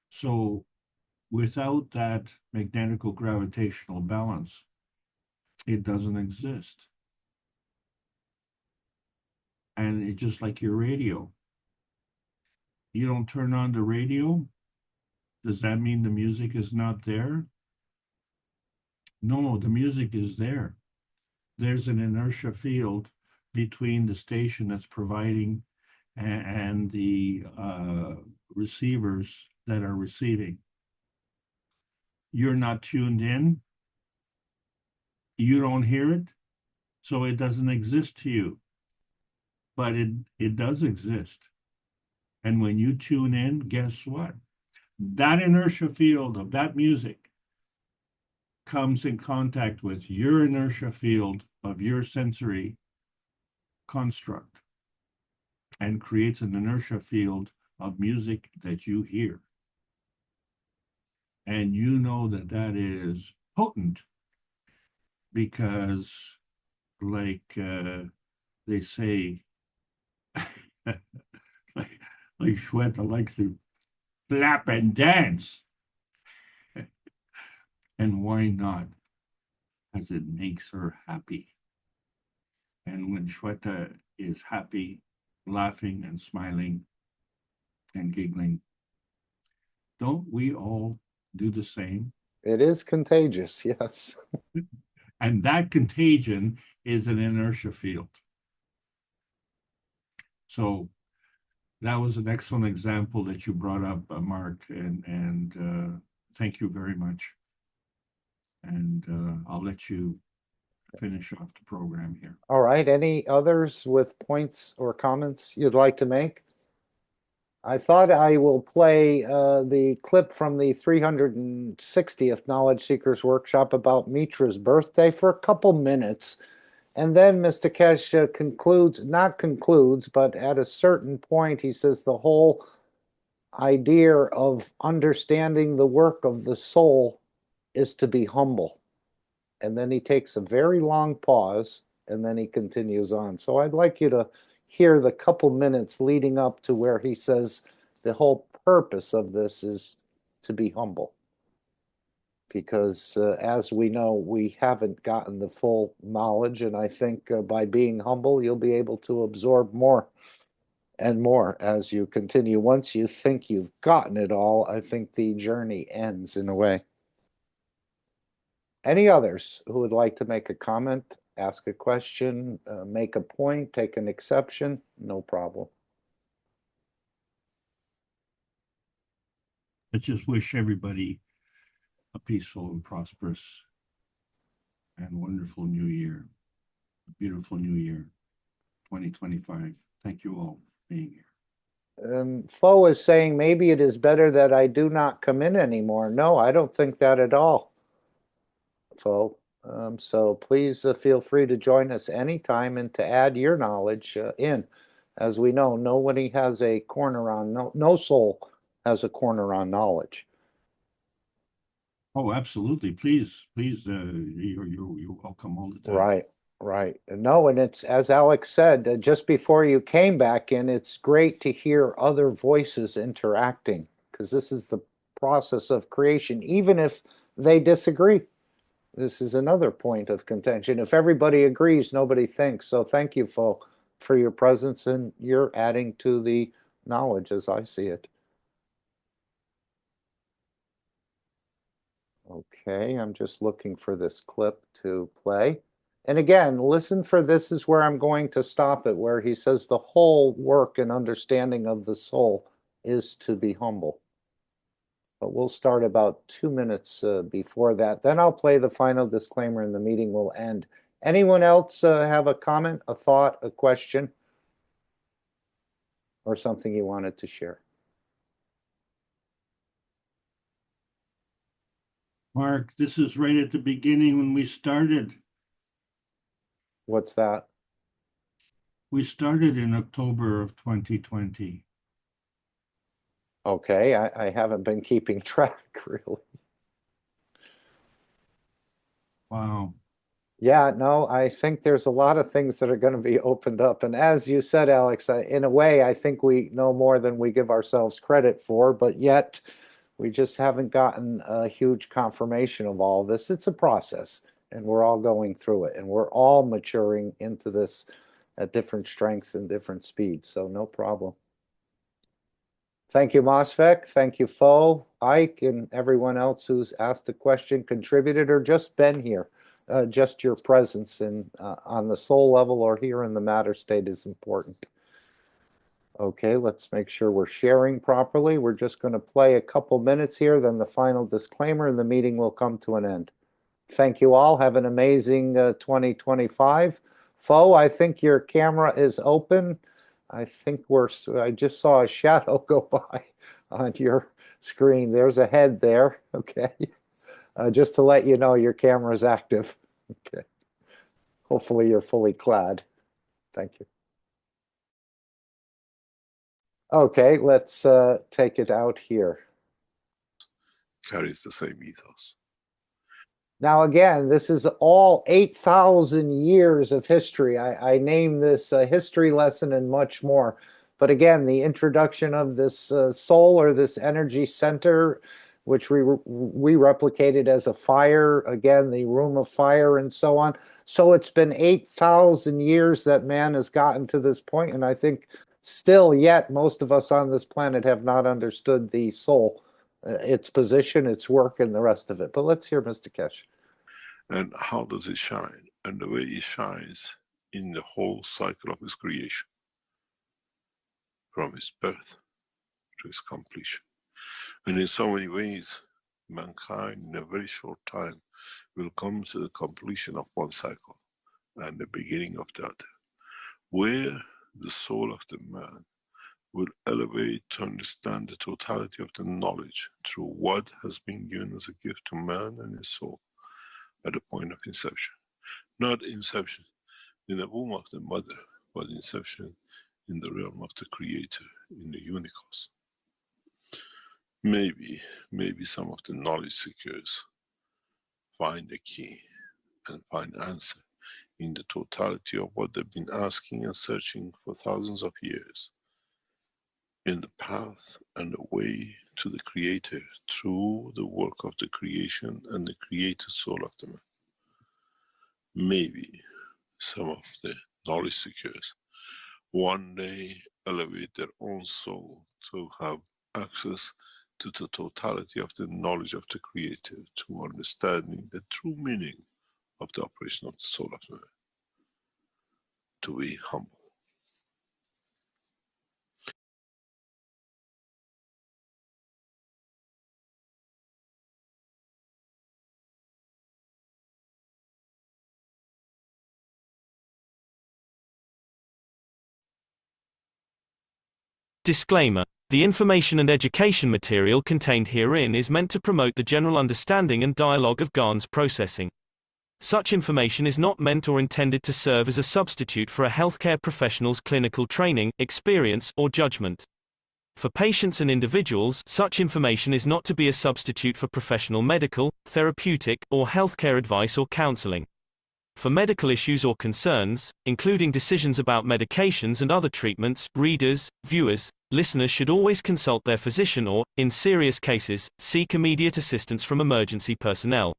So without that magnetical gravitational balance, it doesn't exist. And it's just like your radio. You don't turn on the radio. Does that mean the music is not there? No, the music is there. There's an inertia field between the station that's providing and the receivers that are receiving. You're not tuned in. You don't hear it, so it doesn't exist to you. But it does exist. And when you tune in, guess what? That inertia field of that music comes in contact with your inertia field of your sensory construct and creates an inertia field of music that you hear. And you know that that is potent because, like they say, like Shweta likes to flap and dance. And why not? As it makes her happy. And when Shweta is happy, laughing and smiling and giggling, don't we all do the same? It is contagious, yes. And that contagion is an inertia field. So that was an excellent example that you brought up, Mark, and thank you very much. And I'll let you finish off the program here. All right. Any others with points or comments you'd like to make? I thought I will play the clip from the 360th Knowledge Seekers Workshop about Mitra's birthday for a couple minutes. And then Mr. Keshe not concludes, but at a certain point, he says the whole idea of understanding the work of the soul is to be humble. And then he takes a very long pause, and then he continues on. So I'd like you to hear the couple minutes leading up to where he says the whole purpose of this is to be humble. Because as we know, we haven't gotten the full knowledge, and I think by being humble, you'll be able to absorb more and more as you continue. Once you think you've gotten it all, I think the journey ends in a way. Any others who would like to make a comment, ask a question, make a point, take an exception? No problem. I just wish everybody a peaceful and prosperous and wonderful new year, a beautiful new year, 2025. Thank you all for being here. Fo is saying maybe it is better that I do not come in anymore. No, I don't think that at all, Fo. So please feel free to join us anytime and to add your knowledge in. As we know, nobody has a corner on, no soul has a corner on knowledge. Oh, absolutely. Please, you're welcome all the time. Right, right. No, and it's, as Alex said, just before you came back in, it's great to hear other voices interacting, because this is the process of creation, even if they disagree. This is another point of contention. If everybody agrees, nobody thinks. So thank you, Fo, for your presence, and you're adding to the knowledge as I see it. Okay, I'm just looking for this clip to play. And again, listen for this is where I'm going to stop it, where he says the whole work and understanding of the soul is to be humble. But we'll start about 2 minutes before that. Then I'll play the final disclaimer and the meeting will end. Anyone else have a comment, a thought, a question, or something you wanted to share? Mark, this is right at the beginning when we started. What's that? We started in October of 2020. Okay, I haven't been keeping track, really. Wow. Yeah, no, I think there's a lot of things that are going to be opened up. And as you said, Alex, in a way, I think we know more than we give ourselves credit for, but yet we just haven't gotten a huge confirmation of all of this. It's a process, and we're all going through it, and we're all maturing into this at different strengths and different speeds. So no problem. Thank you, Mosfek. Thank you, Fo, Ike, and everyone else who's asked a question, contributed, or just been here. Just your presence in on the soul level or here in the matter state is important. Okay, let's make sure we're sharing properly. We're just going to play a couple minutes here, then the final disclaimer, and the meeting will come to an end. Thank you all. Have an amazing 2025. Fo, I think your camera is open. I think I just saw a shadow go by on your screen. There's a head there. Okay. Just to let you know, your camera is active. Okay. Hopefully you're fully clad. Thank you. Okay, let's take it out here. Carries the same ethos. Now, again, this is all 8,000 years of history. I name this a history lesson and much more. But again, the introduction of this soul or this energy center, which we replicated as a fire, again, the room of fire and so on. So it's been 8,000 years that man has gotten to this point, and I think still yet most of us on this planet have not understood the soul, its position, its work, and the rest of it. But let's hear Mr. Keshe. And how does it shine? And the way it shines in the whole cycle of its creation, from its birth to its completion. And in so many ways, mankind in a very short time will come to the completion of one cycle and the beginning of the other, where the soul of the man will elevate to understand the totality of the knowledge through what has been given as a gift to man and his soul at the point of inception. Not inception in the womb of the mother, but inception in the realm of the creator, in the unicos. Maybe some of the knowledge seekers find the key and find answer in the totality of what they've been asking and searching for thousands of years, in the path and the way to the creator through the work of the creation and the creator soul of the man. Maybe some of the knowledge seekers one day elevate their own soul to have access to the totality of the knowledge of the creator, to understanding the true meaning of the operation of the soul of man, to be humble. Disclaimer. The information and education material contained herein is meant to promote the general understanding and dialogue of GAN's processing. Such information is not meant or intended to serve as a substitute for a healthcare professional's clinical training, experience, or judgment. For patients and individuals, such information is not to be a substitute for professional medical, therapeutic, or healthcare advice or counseling. For medical issues or concerns, including decisions about medications and other treatments, readers, viewers, listeners should always consult their physician or, in serious cases, seek immediate assistance from emergency personnel.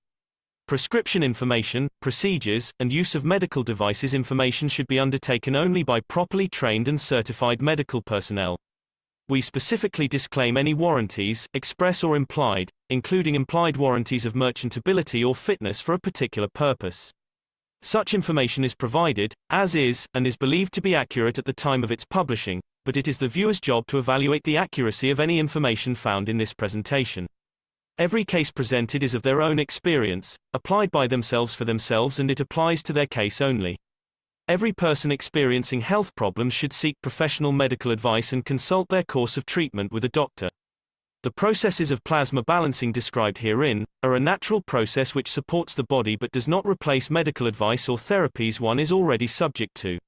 Prescription information, procedures, and use of medical devices information should be undertaken only by properly trained and certified medical personnel. We specifically disclaim any warranties, express or implied, including implied warranties of merchantability or fitness for a particular purpose. Such information is provided, as is, and is believed to be accurate at the time of its publishing, but it is the viewer's job to evaluate the accuracy of any information found in this presentation. Every case presented is of their own experience, applied by themselves for themselves, and it applies to their case only. Every person experiencing health problems should seek professional medical advice and consult their course of treatment with a doctor. The processes of plasma balancing described herein are a natural process which supports the body but does not replace medical advice or therapies one is already subject to.